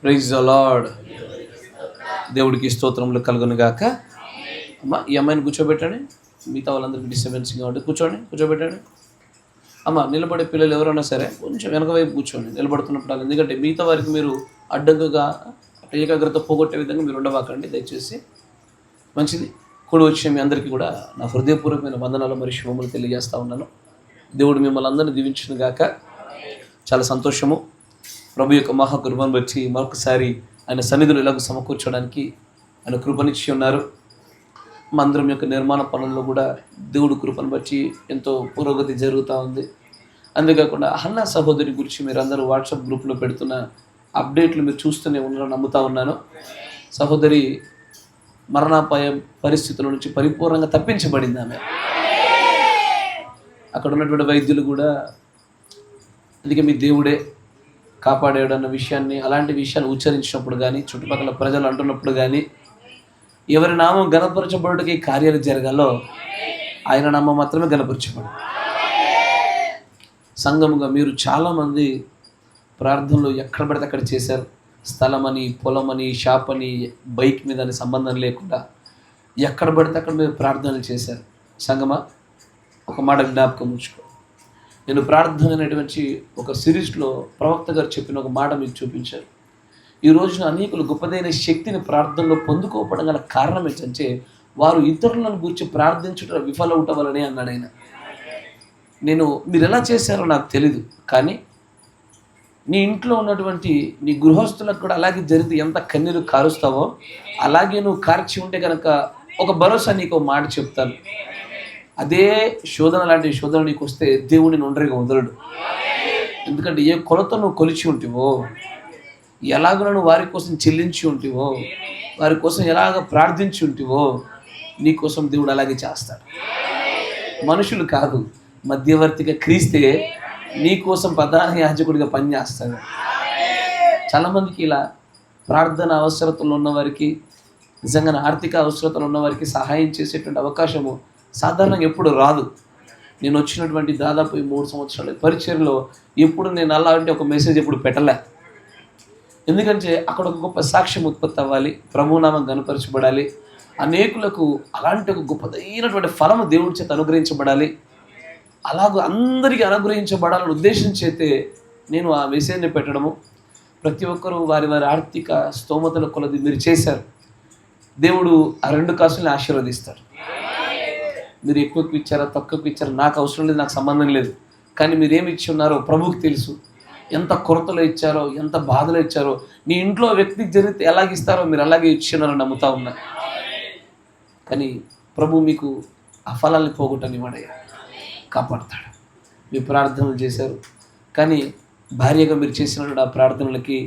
Praise the lord. దేవుడికి స్తోత్రములు కలుగును గాక. అమ్మ ఈ అమ్మాయిని కూర్చోబెట్టండి. మిగతా వాళ్ళందరికీ డిస్టర్బెన్స్గా ఉంటుంది. కూర్చోబెట్టండి. అమ్మ నిలబడే పిల్లలు ఎవరైనా సరే కొంచెం వెనక వైపు కూర్చోండి నిలబడుతున్నప్పుడు. ఎందుకంటే మిగతా వారికి మీరు అడ్డంకుగా ఏకాగ్రత పోగొట్టే విధంగా మీరు ఉండబాకండి దయచేసి. మంచిది. కూడి వచ్చే మీ అందరికీ కూడా నా హృదయపూర్వకమైన వందనాలు మరియు శుభములు తెలియజేస్తూ ఉన్నాను. దేవుడు మిమ్మల్ని అందరినీ దీవించును గాక. చాలా సంతోషము. ప్రభు యొక్క మహాకృపను బట్టి మరొకసారి ఆయన సన్నిధులు ఇలాగ సమకూర్చడానికి ఆయన కృపనిచ్చి ఉన్నారు. మందిరం యొక్క నిర్మాణ పనుల్లో కూడా దేవుడు కృపను బట్టి ఎంతో పురోగతి జరుగుతూ ఉంది. అంతేకాకుండా హన్నా సహోదరి గురించి మీరు అందరూ వాట్సాప్ గ్రూప్లో పెడుతున్న అప్డేట్లు మీరు చూస్తూనే ఉన్నారని నమ్ముతా ఉన్నాను. సహోదరి మరణాపాయ పరిస్థితుల నుంచి పరిపూర్ణంగా తప్పించబడింది. ఆమె అక్కడ ఉన్నటువంటి వైద్యులు కూడా అందుకే మీ దేవుడే కాపాడాడు అన్న విషయాన్ని, అలాంటి విషయాలు ఉచ్చరించినప్పుడు కానీ, చుట్టుపక్కల ప్రజలు అంటున్నప్పుడు కానీ, ఎవరి నామం గణపరచబడుటకి కార్యాలు జరగాలో ఆయన నామం మాత్రమే గణపరచబడు. సంఘముగా మీరు చాలామంది ప్రార్థనలు ఎక్కడ పడితే అక్కడ చేశారు. స్థలమని, పొలమని, షాప్ అని, బైక్ మీద అని సంబంధం లేకుండా ఎక్కడ పడితే అక్కడ మీరు ప్రార్థనలు చేశారు. సంగమా ఒక మాట జ్ఞాపకం ఉంచుకో. నేను ప్రార్థన అనేటువంటి ఒక సిరీస్లో ప్రవక్త గారు చెప్పిన ఒక మాట మీకు చూపించారు. ఈ రోజున అనేకులు గొప్పదైన శక్తిని ప్రార్థనలో పొందుకోవడం గల కారణం ఏంటంటే వారు ఇతరులను గురించి ప్రార్థించడం విఫలవటం వల్లనే అన్నాడు ఆయన. మీరు ఎలా చేశారో నాకు తెలీదు, కానీ నీ ఇంట్లో ఉన్నటువంటి నీ గృహస్థులకు కూడా అలాగే జరిగితే ఎంత కన్నీరు కారుస్తావో అలాగే నువ్వు కార్చి ఉంటే కనుక ఒక భరోసా నీకు మాట చెప్తాను. అదే శోధన లాంటి శోధన నీకు వస్తే దేవుడిని ఒంటరిగా వదలడు. ఎందుకంటే ఏ కొలత నువ్వు కొలిచి ఉంటివో, ఎలాగ నువ్వు వారి కోసం చెల్లించి ఉంటివో, వారి కోసం ఎలాగ ప్రార్థించి ఉంటివో నీకోసం దేవుడు అలాగే చేస్తాడు. మనుషులు కాదు, మధ్యవర్తిగా క్రీస్తే నీకోసం ప్రధాన యాజకుడిగా పనిచేస్తాడు. చాలామందికి ఇలా ప్రార్థన అవసరతలు ఉన్నవారికి, నిజంగా ఆర్థిక అవసరతలు ఉన్నవారికి సహాయం చేసేటువంటి అవకాశము సాధారణంగా ఎప్పుడు రాదు. నేను వచ్చినటువంటి దాదాపు 3 సంవత్సరాల పరిచర్లో ఎప్పుడు నేను అలాంటి ఒక మెసేజ్ ఎప్పుడు పెట్టలే. ఎందుకంటే అక్కడ ఒక గొప్ప సాక్ష్యం ఉత్పత్తి అవ్వాలి, ప్రభునామం గణపరచబడాలి, అనేకులకు అలాంటి ఒక గొప్పదైనటువంటి ఫలము దేవుడి చేత అనుగ్రహించబడాలి, అలాగూ అందరికీ అనుగ్రహించబడాలని ఉద్దేశం చేతే నేను ఆ మెసేజ్ని పెట్టడము. ప్రతి ఒక్కరూ వారి వారి ఆర్థిక స్తోమతల కొలది మీరు చేశారు. దేవుడు ఆ 2 కాసుల్ని ఆశీర్వదిస్తాడు. మీరు ఎక్కువకి ఇచ్చారా తక్కువకి ఇచ్చారా నాకు అవసరం లేదు, నాకు సంబంధం లేదు. కానీ మీరు ఏమి ఇచ్చి ఉన్నారో ప్రభువుకి తెలుసు. ఎంత కొరతలో ఇచ్చారో, ఎంత బాధలో ఇచ్చారో, నీ ఇంట్లో వ్యక్తికి జరిగితే ఎలాగిస్తారో మీరు అలాగే ఇచ్చినారని నమ్ముతా ఉన్నా. కానీ ప్రభు మీకు ఆ ఫలాన్ని పోగొట్టనివ్వడయ్యా, కాపాడుతాడు. మీ ప్రార్థనలు చేశారు, కానీ భార్యగా మీరు చేసినటువంటి ఆ ప్రార్థనలకి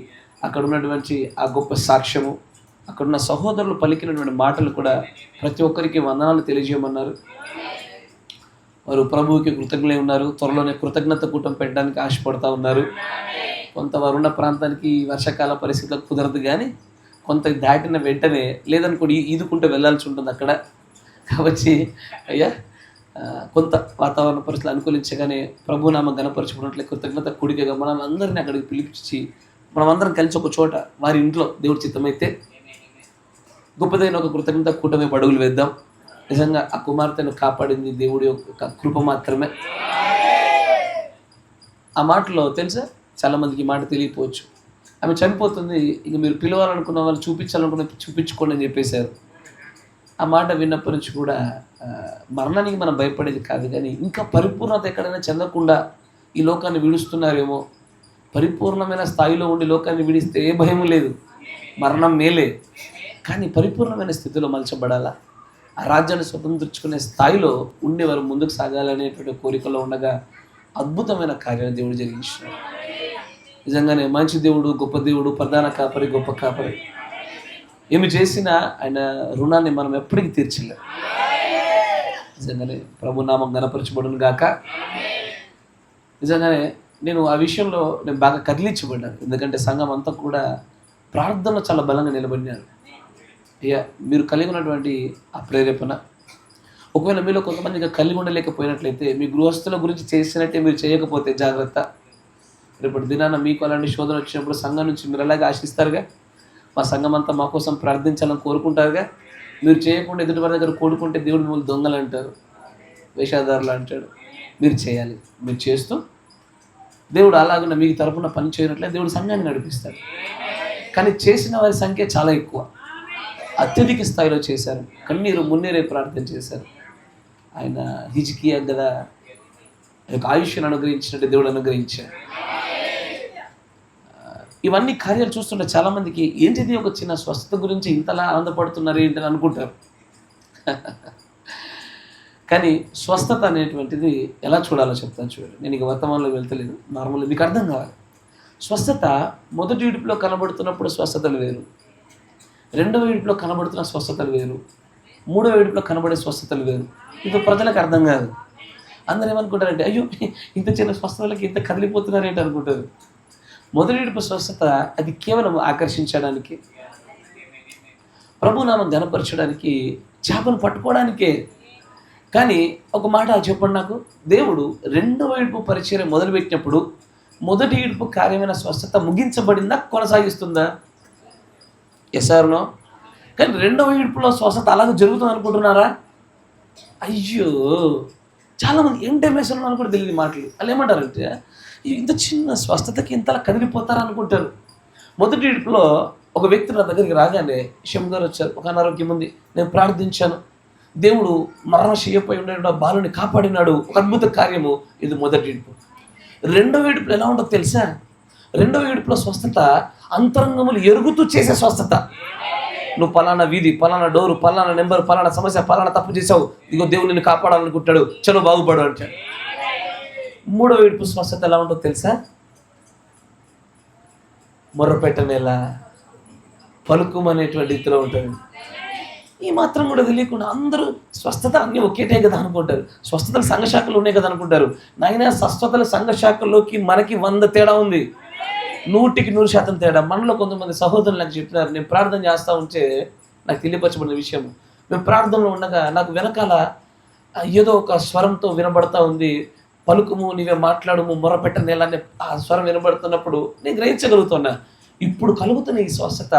అక్కడ ఉన్నటువంటి ఆ గొప్ప సాక్ష్యము, అక్కడున్న సహోదరులు పలికినటువంటి మాటలు కూడా ప్రతి ఒక్కరికి వందనాలు తెలియజేయమన్నారు. వారు ప్రభువుకి కృతజ్ఞులై ఉన్నారు. త్వరలోనే కృతజ్ఞత కూటం పెట్టడానికి ఆశపడుతూ ఉన్నారు. కొంత వారు ఉన్న ప్రాంతానికి వర్షాకాల పరిస్థితులకు కుదరదు, కానీ కొంత దాటిన వెంటనే లేదనుకోండి ఈదుకుంటూ వెళ్ళాల్సి ఉంటుంది అక్కడ. కాబట్టి అయ్యా కొంత వాతావరణ పరిస్థితులు అనుకూలించగానే ప్రభునామ గణపరచుకున్నట్లే కృతజ్ఞత కూడికగా మనల్ని అందరినీ అక్కడికి పిలిపించి మనమందరం కలిసి ఒక చోట వారి ఇంట్లో దేవుడి చిత్తమైతే గొప్పదైన ఒక కృతజ్ఞత కూటమి అడుగులు వేద్దాం. నిజంగా ఆ కుమార్తెను కాపాడింది దేవుడి యొక్క కృప మాత్రమే. ఆ మాటలో తెలుసా, చాలామందికి మాట తెలియకపోవచ్చు. ఆమె చనిపోతుంది, ఇక మీరు పిలవాలనుకున్న వాళ్ళు చూపించుకోండి అని చెప్పేశారు. ఆ మాట విన్నప్పటి నుంచి కూడా మరణానికి మనం భయపడేది కాదు, కానీ ఇంకా పరిపూర్ణత ఎక్కడైనా చెందకుండా ఈ లోకాన్ని విడుస్తున్నారేమో. పరిపూర్ణమైన స్థాయిలో ఉండి లోకాన్ని విడిస్తే ఏ భయం లేదు, మరణం మేలే. కానీ పరిపూర్ణమైన స్థితిలో మలచబడాలా, ఆ రాజ్యాన్ని స్వతంత్రించుకునే స్థాయిలో ఉండేవారు ముందుకు సాగాలనేటువంటి కోరికలో ఉండగా అద్భుతమైన కార్యాన్ని దేవుడు జరిగించాడు. నిజంగానే మంచి దేవుడు, గొప్ప దేవుడు, ప్రధాన కాపరి, గొప్ప కాపరి. ఏమి చేసినా ఆయన రుణాన్ని మనం ఎప్పటికీ తీర్చలేం. నిజంగానే ప్రభునామం గణపరచబడును గాక. నిజంగానే నేను ఆ విషయంలో నేను బాగా కదిలించబడ్డాను. ఎందుకంటే సంఘం అంతా కూడా ప్రార్థనలో చాలా బలంగా నిలబడినారు. అయ్యా మీరు కలిగి ఉన్నటువంటి ఆ ప్రేరేపణ, ఒకవేళ మీలో కొంతమందిగా కలిగి ఉండలేకపోయినట్లయితే, మీ గృహస్థుల గురించి చేసినట్టే మీరు చేయకపోతే జాగ్రత్త. రేపటి దినాన మీకు అలాంటి శోధన వచ్చినప్పుడు సంఘం నుంచి మీరు అలాగే ఆశిస్తారుగా, మా సంఘం అంతా మా కోసం ప్రార్థించాలని కోరుకుంటారుగా. మీరు చేయకుండా ఎదుటి వారి దగ్గర కోరుకుంటే దేవుడు మిమ్మల్ని దొంగలు అంటారు, వేషాదారులు అంటాడు. మీరు చేయాలి. మీరు చేస్తూ దేవుడు అలాగ మీకు తరపున పని చేయనట్లే దేవుడు సంఘాన్ని నడిపిస్తాడు. కానీ చేసిన వారి సంఖ్య చాలా ఎక్కువ, అత్యధిక స్థాయిలో చేశారు. కన్నీరు మున్నీరే ప్రార్థన చేశారు. ఆయన హిజ్కియా కదా ఆయుష్ను అనుగ్రహించినట్టు దేవుడు అనుగ్రహించాడు. ఇవన్నీ కార్యాలు చూస్తుంటే చాలామందికి ఏంటిది ఒక చిన్న స్వస్థత గురించి ఇంతలా ఆనందపడుతున్నారు ఏంటని అనుకుంటారు. కానీ స్వస్థత అనేటువంటిది ఎలా చూడాలో చెప్తాను చూడండి. నేను ఇక వర్తమానంలో వెళ్తలేదు, నార్మల్గా మీకు అర్థం కావాలి. స్వస్థత మొదటి విడుపులో కనబడుతున్నప్పుడు స్వస్థతలు వేరు, రెండవ విడుపులో కనబడుతున్న స్వస్థతలు వేరు, మూడవ విడుపులో కనబడే స్వస్థతలు వేరు. ఇది ప్రజలకు అర్థం కాదు. అందరూ ఏమనుకుంటారంటే అయ్యో ఇంత చిన్న స్వస్థతలకి ఇంత కదిలిపోతున్నారు ఏంటి అనుకుంటారు. మొదటి విడుపు స్వస్థత అది కేవలం ఆకర్షించడానికి, ప్రభునామం ఘనపరచడానికి, చేపలు పట్టుకోవడానికే. కానీ ఒక మాట చెప్పండి నాకు, దేవుడు రెండవ విడుపు పరిచర్య మొదలుపెట్టినప్పుడు మొదటి విడుపు కార్యమైన స్వస్థత ముగించబడిందా, కొనసాగిస్తుందా? Yes or no? కానీ రెండవ విడుపులో స్వస్థత అలాగే జరుగుతుంది అనుకుంటున్నారా? అయ్యో, చాలామంది ఎంటెమేషన్లో అని కూడా తెలియదు మాటలు. వాళ్ళు ఏమంటారంటే ఇంత చిన్న స్వస్థతకి ఇంతలా కదిలిపోతారా అనుకుంటారు. మొదటి విడుపులో ఒక వ్యక్తి నా దగ్గరికి రాగానే షమ్ గారు వచ్చారు, ఒక అనారోగ్యం ఉంది, నేను ప్రార్థించాను, దేవుడు మరణశయ్యపై ఉండే బాలుని కాపాడినాడు, ఒక అద్భుత కార్యము. ఇది మొదటి విడుపు. రెండవ విడుపులో ఎలా ఉంటుందో తెలుసా? రెండవ విడుపులో స్వస్థత అంతరంగములు ఎరుగుతూ చేసే స్వస్థత. నువ్వు పలానా వీధి, పలానా డోరు, పలానా నెంబర్, పలానా సమస్య, పలానా తప్పు చేసావు, ఇదిగో దేవుడు నిన్ను కాపాడాలనుకుంటాడు, చలో బాగుపడు అంటాడు. మూడవ విడుపు స్వస్థత ఎలా ఉంటుందో తెలుసా? మొర్రపెట్టనేలా పలుకుమనేటువంటి రీతిలో ఉంటుంది. ఈ మాత్రం కూడా తెలియకుండా అందరూ స్వస్థత అన్నీ ఒకేటే కదా అనుకుంటారు. స్వస్థతలు సంఘశాఖలు ఉన్నాయి కదా అనుకుంటారు. నాయన స్వస్థతల సంఘశాఖల్లోకి మనకి 100 తేడా ఉంది, 100% తేడా. మనలో కొంతమంది సహోదరులు నాకు చెప్పినారు, నేను ప్రార్థన చేస్తూ ఉంటే నాకు తెలియపరచబడిన విషయం, మేము ప్రార్థనలో ఉండగా నాకు వెనకాల ఏదో ఒక స్వరంతో వినబడతా ఉంది, పలుకుము, నీవే మాట్లాడుము, మొరపెట్టనేలా అనే ఆ స్వరం వినబడుతున్నప్పుడు నేను గ్రహించగలుగుతున్నా. ఇప్పుడు కలుగుతున్న ఈ స్వస్థత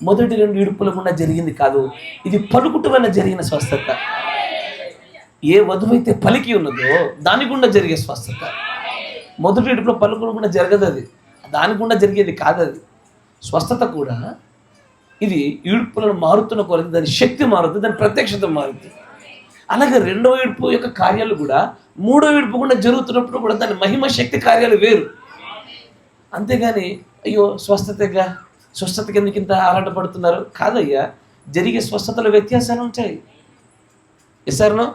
మొదటి 2 విడుపుల గుండా జరిగింది కాదు, ఇది పలుకుట వల్ల జరిగిన స్వస్థత. ఏ వధువైతే పలికి ఉన్నదో దాని గుండా జరిగే స్వస్థత. మొదటి విడుపులో పలుకుడు గుండా జరగదు, అది దాని గుండా జరిగేది కాదు. అది స్వస్థత కూడా ఇది విడుపులను మారుతున్న కొలది దాని శక్తి మారుతుంది, దాని ప్రత్యక్షత మారుతుంది. అలాగే రెండవ విడుపు యొక్క కార్యాలు కూడా మూడో విడుపు గుండా జరుగుతున్నప్పుడు కూడా దాని మహిమ శక్తి కార్యాలు వేరు. అంతేగాని అయ్యో స్వస్థతకి ఎందుకు ఇంత ఆరాటపడుతున్నారు కాదయ్యా, జరిగే స్వస్థతలో వ్యత్యాసాలు ఉంటాయి. ఎసారనో?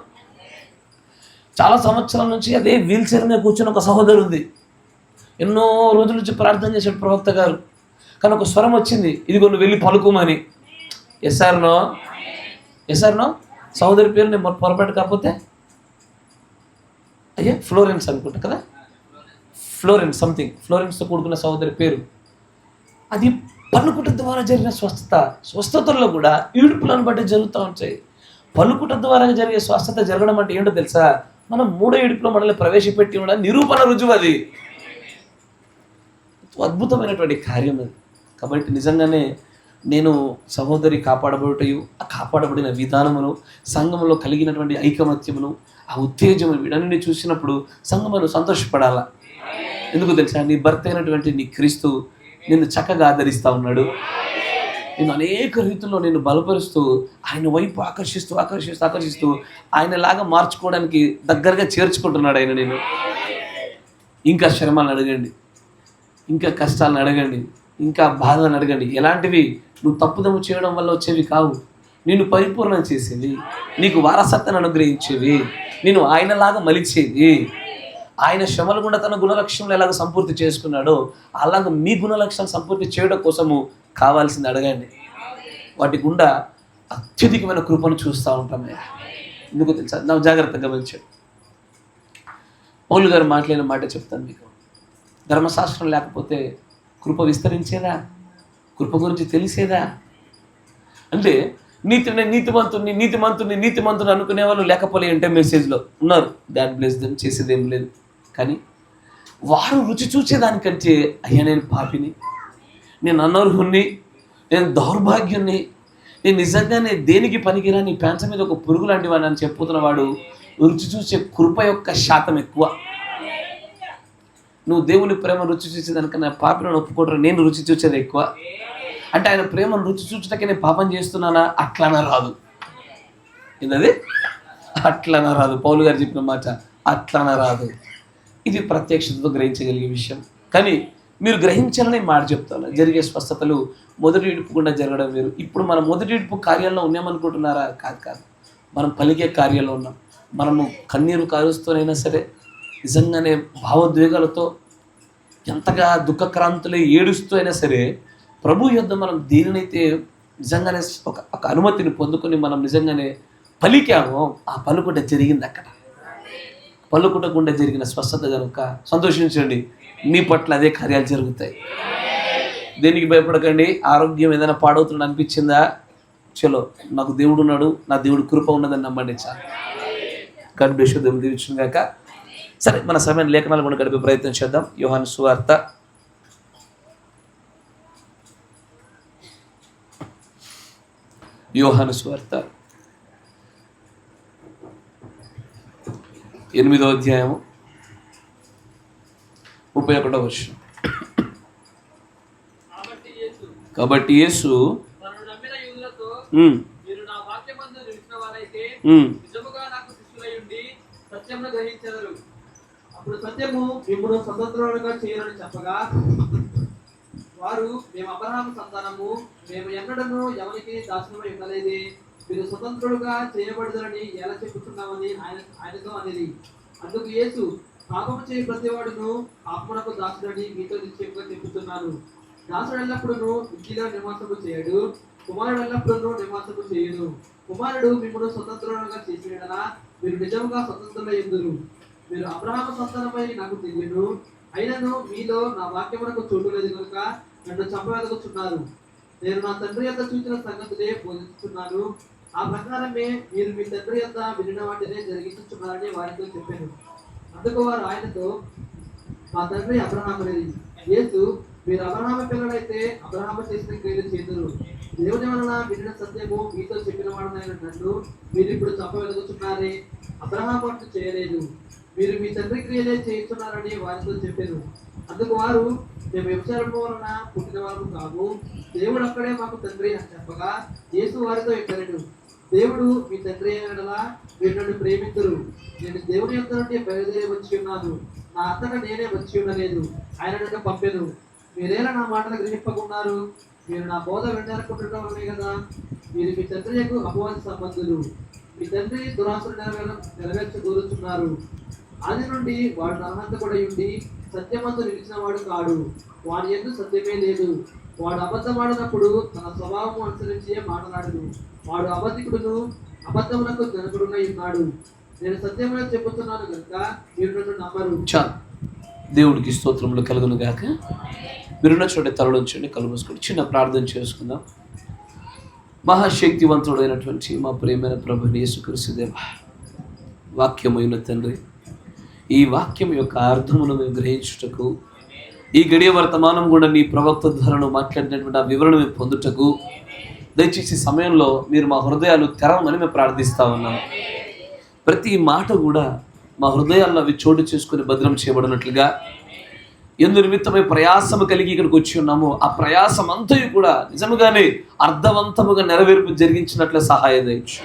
చాలా సంవత్సరాల నుంచి అదే వీల్ చైర్ మీద కూర్చొని ఒక సహోదరు ఉంది, ఎన్నో రోజుల నుంచి ప్రార్థన చేశాడు ప్రవక్త గారు, కానీ ఒక స్వరం వచ్చింది, ఇదిగో నువ్వు వెళ్ళి పలుకుమని. ఎసారనో? సహోదరి పేరు నేను పొరపాటు కాకపోతే అయ్యా ఫ్లోరెన్స్ అనుకుంటా కదా, ఫ్లోరెన్స్తో కూడుకున్న సహోదరి పేరు. అది పలుకుట ద్వారా జరిగిన స్వస్థతల్లో కూడా ఈడుపులను బట్టి జరుగుతూ ఉంటాయి. పలుకుట ద్వారా జరిగే స్వస్థత జరగడం అంటే ఏంటో తెలుసా? మనం మూడో ఈడుపులో మనల్ని ప్రవేశపెట్టి ఉండడం నిరూపణ రుజువు. అది అద్భుతమైనటువంటి కార్యం అది. కాబట్టి నిజంగానే నేను సహోదరి కాపాడబడుటయు, ఆ కాపాడబడిన విధానమును, సంఘములో కలిగినటువంటి ఐకమత్యమును, ఆ ఉత్తేజము వీడన్ని చూసినప్పుడు సంఘమును సంతోషపడాలా. ఎందుకు తెలుసా? నీ భర్త అయినటువంటి నీ క్రీస్తు నిన్ను చక్కగా ఆదరిస్తూ ఉన్నాడు. నేను అనేక రీతుల్లో నేను బలపరుస్తూ ఆయన వైపు ఆకర్షిస్తూ ఆయనలాగా మార్చుకోవడానికి దగ్గరగా చేర్చుకుంటున్నాడు ఆయన. నేను ఇంకా శ్రమలను అడగండి, ఇంకా కష్టాలను అడగండి, ఇంకా బాధలను అడగండి. ఎలాంటివి? నువ్వు తప్పుదమ్ము చేయడం వల్ల వచ్చేవి కావు, నిన్ను పరిపూర్ణం చేసేవి, నీకు వారసత్వాన్ని అనుగ్రహించేవి, నేను ఆయనలాగా మలిచేవి. ఆయన శ్రమల గుండా తన గుణలక్ష్యంలో ఎలాగ సంపూర్తి చేసుకున్నాడో అలాగ మీ గుణలక్ష్యాన్ని సంపూర్తి చేయడం కోసము కావాల్సింది అడగండి. వాటి గుండా అత్యధికమైన కృపను చూస్తూ ఉంటామే. ఎందుకు తెలుసా? నా జాగ్రత్తగా గమనించాడు. పౌలు గారు మాట్లాడిన మాట చెప్తాను మీకు. ధర్మశాస్త్రం లేకపోతే కృప విస్తరించేదా? కృప గురించి తెలిసేదా? అంటే నీతిమంతుని అనుకునే వాళ్ళు లేకపోలే అంటే మెసేజ్లో ఉన్నారు. గాడ్ బ్లెస్ దెమ్, చేసేదేం లేదు. కానీ వారు రుచి చూసేదానికంటే అయ్యా నేను పాపిని, నేను అనర్హుణ్ణి, నేను దౌర్భాగ్యుణ్ణి, నేను నిజంగానే దేనికి పనికిరాని పెంచ మీద ఒక పురుగు లాంటి వాడిని అని చెప్పుతున్నవాడు రుచి చూసే కృప యొక్క శాతం ఎక్కువ. నువ్వు దేవుని ప్రేమ రుచి చూసేదానికన్నా పాపిని ఒప్పుకోవడం నేను రుచి చూసేది ఎక్కువ. అంటే ఆయన ప్రేమను రుచి చూచటకే నేను పాపం చేస్తున్నానా? అట్లనా రాదు. ఏంటది? అట్లనా రాదు. పౌలు గారు చెప్పిన మాట అట్లనా రాదు. ఇది ప్రత్యక్షతతో గ్రహించగలిగే విషయం. కానీ మీరు గ్రహించాలని మాట చెప్తాను. జరిగే స్వస్థతలు మొదటి ఇడుపు గుండా జరగడం వేరు. ఇప్పుడు మనం మొదటి ఇడుపు కార్యాల్లో ఉన్నామనుకుంటున్నారా? కాదు. మనం పలికే కార్యాల్లో ఉన్నాం. మనము కన్నీరు కారుస్తూనైనా సరే, నిజంగానే భావోద్వేగాలతో ఎంతగా దుఃఖక్రాంతులే ఏడుస్తూ అయినా సరే, ప్రభు యొద్ద మనం దేనినైతే నిజంగానే ఒక అనుమతిని పొందుకొని మనం నిజంగానే పలికామో ఆ పలుకుట జరిగింది. అక్కడ పలుకుట గుండా జరిగిన స్వస్థత కనుక సంతోషించండి. మీ పట్ల అదే కార్యాలు జరుగుతాయి. దేనికి భయపడకండి. ఆరోగ్యం ఏదైనా పాడవుతుందని అనిపించిందా? చలో, నాకు దేవుడు ఉన్నాడు, నా దేవుడు కృప ఉన్నదని నమ్మండి. చాలు. God bless you. దేవుడు దీవించును గాక. సరే, మన సమయాన్ని లేఖనాలు కూడా గడిపే ప్రయత్నం చేద్దాం. యోహాను సువార్త 8వ అధ్యాయము 31వ వచనం. కాబట్టి యేసు అప్పుడు సత్యము మిమ్మును స్వతంత్రులుగా చేయాలని చెప్పగా, వారు మేము అబ్రహాము సంతానము, మేము ఎన్నడను ఎవరికి దాసనమై ఉండలేదే, మీరు స్వతంత్రులుగా చేయబడదని ఎలా చెప్పుతున్నామని ఆయనతో అనేది. అందుకు యేసు, పాపము చేయి ప్రతివాడును ఆత్మనకు దాసుడని మీతో నిశ్చయంగా చెప్పుతున్నాను. దాసుడు ఎల్లప్పుడూ ఇంటిలో నివాసము చేయడు, కుమారుడు ఎల్లప్పుడూ నివాసము చేయడు. కుమారుడు మిమ్మల్ని స్వతంత్రులుగా చేసినడలా మీరు నిజంగా స్వతంత్రులై ఉందురు. మీరు అబ్రహాము సంతానమై నాకు తెలియను, అయినను మీలో నా వాక్యమునకు చోటు లేదు కనుక నన్ను చంపవేదకుచున్నారు. నేను నా తండ్రి యొద్ద చూసిన సంగతులే బోధిస్తున్నాను. ఆ ప్రకారమే మీరు మీ తండ్రి యొద్ద వినిన వాటినే జరిగించుచున్నారని వారితో చెప్పాను. అందుకు వారు ఆయనతో, మా తండ్రి అబ్రహామునేది. యేసు, మీరు అబ్రహాము పిల్లలైతే అబ్రహాము చేసిన క్రియలు చేతురు. దేవుని వలన వినిన సత్యము మీతో చెప్పిన వాడనైన నన్ను మీరు ఇప్పుడు చంపవెలుగుతున్నారే. అబ్రహాము అట్టు చేయలేదు, మీరు మీ తండ్రి క్రియలే చేస్తున్నారని వారితో చెప్పారు. అందుకు వారు, మేము వ్యభిచారము వలన పుట్టిన వారు కాము, దేవుడు అక్కడే మాకు తండ్రి అని చెప్పగా, యేసు వారితో ఇట్లనెను, దేవుడు మీ తండ్రి అయినలా మీరు నన్ను ప్రేమింతురు. నేను దేవుని యొద్ద నుండి బయలుదేరి వచ్చి ఉన్నాను, నా అంతటా నేనే వచ్చి ఉండలేదు, ఆయన నన్ను పంపెను. మీరేలా నా మాటలు గ్రహింపకున్నారు? మీరు నా బోధ విననుకుంటున్నాం అనే కదా. మీరు మీ తండ్రి యొక్క అపవాద సంబంధులు, మీ తండ్రి దురాశలు నెరవేర్చగోరుతున్నారు. ఆది నుండి వాడు నరహంతకుడై ఉండి సత్యమందు నిలిచిన వాడు కాడు, వాడి యందు సత్యమే లేదు. వాడు అబద్ధమాడినప్పుడు తన స్వభావము అనుసరించే మాట్లాడను. వాడు అబద్ధికుడును అబద్ధమునకు జనకుడునై ఉన్నాడు. నేను సత్యమైన చెబుతున్నాను కనుక మీరు నన్ను నమ్మరు. చాలు. దేవుడికి స్తోత్రములు కలుగును గాక. మీరున్న చోట తలలోంచండి, కళ్ళు మూసుకొని చిన్న ప్రార్థన చేసుకుందాం. మహాశక్తివంతుడైనటువంటి మా ప్రియమైన ప్రభుని యేసుక్రీస్తు దేవా, వాక్యమైన తండ్రి, ఈ వాక్యం యొక్క అర్థమును మేము గ్రహించుటకు, ఈ గడియ వర్తమానం కూడా నీ ప్రవక్త ధరను మాట్లాడినటువంటి ఆ వివరణ మేము పొందుటకు దయచేసి సమయంలో మీరు మా హృదయాలు తెరవమని మేము ప్రార్థిస్తూ ఉన్నాము. ప్రతి మాట కూడా మా హృదయాల్లో అవి చోటు చేసుకుని భద్రం చేయబడినట్లుగా, ఎందు నిమిత్తమై ప్రయాసము కలిగి ఇక్కడికి వచ్చి ఉన్నాము, ఆ ప్రయాసం అంతయు కూడా నిజముగానే అర్థవంతముగా నెరవేర్పు జరిగించినట్లే సహాయం దయచు.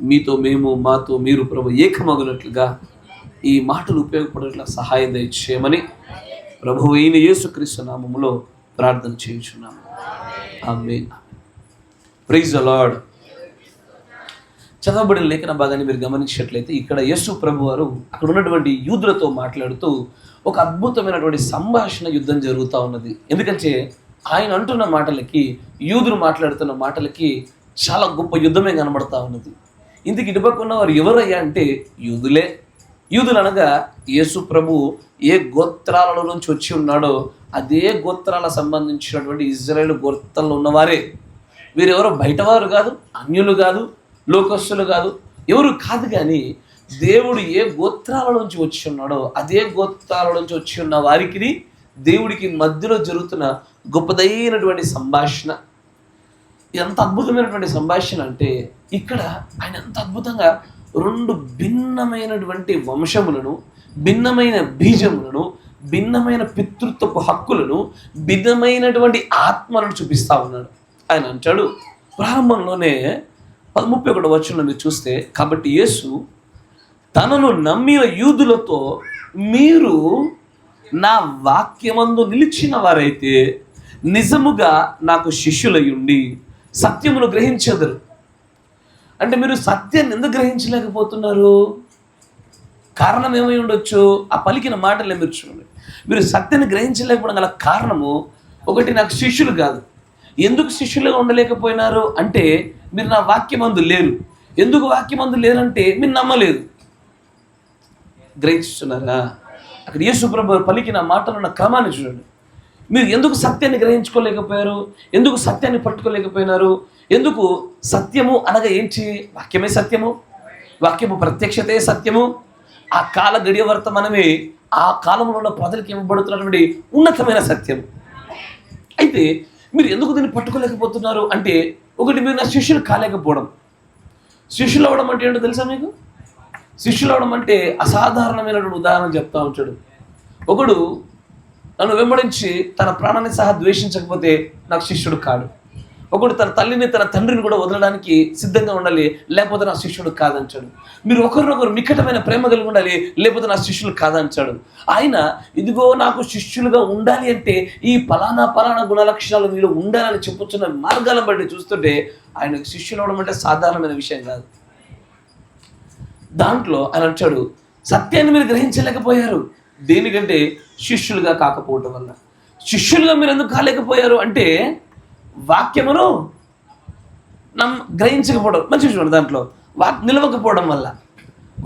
మీతో మేము, మాతో మీరు ప్రభు ఏకమగునట్లుగా ఈ మాటలు ఉపయోగపడేట్లా సహాయం దయచేయమని ప్రభువు అయిన యేసుక్రీస్తు నామములో ప్రార్థన చేయుచున్నాము. ఆమేన్. Praise the lord. చదవబడిన లేఖన భాగాన్ని మీరు గమనించినట్లయితే ఇక్కడ యేసు ప్రభు వారు అక్కడ ఉన్నటువంటి యూదులతో మాట్లాడుతూ ఒక అద్భుతమైనటువంటి సంభాషణ యుద్ధం జరుగుతూ ఉన్నది. ఎందుకంటే ఆయన అంటున్న మాటలకి, యూదులు మాట్లాడుతున్న మాటలకి చాలా గొప్ప యుద్ధమే కనబడతా ఉన్నది. ఇందుకు ఇటుపక్కున్న వారు ఎవరయ్యా అంటే యూదులే. యూదులు అనగా యేసు ప్రభు ఏ గోత్రాలలో నుంచి వచ్చి ఉన్నాడో అదే గోత్రాలకు సంబంధించినటువంటి ఇజ్రాయేల్ గోత్రంలో ఉన్నవారే. వీరెవరో బయటవారు కాదు, అన్యులు కాదు, లోకస్తులు కాదు, ఎవరు కాదు. కానీ దేవుడు ఏ గోత్రాల నుంచి వచ్చి ఉన్నాడో అదే గోత్రాల నుంచి వచ్చి ఉన్న వారికి దేవుడికి మధ్యలో జరుగుతున్న గొప్పదైనటువంటి సంభాషణ. ఎంత అద్భుతమైనటువంటి సంభాషణ అంటే ఇక్కడ ఆయన ఎంత అద్భుతంగా 2 భిన్నమైనటువంటి వంశములను, భిన్నమైన బీజములను, భిన్నమైన పితృత్వపు హక్కులను, భిన్నమైనటువంటి ఆత్మలను చూపిస్తా ఉన్నాడు. ఆయన అంటాడు ప్రారంభంలోనే 31వ వచనంలో మీరు చూస్తే, కాబట్టి యేసు తనను నమ్మిన యూదులతో, మీరు నా వాక్యమందు నిలిచిన వారైతే నిజముగా నాకు శిష్యులయ్యుండి సత్యమును గ్రహించెదరు. అంటే మీరు సత్యాన్ని ఎందుకు గ్రహించలేకపోతున్నారు? కారణం ఏమై ఉండొచ్చు? ఆ పలికిన మాటలే మీరు చూడండి. మీరు సత్యాన్ని గ్రహించలేకపోవడం గల కారణము, ఒకటి, నాకు శిష్యులు కాదు. ఎందుకు శిష్యులుగా ఉండలేకపోయినారు అంటే, మీరు నా వాక్యమందు లేరు. ఎందుకు వాక్యమందు లేరంటే మీరు నమ్మలేదు. గ్రహిస్తున్నారా? అక్కడ యేసు ప్రభువు పలికిన మాటలున్న క్రమాన్ని చూడండి. మీరు ఎందుకు సత్యాన్ని గ్రహించుకోలేకపోయారు? ఎందుకు సత్యాన్ని పట్టుకోలేకపోయినారు? ఎందుకు? సత్యము అనగా ఏంటి? వాక్యమే సత్యము, వాక్యము ప్రత్యక్షతే సత్యము. ఆ కాల గడియ వర్తమానమే ఆ కాలంలో ఉన్న ప్రజలకు ఇవ్వబడుతున్నటువంటి ఉన్నతమైన సత్యం. అయితే మీరు ఎందుకు దీన్ని పట్టుకోలేకపోతున్నారు అంటే, ఒకటి, మీరు నా శిష్యులు కాలేకపోవడం. శిష్యులు అవ్వడం అంటే ఏంటో తెలుసా మీకు? శిష్యులు అవ్వడం అంటే అసాధారణమైనటువంటి ఉదాహరణ చెప్తా ఉంటాడు. ఒకడు నన్ను వెంబడించి తన ప్రాణాన్ని సహా ద్వేషించకపోతే నాకు శిష్యుడు కాడు. ఒకడు తన తల్లిని, తన తండ్రిని కూడా వదలడానికి సిద్ధంగా ఉండాలి, లేకపోతే నా శిష్యుడు కాదంటాడు. మీరు ఒకరినొకరు నికటమైన ప్రేమ కలిగి ఉండాలి, లేకపోతే నా శిష్యులు కాదంటాడు. ఆయన ఇదిగో నాకు శిష్యులుగా ఉండాలి అంటే ఈ పలానా గుణలక్షణాలు మీరు ఉండాలని చెప్పుతున్న మార్గాలను బట్టి చూస్తుంటే ఆయనకు శిష్యులు అవడం అంటే సాధారణమైన విషయం కాదు. దాంట్లో ఆయన అంటాడు, సత్యాన్ని మీరు గ్రహించలేకపోయారు. దేనికంటే శిష్యులుగా కాకపోవటం వల్ల. శిష్యులుగా మీరు ఎందుకు కాలేకపోయారు అంటే, వాక్యమును గ్రహించకపోవడం. మంచి చూడండి, దాంట్లో నిలవకపోవడం వల్ల,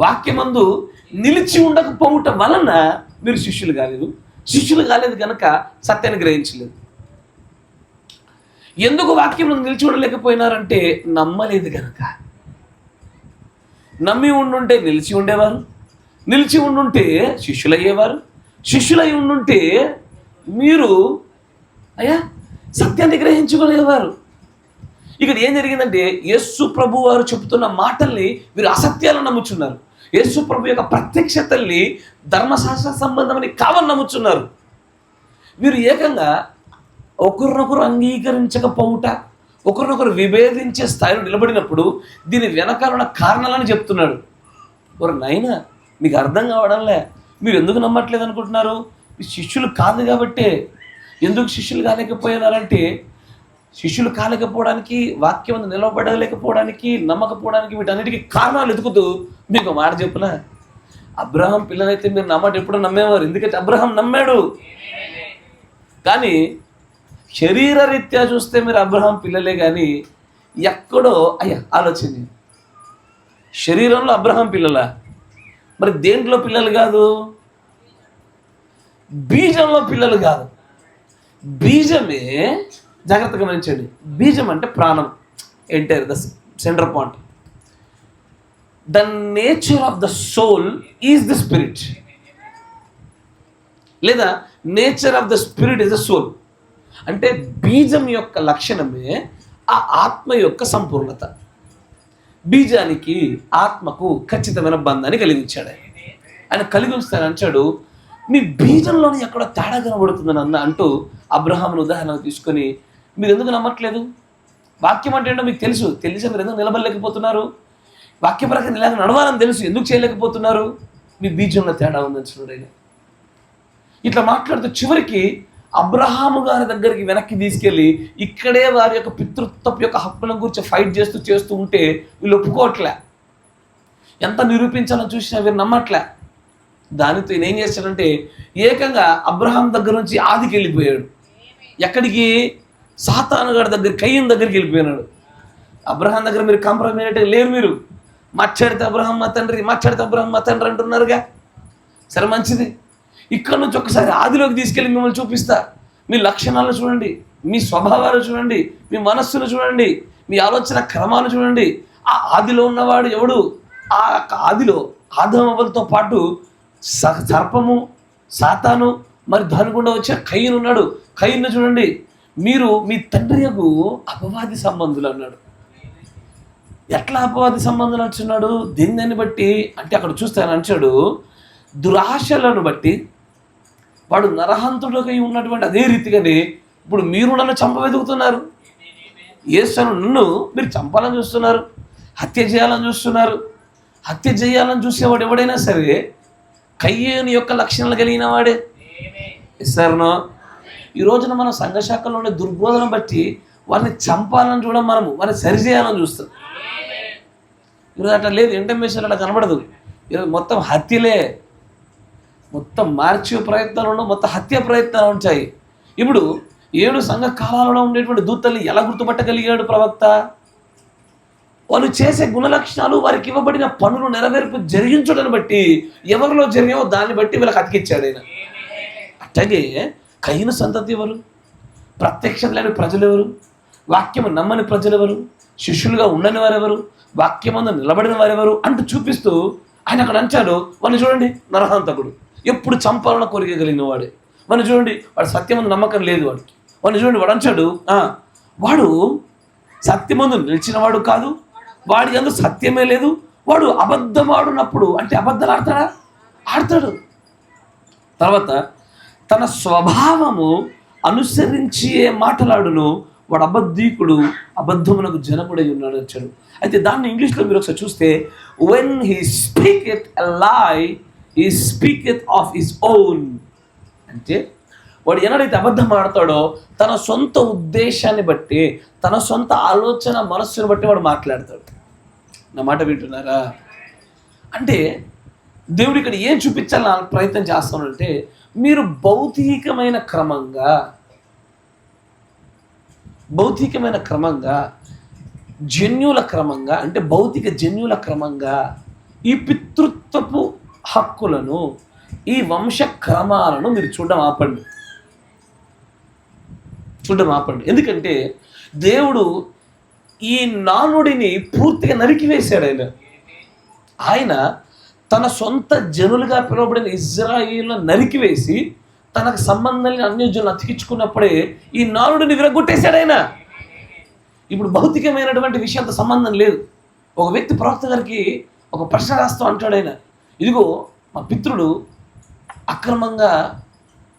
వాక్యమందు నిలిచి ఉండకపోవటం వలన మీరు శిష్యులు కాలేదు. శిష్యులు కాలేదు కనుక సత్యాన్ని గ్రహించలేదు. ఎందుకు వాక్యమును నిలిచి ఉండలేకపోయినారంటే, నమ్మలేదు కనుక. నమ్మి ఉండుంటే నిలిచి ఉండేవారు, నిలిచి ఉండుంటే శిష్యులయ్యేవారు, శిష్యులై ఉండుంటే మీరు సత్యాన్ని గ్రహించుకునేవారు. ఇక్కడ ఏం జరిగిందంటే, యేసు ప్రభు వారు చెబుతున్న మాటల్ని వీరు అసత్యాలను నమ్ముచున్నారు. యేసు ప్రభు యొక్క ప్రత్యక్షతల్ని ధర్మశాస్త్ర సంబంధమని కావని నమ్ముచున్నారు. వీరు ఏకంగా ఒకరినొకరు అంగీకరించకపోవుట, ఒకరినొకరు విభేదించే స్థాయిలో నిలబడినప్పుడు దీని వెనకాలన్న కారణాలని చెప్తున్నాడు. ఒక నాయనా, మీకు అర్థం కావడంలే, మీరు ఎందుకు నమ్మట్లేదు అనుకుంటున్నారు? శిష్యులు కాదు కాబట్టే. ఎందుకు శిష్యులు కాలేకపోయినారంటే, శిష్యులు కాలేకపోవడానికి, వాక్యం నిలబడలేకపోవడానికి, నమ్మకపోవడానికి, వీటన్నిటికీ కారణాలు ఎదుగుతూ మీకు మాట చెప్పునా, అబ్రహాం పిల్లలైతే మీరు నమ్మట ఎప్పుడో నమ్మేవారు. ఎందుకంటే అబ్రహాం నమ్మాడు. కానీ శరీర రీత్యా చూస్తే మీరు అబ్రహాం పిల్లలే. కానీ ఎక్కడో ఆలోచన, శరీరంలో అబ్రహాం పిల్లలా? మరి దేంట్లో పిల్లలు కాదు? బీజంలో పిల్లలు కాదు. బీజమే, జాగ్రత్తగా గమనించండి, బీజం అంటే ప్రాణం, entire the center point. The nature of the soul is the spirit, లేదా nature of the spirit is the soul. అంటే బీజం యొక్క లక్షణమే ఆ ఆత్మ యొక్క సంపూర్ణత. బీజానికి ఆత్మకు ఖచ్చితమైన బంధాన్ని కలిగించాడు. ఆయన కలిగి ఉంచాడు. మీ బీజంలోనే ఎక్కడో తేడా కనబడుతుందని అంటూ అబ్రహామును ఉదాహరణ తీసుకొని, మీరు ఎందుకు నమ్మట్లేదు? వాక్యం అంటే ఏంటో మీకు తెలిసి మీరు ఎందుకు నిలబడలేకపోతున్నారు? వాక్య ప్రకారం ఇలాగ నడవాలని తెలుసు, ఎందుకు చేయలేకపోతున్నారు? మీ బీజంలో తేడా ఉందని చూడండి. ఆయన ఇట్లా మాట్లాడుతూ చివరికి అబ్రహాము గారి దగ్గరికి వెనక్కి తీసుకెళ్ళి, ఇక్కడే వారి యొక్క పితృత్వపు యొక్క హక్కుల గురించి ఫైట్ చేస్తూ ఉంటే వీళ్ళు ఒప్పుకోవట్లే. ఎంత నిరూపించాలని చూసినా వీరు నమ్మట్లే. దానితో ఈయన ఏం చేశాడంటే, ఏకంగా అబ్రహాం దగ్గర నుంచి ఆదికి వెళ్ళిపోయాడు. ఎక్కడికి? సాతాను గారి దగ్గర, కయ్యన్ దగ్గరికి వెళ్ళిపోయినాడు. అబ్రహాం దగ్గర మీరు కాంప్రమైజ్ లేరు. మీరు మాట్లాడితే అబ్రహాం మా తండ్రి, మాట్లాడితే అబ్రహాం మా తండ్రి అంటున్నారుగా. సరే, మంచిది. ఇక్కడ నుంచి ఒకసారి ఆదిలోకి తీసుకెళ్ళి మిమ్మల్ని చూపిస్తా. మీ లక్షణాలను చూడండి, మీ స్వభావాలు చూడండి, మీ మనస్సును చూడండి, మీ ఆలోచన క్రమాలు చూడండి. ఆ ఆదిలో ఉన్నవాడు ఎవడు? ఆ ఆదిలో ఆదామవ్వలతో పాటు సర్పము, సాతాను, మరి దాని గుండా వచ్చే కయ్యను ఉన్నాడు. కయ్యను చూడండి, మీరు మీ తండ్రి యొక్క అపవాది సంబంధులు అన్నాడు. ఎట్లా అపవాది సంబంధం అంటున్నాడు? దేన్ని బట్టి అంటే అక్కడ చూస్తే ఆయన అంటాడు, దురాశలను బట్టి వాడు నరహంతుడికై ఉన్నటువంటి అదే రీతిగానే ఇప్పుడు మీరు నన్ను చంపవెతుకుతున్నారు. యేసును నన్ను మీరు చంపాలని చూస్తున్నారు, హత్య చేయాలని చూస్తున్నారు. హత్య చేయాలని చూసేవాడు ఎవడైనా సరే కయ్యేని యొక్క లక్షణాలు కలిగిన వాడే. ఇస్తారనో ఈ రోజున మనం సంఘశాఖలో ఉండే దుర్బోధన బట్టి వారిని చంపాలని చూడడం, మనము వారిని సరిచేయాలని చూస్తాం. ఈరోజు అట్లా లేదు, ఇంటర్మేషన్ అట్లా కనబడదు. ఈరోజు మొత్తం హత్యలే, మొత్తం మార్చే ప్రయత్నాలు ఉండవు, మొత్తం హత్య ప్రయత్నాలు ఉంటాయి. ఇప్పుడు 7 సంఘ కాలాలలో ఉండేటువంటి దూతల్ని ఎలా గుర్తుపట్టగలిగాడు ప్రవక్త? వాళ్ళు చేసే గుణలక్షణాలు, వారికి ఇవ్వబడిన పనులు నెరవేర్పు జరిగించడాన్ని బట్టి, ఎవరిలో జరిగావో దాన్ని బట్టి వీళ్ళకి అతికిచ్చాడు ఆయన. అట్లాగే కయ్యను సంతతి ఎవరు? ప్రత్యక్షత లేని ప్రజలు ఎవరు? వాక్యము నమ్మని ప్రజలు ఎవరు? శిష్యులుగా ఉండని వారెవరు? వాక్యమందు నిలబడిన వారెవరు అంటూ చూపిస్తూ ఆయన అక్కడ అంచాడు, వాడిని చూడండి నరహంతకుడు, ఎప్పుడు చంపాలన్న కోరిక కలిగిన వాడే. వాడిని చూడండి, వాడు సత్యమందు నమ్మకం లేదు వాడికి. వాడిని చూడండి, వాడు అంచాడు, వాడు సత్యమందు నిలిచినవాడు కాదు, వాడి అందు సత్యమే లేదు, వాడు అబద్ధం ఆడున్నప్పుడు అంటే అబద్ధాలు ఆడతాడా? ఆడతాడు. తర్వాత తన స్వభావము అనుసరించి మాటలాడును, వాడు అబద్ధీకుడు, అబద్ధమునకు జనకుడై ఉన్నాడు వచ్చాడు. అయితే దాన్ని ఇంగ్లీష్లో మీరు ఒకసారి చూస్తే, వెన్ హీ స్పీకెత్ ఎ లై హీ స్పీకెత్ ఆఫ్ హిస్ ఓన్. అంటే వాడు ఎన్నడైతే అబద్ధం ఆడతాడో తన సొంత ఉద్దేశాన్ని బట్టి, తన సొంత ఆలోచన మనస్సును బట్టి వాడు మాట్లాడతాడు. నా మాట వింటున్నారా? అంటే దేవుడు ఇక్కడ ఏం చూపించాలని ప్రయత్నం చేస్తానంటే, మీరు భౌతికమైన క్రమంగా జన్యుల క్రమంగా అంటే భౌతిక జన్యుల క్రమంగా ఈ పితృత్వపు హక్కులను, ఈ వంశ క్రమాలను మీరు చూడడం ఆపండి. ఎందుకంటే దేవుడు ఈ నానుడిని పూర్తిగా నరికివేశాడు. ఆయన తన సొంత జనులుగా పిలువబడిన ఇజ్రాయిల్ను నరికివేసి తనకు సంబంధాన్ని అన్యజనులు అతికించుకున్నప్పుడే ఈ నానుడిని విరగొట్టేశాడు ఆయన. ఇప్పుడు భౌతికమైనటువంటి విషయంతో సంబంధం లేదు. ఒక వ్యక్తి ప్రవక్త గారికి ఒక ప్రశ్న రాస్తూ అంటాడు ఆయన, ఇదిగో మా పితృడు అక్రమంగా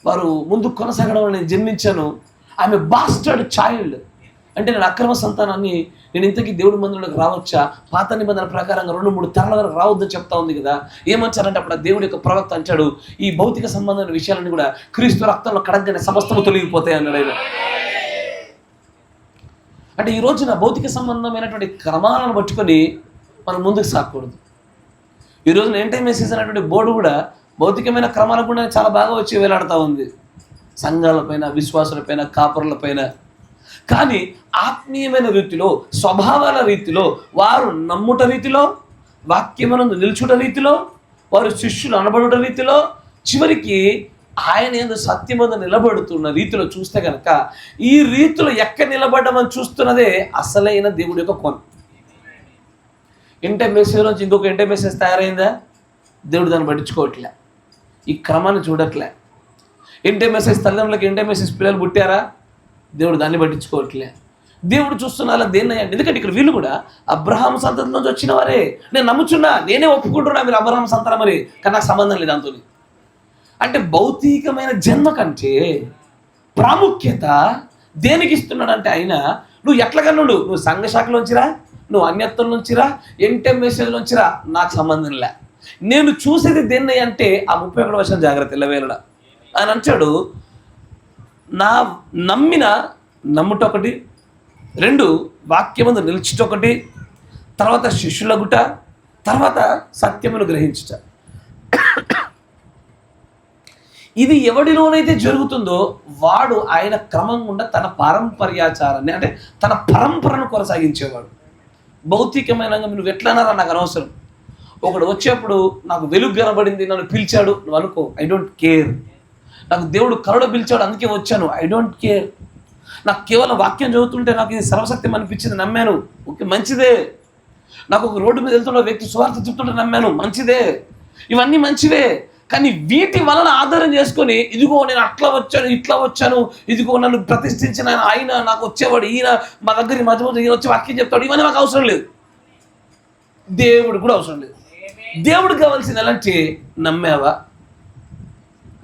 వారు ముందు కొనసాగడం నేను జన్మించాను, ఆమె బాస్టర్డ్ చైల్డ్, అంటే నేను అక్రమ సంతానాన్ని, నేను ఇంతకీ దేవుడి మందిరంలోకి రావచ్చా? పాత నిబంధన ప్రకారంగా 2-3 తరాల వరకు రావద్దని చెప్తా ఉంది కదా. ఏమంటారంటే అప్పుడు దేవుడి యొక్క ప్రవక్త అంటాడు, ఈ భౌతిక సంబంధమైన విషయాలన్నీ కూడా క్రీస్తు రక్తంలో కడగగానే సమస్తము తొలగిపోతాయి అన్నాడు ఆయన. అంటే ఈ రోజున భౌతిక సంబంధమైనటువంటి క్రమాలను పట్టుకొని మనం ముందుకు సాగకూడదు. ఈ రోజున ఎంటైమ్ మెసేజ్ అనేటువంటి బోర్డు కూడా భౌతికమైన క్రమాలకు కూడా చాలా బాగా వచ్చి వేలాడుతూ ఉంది, సంఘాలపైన, విశ్వాసులపైన, కాపురులపైన. కానీ ఆత్మీయమైన రీతిలో, స్వభావాల రీతిలో, వారు నమ్ముట రీతిలో, వాక్యమునందు నిల్చుట రీతిలో, వారు శిష్యులు అనబడుట రీతిలో, చివరికి ఆయన యందు సత్యమందు నిలబడుతున్న రీతిలో చూస్తే కనుక, ఈ రీతిలో ఎక్కడ నిలబడ్డమని చూస్తున్నదే అసలైన దేవుడి యొక్క కోణం. ఇంటర్ మెసేజ్ నుంచి ఇంకొక ఇంటర్ మెసేజ్ తయారైందా? దేవుడు దాన్ని పట్టించుకోవట్లే, ఈ క్రమాన్ని చూడట్లే. ఇంటర్ మెసేజ్ తల్లిదండ్రులకి ఇంటర్ మెసేజ్ పిల్లలు పుట్టారా? దేవుడు దాన్ని పట్టించుకోవట్లే. దేవుడు చూస్తున్నా దేన్ని అయ్యండి. ఎందుకంటే ఇక్కడ వీళ్ళు కూడా అబ్రహాం సంతతి నుంచి వచ్చిన వారే. నేను నమ్ముచున్నా, నేనే ఒప్పుకుంటున్నా మీరు అబ్రహాం సంతానం మరి, కానీ నాకు సంబంధం లేదు దాంతో. అంటే భౌతికమైన జన్మ కంటే ప్రాముఖ్యత దేనికి ఇస్తున్నాడంటే ఆయన, నువ్వు ఎట్లగన్నుడు, నువ్వు సంఘశాఖలోంచిరా, నువ్వు అన్యత్వం నుంచిరా, ఎంటెం మెసేజ్ నుంచిరా, నాకు సంబంధం లే. నేను చూసేది దేన్ని అంటే ఆ 31వ వచనం జాగ్రత్త ఇళ్ళవేళ ఆయన అంటాడు, నా నమ్ముట ఒకటి, 2 వాక్యమందు నిలిచుట ఒకటి, తర్వాత శిష్యులగుట, తర్వాత సత్యమును గ్రహించుట. ఇది ఎవడిలోనైతే జరుగుతుందో వాడు ఆయన క్రమం గుండా తన పారంపర్యాచారాన్ని అంటే తన పరంపరను కొనసాగించేవాడు. భౌతికమైన నువ్వు ఎట్లన్నారా నాకు అనవసరం. ఒకడు వచ్చేప్పుడు నాకు వెలుగు కనబడింది, నన్ను పిలిచాడు, నువ్వు అనుకో, ఐ డోంట్ కేర్. నాకు దేవుడు కరుణ పిలిచాడు అందుకే వచ్చాను, ఐ డోంట్ కేర్. నాకు కేవలం వాక్యం చదువుతుంటే నాకు ఇది సర్వసత్యం అనిపించింది, నమ్మాను, ఓకే మంచిదే. నాకు ఒక రోడ్డు మీద వెళ్తున్న వ్యక్తి సువార్త చెప్తుంటే నమ్మాను, మంచిదే, ఇవన్నీ మంచివే. కానీ వీటి వలన ఆధారం చేసుకొని ఇదిగో నేను అట్లా వచ్చాను, ఇట్లా వచ్చాను, ఇదిగో నన్ను ప్రతిష్ఠించిన ఆయన, నాకు వచ్చేవాడు ఈయన, మా దగ్గర మధ్య మధ్య ఈయన వచ్చి వాక్యం చెప్తాడు, ఇవన్నీ నాకు అవసరం లేదు. దేవుడు కూడా అవసరం లేదు. దేవుడు కావాల్సింది ఎలాంటి, నమ్మావా,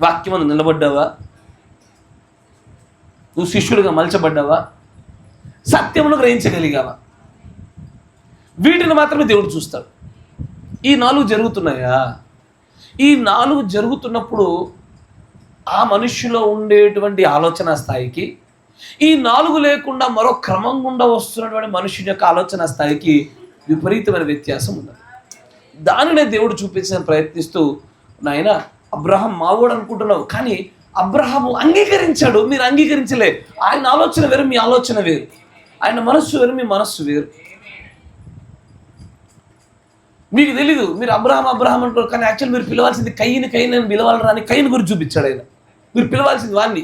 వాక్యం అందు నిలబడ్డావా, నువ్వు శిష్యుడిగా మలచబడ్డావా, సత్యమును గ్రహించగలిగావా, వీటిని మాత్రమే దేవుడు చూస్తాడు. ఈ 4 జరుగుతున్నాయా? ఈ 4 జరుగుతున్నప్పుడు ఆ మనుష్యులో ఉండేటువంటి ఆలోచన స్థాయికి, ఈ 4 లేకుండా మరో క్రమం గుండా వస్తున్నటువంటి మనుషుని యొక్క ఆలోచన స్థాయికి విపరీతమైన వ్యత్యాసం ఉన్నది. దానినే దేవుడు చూపించిన ప్రయత్నిస్తూ, నాయన అబ్రహాం మావోడు అనుకుంటున్నావు, కానీ అబ్రహాము అంగీకరించాడు, మీరు అంగీకరించలే. ఆయన ఆలోచన వేరు, మీ ఆలోచన వేరు. ఆయన మనస్సు వేరు, మీ మనస్సు వేరు. మీకు తెలీదు, మీరు అబ్రహాం అంటారు, కానీ యాక్చువల్ మీరు పిలవాల్సింది కయ్యని పిలవాలరా అని కయ్యని గురించి చూపించాడు ఆయన. మీరు పిలవాల్సింది వాడిని.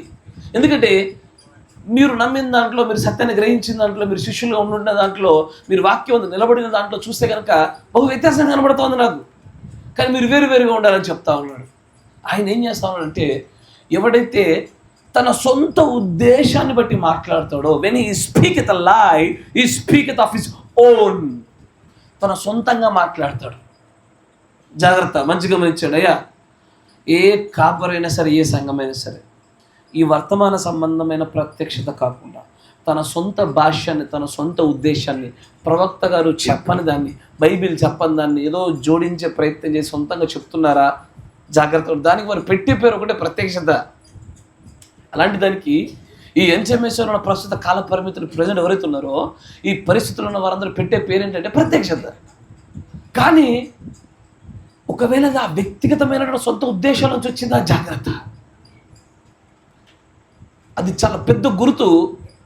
ఎందుకంటే మీరు నమ్మిన దాంట్లో, మీరు సత్యాన్ని గ్రహించిన దాంట్లో, మీరు శిష్యులుగా ఉండున్న దాంట్లో, మీరు వాక్యం నిలబడిన దాంట్లో చూస్తే కనుక బహు వ్యత్యాసం కనబడుతోంది నాకు. కానీ మీరు వేరువేరుగా ఉండాలని చెప్తా ఉన్నాడు. ఆయన ఏం చేస్తా ఉన్నాడంటే, ఎవడైతే తన సొంత ఉద్దేశాన్ని బట్టి మాట్లాడతాడో, when he speaketh a lie, he speaketh of his own. తన సొంతంగా మాట్లాడతాడు. జాగ్రత్త, మంచిగా గమనించాడు. అయ్యా, ఏ కాపరైనా సరే, ఏ సంఘమైనా సరే, ఈ వర్తమాన సంబంధమైన ప్రత్యక్షత కాకుండా తన సొంత భాష్యాన్ని, తన సొంత ఉద్దేశాన్ని, ప్రవక్త గారు చెప్పని దాన్ని, బైబిల్ చెప్పని దాన్ని ఏదో జోడించే ప్రయత్నం చేసి సొంతంగా చెప్తున్నారా? జాగ్రత్త. దానికి వారు పెట్టే పేరు ఒకటే, ప్రత్యక్షత. అలాంటి దానికి ఈ ఎంచెమేశ్వరంలో ప్రస్తుత కాల పరిమితులు ప్రజెంట్ ఎవరైతే ఉన్నారో, ఈ పరిస్థితుల్లో ఉన్న వారందరూ పెట్టే పేరు ఏంటంటే ప్రత్యక్షత. కానీ ఒకవేళ ఆ వ్యక్తిగతమైన సొంత ఉద్దేశాల నుంచి వచ్చిందా, జాగ్రత్త. అది చాలా పెద్ద గుర్తు.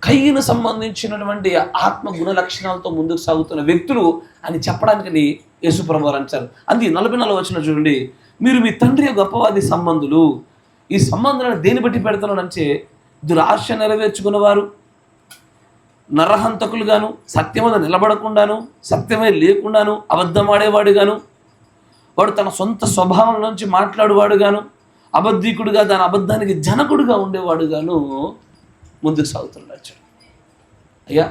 కయ్యను సంబంధించినటువంటి ఆత్మ గుణ లక్షణాలతో ముందుకు సాగుతున్న వ్యక్తులు అని చెప్పడానికి యేసు ప్రభువు వారు అంటారు. అది 44 వచనం చూడండి. మీరు మీ తండ్రి గొప్పవాది సంబంధులు. ఈ సంబంధాలను దేని బట్టి పెడుతున్నాడంటే, దురాశ నెరవేర్చుకున్నవారు, నరహంతకులు గాను, సత్యం మీద నిలబడకుండాను, సత్యమే లేకుండాను, అబద్ధం ఆడేవాడు గాను, వాడు తన సొంత స్వభావం నుంచి మాట్లాడేవాడు గాను, అబద్ధికుడుగా, దాని అబద్ధానికి జనకుడుగా ఉండేవాడు గాను ముందుకు సాగుతున్నాడు. అయ్యా,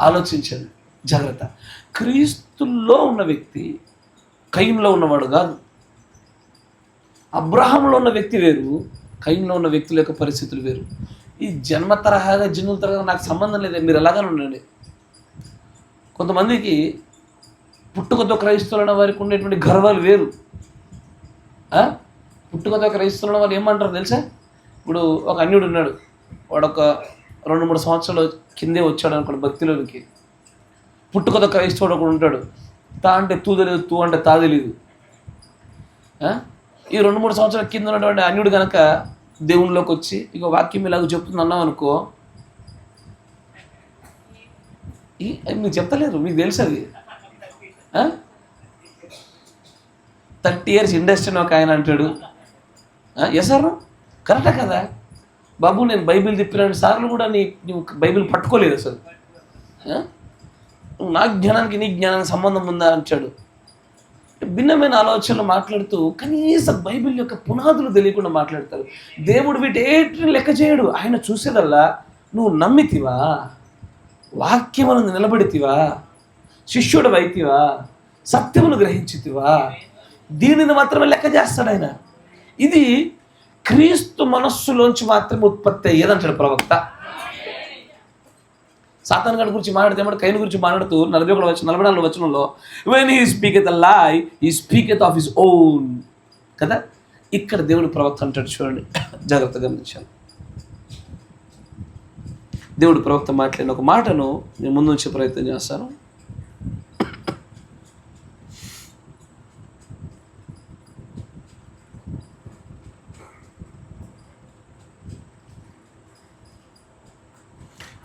ఆలోచించండి, జాగ్రత్త. క్రీస్తుల్లో ఉన్న వ్యక్తి కయ్యంలో ఉన్నవాడు కాదు. అబ్రహాంలో ఉన్న వ్యక్తి వేరు, కయ్యంలో ఉన్న వ్యక్తుల యొక్క పరిస్థితులు వేరు. ఈ జన్మ తరహాగా, జన్ముల తరహాగా నాకు సంబంధం లేదు, మీరు ఎలాగానే ఉండండి. కొంతమందికి పుట్టుకతో క్రైస్తవులైన వారికి ఉండేటువంటి గర్వాలు వేరు. పుట్టుకతో క్రైస్తవులైన వాళ్ళు ఏమంటారు తెలుసా? ఇప్పుడు ఒక అన్యుడు ఉన్నాడు, వాడు ఒక 2-3 సంవత్సరాలు కిందే వచ్చాడు అనుకోండి భక్తిలోనికి. పుట్టుకతో క్రైస్తవుడు ఒకడు ఉంటాడు, తా అంటే తూ తెలియదు, తూ అంటే తా తెలియదు. ఈ 2-3 సంవత్సరాల కింద ఉన్నటువంటి అన్యుడు కనుక దేవునిలోకి వచ్చి ఇక వాక్యం ఇలాగ చెప్తుంది అన్నాం అనుకో, మీకు చెప్తలేరు, మీకు తెలుసు అది. 30 years ఇండస్ట్రీ ఒక ఆయన అంటాడు, సార్ కరెక్టే కదా బాబు, నేను బైబిల్ తిప్పిన సార్లు కూడా నువ్వు బైబిల్ పట్టుకోలేదు అసలు, నా జ్ఞానానికి నీ జ్ఞానానికి సంబంధం ఉందా అంటాడు. భిన్నమైన ఆలోచనలు మాట్లాడుతూ కనీసం బైబిల్ యొక్క పునాదులు తెలియకుండా మాట్లాడతారు. దేవుడు వీటేటిని లెక్క చేయడు. ఆయన చూసేదల్లా నువ్వు నమ్మితివా, వాక్యమును నిలబడితివా, శిష్యుడు అయితివా, సత్యమును గ్రహించితివా, దీనిని మాత్రమే లెక్క చేస్తాడు ఆయన. ఇది క్రీస్తు మనస్సులోంచి మాత్రమే ఉత్పత్తి అయ్యేదంటాడు ప్రవక్త. సాతాను గాడి గురించి మాట్లాడితే కయ్యను గురించి మాట్లాడుతూ 44 వచనంలో when he speaketh a lie, he speaketh of his own కదా. ఇక్కడ దేవుని ప్రవక్త అంటాడు, చూడండి, జాగ్రత్తగా గమనించాలి. దేవుడు ప్రవక్త మాట్లాడిన ఒక మాటను నేను ముందు వచ్చే ప్రయత్నం చేస్తాను.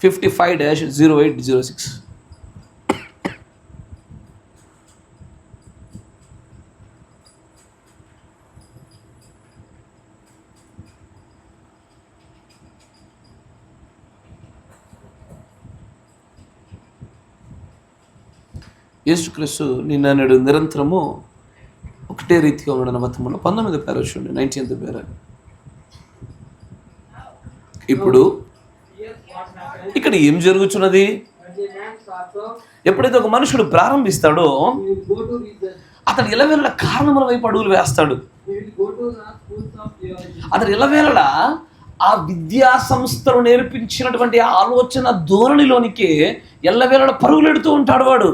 (55-0806) యేసుక్రీస్తు నిన్న నేడు నిరంతరము ఒకటే రీతిగా ఉన్నాడు. మతములో 19 పేర చూడండి, 19th పేర. ఇప్పుడు ఇక్కడ ఏం జరుగుతున్నది? ఎప్పుడైతే ఒక మనుషుడు ప్రారంభిస్తాడో అతడు ఇలవేళ కారణముల వైపు అడుగులు వేస్తాడు. అతడు ఇలవేళ ఆ విద్యా సంస్థలు నేర్పించినటువంటి ఆలోచన ధోరణిలోనికి ఎల్లవేళ పరుగులెడుతూ ఉంటాడు వాడు.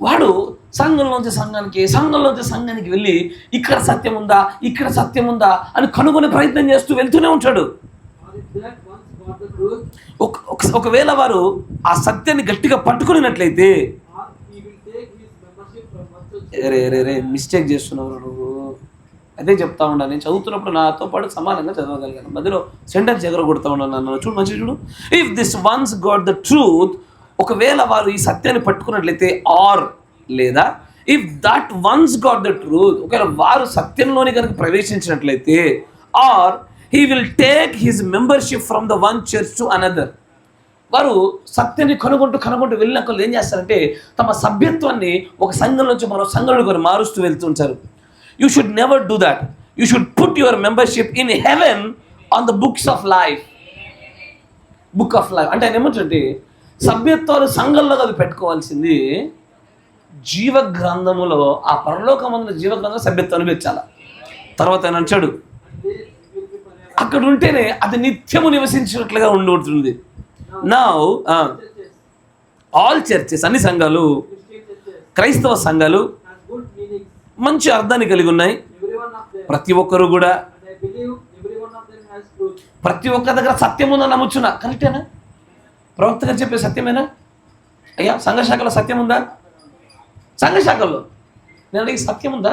వాడు సంఘంలోంచి సంఘానికి వెళ్ళి ఇక్కడ సత్యం ఉందా, ఇక్కడ సత్యం ఉందా అని కనుగొనే ప్రయత్నం చేస్తూ వెళ్తూనే ఉంటాడు. ఒకవేళ వారు ఆ సత్యాన్ని గట్టిగా పట్టుకున్నట్లయితే, రే మిస్టేక్ చేస్తున్నావు నువ్వు, అదే చెప్తా ఉన్నాను. నేను చదువుతున్నప్పుడు నాతో పాటు సమానంగా చదవగలిగాను, మధ్యలో సెంటెన్స్ ఎగర కొడుతూ ఉన్నాను. నన్ను చూడు, మంచిగా చూడు. If this ones got the truth, ఒకవేళ వారు ఈ సత్యాన్ని పట్టుకున్నట్లయితే, ఆర్ లేదా if that ones got the truth, ఒకవేళ వారు సత్యంలోని కనుక ప్రవేశించినట్లయితే, or he will take his membership from the one church to another. వారు సత్యాన్ని కనుగొంటూ వెళ్ళినాక ఏం చేస్తారంటే తమ సభ్యత్వాన్ని ఒక సంఘం నుంచి మరో సంఘంలో మారుస్తూ వెళ్తుంటారు. You should never do that. You should put your membership in heaven on the books of life. Book of life అంటే ఆయన ఏమంటే సభ్యత్వాలు సంఘంలో అది పెట్టుకోవాల్సింది జీవ గ్రంథములో, ఆ పరలోకమందున జీవ గ్రంథం సభ్యత్వాన్ని పెట్టాల. తర్వాత ఆయన అంటాడు అక్కడ ఉంటేనే అది నిత్యము నివసించినట్లుగా ఉంటుంది. నౌ ఆల్ చర్చెస్, అన్ని సంఘాలు, క్రైస్తవ సంఘాలు మంచి అర్థాన్ని కలిగి ఉన్నాయి. ప్రతి ఒక్కరు కూడా ప్రతి ఒక్క దగ్గర సత్యం ఉందని నమ్ముచున్నా. కరెక్టేనా? ప్రవక్త గారు చెప్పే సత్యమేనా? అయ్యా సంఘశాఖలో సత్యం ఉందా? సంఘశాఖల్లో నేను అడిగి సత్యం ఉందా?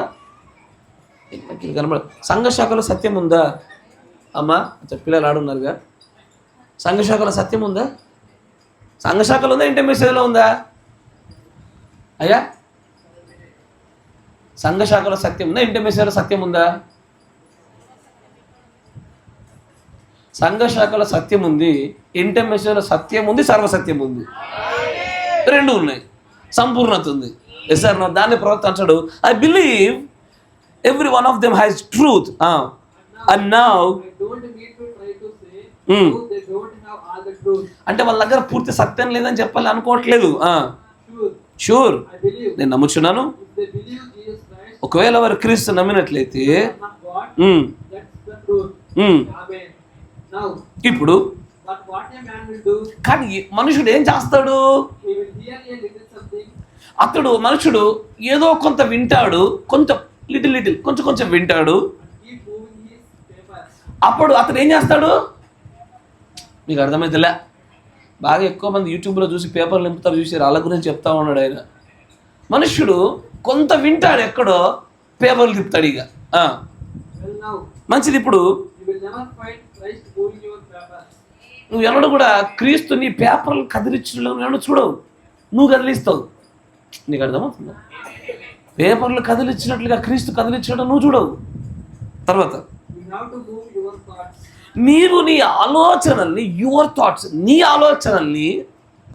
కనబడ సంఘశాఖలో సత్యం ఉందా అమ్మా? పిల్లలు ఆడున్నారుగా. సంఘశాఖలో సత్యం ఉందా? సంఘశాఖలో ఉందా? ఇంటర్మీడియట్లో ఉందా? అయ్యా సంఘశాఖలో సత్యం ఉందా? ఇంటర్మీడియట్లో సత్యం ఉందా? సంఘశాఖలో సత్యం ఉంది, ఇంటర్మీడియట్లో సత్యం ఉంది, సర్వసత్యం ఉంది, రెండు ఉన్నాయి, సంపూర్ణత ఉంది. ఎస్ సార్, దాన్ని ప్రవక్త అంటాడు, I believe every one of them has truth and now. అంటే వాళ్ళ దగ్గర పూర్తి సత్యం లేదని చెప్పాలి అనుకోవట్లేదు. షూర్, నేను నమ్ముచున్నాను. ఒకవేళ వారు క్రీస్తు నమ్మినట్లయితే, ఇప్పుడు కానీ మనుషుడు ఏం చేస్తాడు? అతడు మనుషుడు ఏదో కొంత వింటాడు, కొంచెం కొంచెం వింటాడు. అప్పుడు అతడు ఏం చేస్తాడు? మీకు అర్థమైతేలే. బాగా ఎక్కువ మంది యూట్యూబ్లో చూసి పేపర్లు నింపుతారు, చూసి వాళ్ళ గురించి చెప్తా ఉన్నాడు ఆయన. మనుష్యుడు కొంత వింటాడు, ఎక్కడో పేపర్లు తిప్పుతాడు. ఇక మంచిది. ఇప్పుడు నువ్వు ఎవడు కూడా క్రీస్తు నీ పేపర్లు కదిలించడం చూడవు, నువ్వు కదిలిస్తావు. నీకు అర్థమవుతుందా? పేపర్లు కదిలించినట్లుగా క్రీస్తు కదిలించడం నువ్వు చూడవు. తర్వాత నీవు నీ ఆలోచనల్ని, యువర్ థాట్స్, నీ ఆలోచనల్ని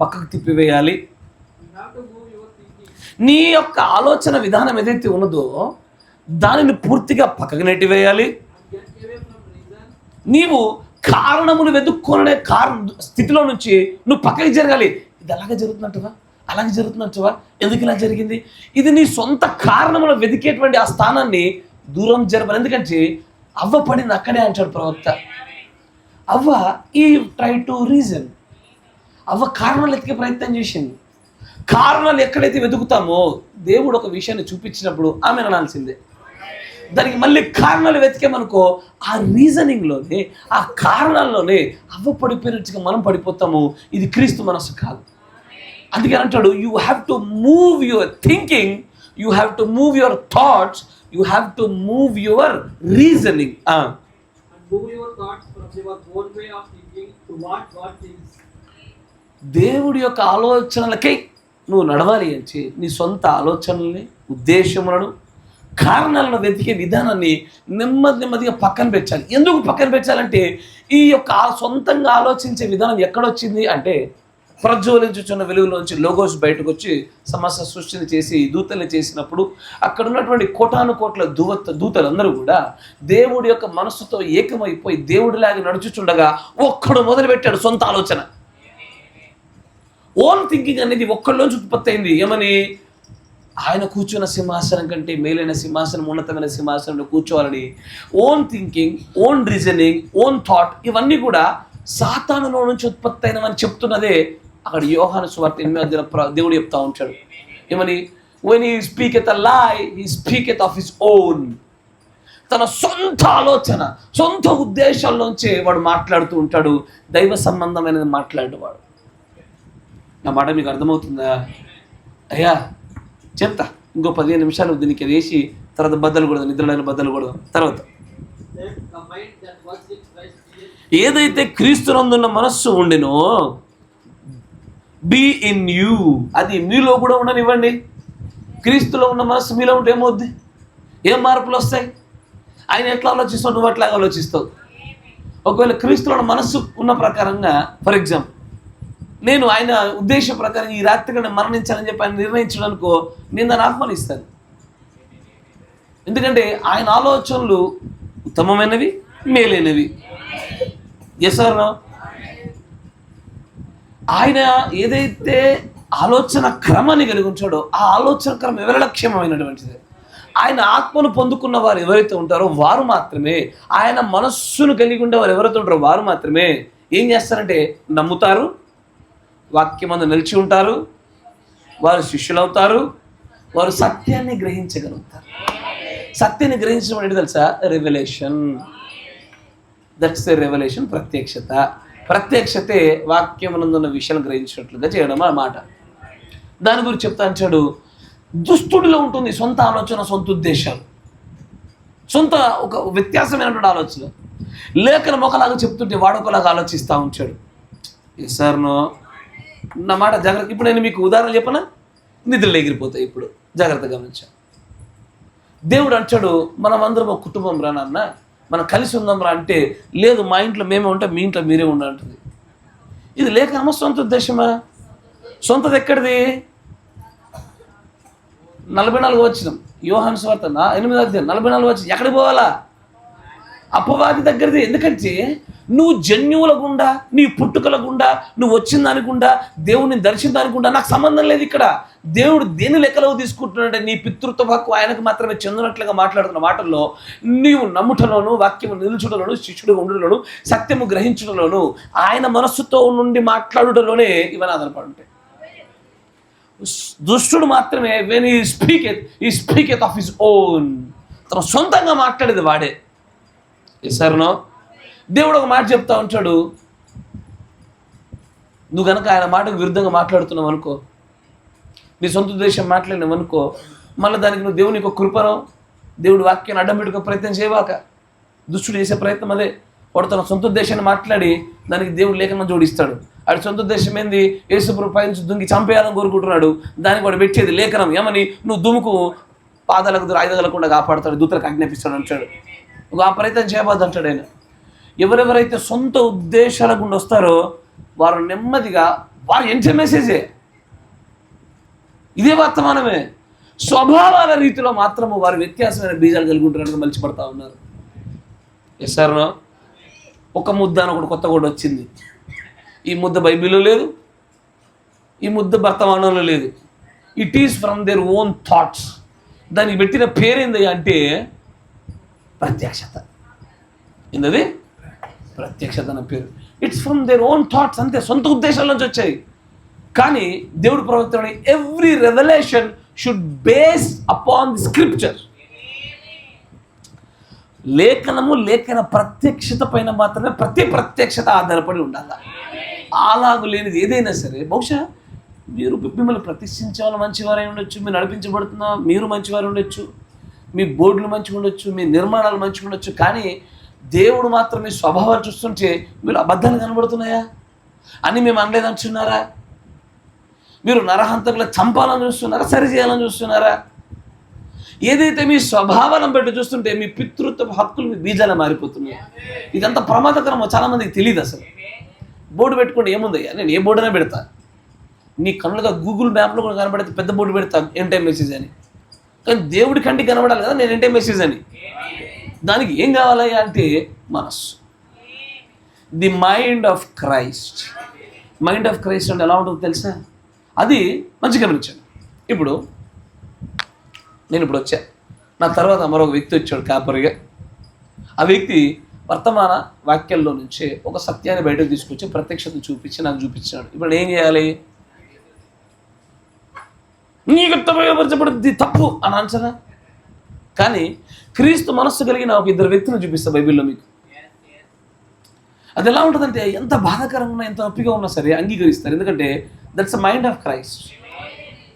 పక్కకు తిప్పివేయాలి. నీ యొక్క ఆలోచన విధానం ఏదైతే ఉన్నదో దానిని పూర్తిగా పక్కకు నెట్టివేయాలి. నీవు కారణములు వెతుక్కునే స్థితిలో నుంచి నువ్వు పక్కకి జరగాలి. ఇది అలాగే జరుగుతున్నట్టువా, ఎందుకు ఇలా జరిగింది? ఇది నీ సొంత కారణములు వెతికేటువంటి ఆ స్థానాన్ని దూరం జరపాలి. ఎందుకంటే అవ్వ పడింది అక్కడే అంటాడు ప్రవక్త. అవ్వ ఈ ట్రై టు రీజన్, అవ్వ కారణాలు ఎతికే ప్రయత్నం చేసింది. కారణాలు ఎక్కడైతే వెతుకుతామో దేవుడు ఒక విషయాన్ని చూపించినప్పుడు ఆమె అనాల్సిందే. దానికి మళ్ళీ కారణాలు వెతికేమనుకో, ఆ రీజనింగ్లోనే, ఆ కారణాల్లోనే అవ్వ పడిపోయినట్టుగా మనం పడిపోతాము. ఇది క్రీస్తు మనసు కాదు. అందుకే అంటాడు, you have to move your thinking, you have to move your thoughts, you have to move your reasoning. దేవుడి యొక్క ఆలోచనలకై నువ్వు నడవాలి అని నీ సొంత ఆలోచనల్ని, ఉద్దేశములను కారణాలను వెతికే విధానాన్ని నెమ్మదిగా పక్కన పెట్టాలి. ఎందుకు పక్కన పెట్టాలంటే ఈ యొక్క సొంతంగా ఆలోచించే విధానం ఎక్కడొచ్చింది అంటే ప్రజ్వలించుచున్న వెలుగులోంచి లోగోస్ బయటకు వచ్చి సమస్య సృష్టిని చేసి దూతల్ని చేసినప్పుడు అక్కడ ఉన్నటువంటి కోటాను కోట్ల దూతలందరూ కూడా దేవుడి యొక్క మనస్సుతో ఏకమైపోయి దేవుడిలాగా నడుచుచుండగా ఒక్కడు మొదలుపెట్టాడు సొంత ఆలోచన. ఓన్ థింకింగ్ అనేది ఒక్కడిలోంచి ఉత్పత్తి అయింది. ఏమని? ఆయన కూర్చున్న సింహాసనం కంటే మేలైన సింహాసనం, ఉన్నతమైన సింహాసనంలో కూర్చోవాలని own thinking, own reasoning, own thought ఇవన్నీ కూడా సాతానులో నుంచి ఉత్పత్తి అయినవని చెప్తున్నదే అక్కడ యోహాను సువార్త 8వ దేవుడు చెప్తా ఉంటాడు. ఏమని? when he speaketh a lie, he speaketh of his own. తన సొంత ఆలోచన, సొంత ఉద్దేశాల్లోంచే వాడు మాట్లాడుతూ ఉంటాడు. దైవ సంబంధమైనది మాట్లాడేవాడు. నా మాట మీకు అర్థమవుతుందా? అయ్యా చెప్తా, ఇంకో 15 నిమిషాలు దీనికి వేసి తర్వాత బద్దలు కూడా నిద్రలైన బద్దలు కూడా తర్వాత ఏదైతే క్రీస్తునందున్న మనస్సు ఉండినో బీ ఇన్ యూ, అది మీలో కూడా ఉండనివ్వండి. క్రీస్తులో ఉన్న మనస్సు మీలో ఉంటే ఏమవుద్ది? ఏం మార్పులు వస్తాయి? ఆయన ఎట్లా ఆలోచిస్తావు, నువ్వు అట్లాగా ఆలోచిస్తావు. ఒకవేళ క్రీస్తులో ఉన్న మనస్సు ఉన్న ప్రకారంగా, ఫర్ ఎగ్జాంపుల్ నేను ఆయన ఉద్దేశ ప్రకారం ఈ రాత్రిగా నేను మరణించాలని చెప్పి ఆయన నిర్ణయించడానికో నేను దాన్ని ఆహ్వానిస్తాను. ఎందుకంటే ఆయన ఆలోచనలు ఉత్తమమైనవి, మేలైనవి. Yes or no? ఆయన ఏదైతే ఆలోచన క్రమాన్ని కలిగి ఉంచాడో ఆ ఆలోచన క్రమం విలక్షణమైనటువంటిది. ఆయన ఆత్మను పొందుకున్న వారు ఎవరైతే ఉంటారో వారు మాత్రమే, ఆయన మనస్సును కలిగి ఉండే వారు ఎవరైతే ఉంటారో వారు మాత్రమే ఏం చేస్తారంటే నమ్ముతారు, వాక్యమందు నిలిచి ఉంటారు, వారు శిష్యులవుతారు, వారు సత్యాన్ని గ్రహించగలుగుతారు. సత్యాన్ని గ్రహించడం అనేది తెలుసా? రెవల్యూషన్. That's the revolution. ప్రత్యక్షత. ప్రత్యక్షతే వాక్యమునందున్న విషయాన్ని గ్రహించినట్లుగా చేయడం అన్నమాట. దాని గురించి చెప్తా అంటాడు. దుష్టుడిలో ఉంటుంది సొంత ఆలోచన, సొంత ఉద్దేశాలు, సొంత ఒక వ్యత్యాసమైనటువంటి ఆలోచన. లేఖనం ఒకలాగా చెప్తుంటే వాడొకలాగా ఆలోచిస్తూ ఉంచాడు. సార్నో నా మాట జాగ్రత్త. ఇప్పుడు నేను మీకు ఉదాహరణ చెప్పనా? నిద్రలు ఎగిరిపోతాయి. ఇప్పుడు జాగ్రత్తగా గమనించాను. దేవుడు అంటాడు మనం అందరం ఒక కుటుంబం రా నాన్న, మనం కలిసి ఉందాం రా అంటే, లేదు మా ఇంట్లో మేమే ఉంటాం, మీ ఇంట్లో మీరే ఉండంటుంది. ఇది లేఖనమా సొంత ఉద్దేశమా? సొంతది ఎక్కడిది? 44 వచనం యోహాను సువార్త 8వ అధ్యాయం 44 వచనం. ఎక్కడికి పోవాలా? అపవాది దగ్గరది. ఎందుకంటే నువ్వు జన్యువుల గుండా, నీ పుట్టుకల గుండా, నువ్వు వచ్చిన దాని గుండా, దేవుడిని దర్శించిన దాని గుండా నాకు సంబంధం లేదు. ఇక్కడ దేవుడు దేని లెక్కలో తీసుకుంటున్నాడంటే నీ పితృత్వ హక్కు ఆయనకు మాత్రమే చెందినట్లుగా మాట్లాడుతున్న మాటల్లో నీవు నమ్ముటలోను, వాక్యము నిలుచుటలోను, శిష్యుడిగా ఉండటంలోను, సత్యము గ్రహించడంలోను, ఆయన మనస్సుతో నుండి మాట్లాడటంలోనే ఇవన్నీ ఆధారపడి ఉంటాయి. దుష్టుడు మాత్రమే వెన్ ఈ స్పీకెత్ ఆఫ్ హిస్ ఓన్, తన సొంతంగా మాట్లాడేది వాడే. సరేనో? దేవుడు ఒక మాట చెప్తా ఉంటాడు. నువ్వు కనుక ఆయన మాటకు విరుద్ధంగా మాట్లాడుతున్నావు అనుకో, నీ సొంత ఉద్దేశం మాట్లాడినావు అనుకో, మళ్ళీ దానికి నువ్వు దేవునికి ఒక కృపనో, దేవుడి వాక్యాన్ని అడ్డం పెట్టుకో ప్రయత్నం చేయవాక. దుష్టుడు చేసే ప్రయత్నం అదే. వాడు తన సొంత ఉద్దేశాన్ని మాట్లాడి దానికి దేవుడు లేఖనం జోడిస్తాడు. వాడి సొంత ఉద్దేశం ఏంది? యేసుప్రభు పైనుంచి దుంగి చంపేయాలని కోరుకుంటున్నాడు. దానికి వాడు పెట్టేది లేఖనం. ఏమని? నువ్వు దుమ్ముకు పాదాలకు రాయి తగలకుండా కాపాడుతాడు, దూతలకు ఆజ్ఞాపిస్తాడు అంటాడు. నువ్వు ఆ ప్రయత్నం చేయబోద్దు అంటాడు ఆయన. ఎవరెవరైతే సొంత ఉద్దేశాల గుండా వస్తారో వారు నెమ్మదిగా వారు ఎంచే మెసేజే, ఇదే వర్తమానమే. స్వభావాల రీతిలో మాత్రము వారు వ్యత్యాసమైన బీజాలు కలిగి ఉంటారని మలిచిపడతా ఉన్నారు. Yes sir no? ఒక ముద్ద అని ఒకటి కొత్త కూడా వచ్చింది. ఈ ముద్ద బైబిల్లో లేదు, ఈ ముద్ద వర్తమానంలో లేదు. It is from their own thoughts. దానికి పెట్టిన పేరేంది అంటే ప్రత్యక్షత. ఏంటది? ప్రత్యక్షత అన్న పేరు. It's from their own thoughts. అంతే, సొంత ఉద్దేశాల నుంచి వచ్చాయి. కానీ దేవుడు ప్రవక్తని every revelation should base upon the scripture. లేఖన ప్రత్యక్షత పైన మాత్రమే ప్రతి ప్రత్యక్షత ఆధారపడి ఉండాలి. అలాగూ లేనిది ఏదైనా సరే, బహుశా మీరు మిమ్మల్ని ప్రతిష్ఠించే వాళ్ళు మంచివారై ఉండొచ్చు, మీరు నడిపించబడుతున్న మీరు మంచివారు ఉండొచ్చు, మీ బోర్డులు మంచిగా ఉండొచ్చు, మీ నిర్మాణాలు మంచిగా ఉండొచ్చు, కానీ దేవుడు మాత్రం మీ స్వభావాలు చూస్తుంటే మీరు అబద్ధాలు కనబడుతున్నాయా అని మేము అనలేదంటున్నారా? మీరు నరహంతకుల చంపాలని చూస్తున్నారా, సరి చేయాలని చూస్తున్నారా? ఏదైతే మీ స్వభావాలను బట్టి చూస్తుంటే మీ పితృత్వ హక్కులు మీ బీజాలు మారిపోతున్నాయి. ఇదంతా ప్రమాదకరమో చాలా మందికి తెలియదు. అసలు బోర్డు పెట్టుకుంటే ఏముందయ్యా, నేను ఏ బోర్డునే పెడతా, నీ కళ్ళుగా గూగుల్ మ్యాప్లో కూడా కనబడితే పెద్ద బోర్డు పెడతా ఎంటే మెసేజ్ అని. కానీ దేవుడి కంటికి కనబడాలి కదా నేను ఎంటే మెసేజ్ అని. దానికి ఏం కావాలయ్యా అంటే మనస్సు. The mind of Christ. Mind of Christ అంటే ఎలా ఉంటుందో తెలుసా? అది మంచిగా గమనించాను. ఇప్పుడు నేను వచ్చా, నా తర్వాత మరొక వ్యక్తి వచ్చాడు కాపరిగా. ఆ వ్యక్తి వర్తమాన వాక్యాల్లో నుంచే ఒక సత్యాన్ని బయటకు తీసుకొచ్చి ప్రత్యక్షత చూపించి నాకు చూపించాడు. ఇప్పుడు ఏం చేయాలి? నీకు బయలుపరచబడింది తప్పు అని అంచనా. కానీ క్రీస్తు మనస్సు కలిగిన ఒక ఇద్దరు వ్యక్తులను చూపిస్తా బైబిల్లో మీకు. అది ఎలా ఉంటుందంటే ఎంత బాధాకరంగా ఉన్నా ఎంత నొప్పిగా ఉన్నా సరే అంగీకరిస్తారు. ఎందుకంటే that's a mind of Christ.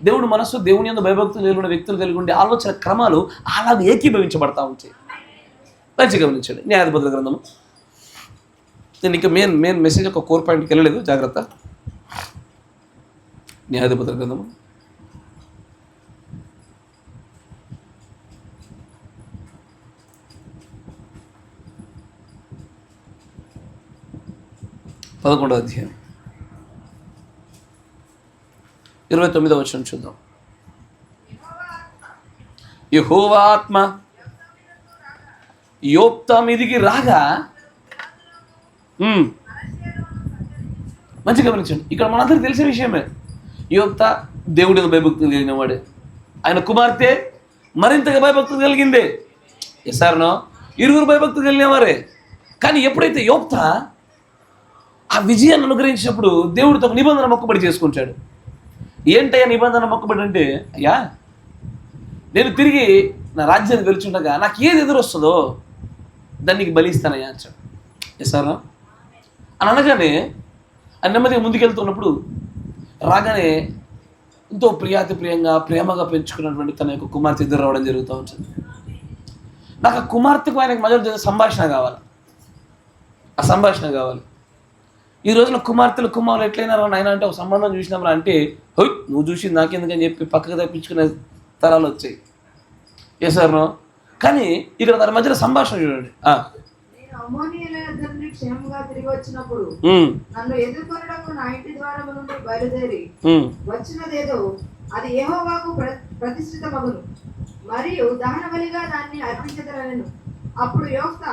దేవుడు మనస్సు, దేవుని యందు భయభక్తులు కలిగిన వ్యక్తులు కలిగి ఉండే ఆలోచన క్రమాలు అలాగే ఏకీభవించబడతా ఉంటాయి. మంచిగా గమనించండి. న్యాయాధిపతుల గ్రంథము. నేను ఇంకా మెయిన్ మెసేజ్ ఒక కోర్ పాయింట్కి వెళ్ళలేదు, జాగ్రత్త. న్యాయాధిపతుల గ్రంథము 11వ అధ్యాయం 29వ వచనం చూద్దాం. యెహోవా ఆత్మ యోప్తా మీదికి రాగా, మంచిగా గమనించండి. ఇక్కడ మనందరికీ తెలిసే విషయమే. యోప్తా దేవుడి భయభక్తులు కలిగిన వాడే. ఆయన కుమార్తె మరింతగా భయభక్తులు కలిగిందే. ఎసారనో ఇరువురు భయభక్తులు కలిగిన వారే. కానీ ఎప్పుడైతే యోప్తా ఆ విజయాన్ని అనుగ్రహించినప్పుడు దేవుడితో ఒక నిబంధన మొక్కుబడి చేసుకుంటాడు. ఏంటయ్యా నిబంధన మొక్కుబడి అంటే, అయ్యా నేను తిరిగి నా రాజ్యాన్ని గెలుచుండగా నాకు ఏది ఎదురొస్తుందో దానికి బలిస్తానయ్యా అంటాడు. ఎసారా అని అనగానే ఆ నెమ్మదిగా ముందుకెళ్తున్నప్పుడు రాగానే ఎంతో ప్రియంగా ప్రేమగా పెంచుకున్నటువంటి తన యొక్క కుమార్తె ఎదురు రావడం జరుగుతూ ఉంటుంది. నాకు ఆ కుమార్తెకు ఆయనకు మధ్య సంభాషణ కావాలి. ఆ సంభాషణ కావాలి. ఈ రోజున కుమారులు ఎట్లయినా ఆయన అంటే ఒక సంబంధం చూసినామరా అంటే, హోయ్ నువ్వు చూసి నాకెందుకని చెప్పి పక్కకు తప్పించుకునే తరాలు వచ్చాయి. ఎసారనో కానీ ఇక్కడ దాని మధ్యలో సంభాషణ చూడండి. క్షేమంగా తిరిగి వచ్చినప్పుడు నన్ను ఎదుర్కొనడానికి నా ఇంటి ద్వారము నుండి బయలుదేరి వచ్చినదేదో అది యెహోవాకు ప్రతిష్ఠిత మగును, మరియు దహన బలిగా దాన్ని అర్పించదనెను. అప్పుడు యోఫ్తా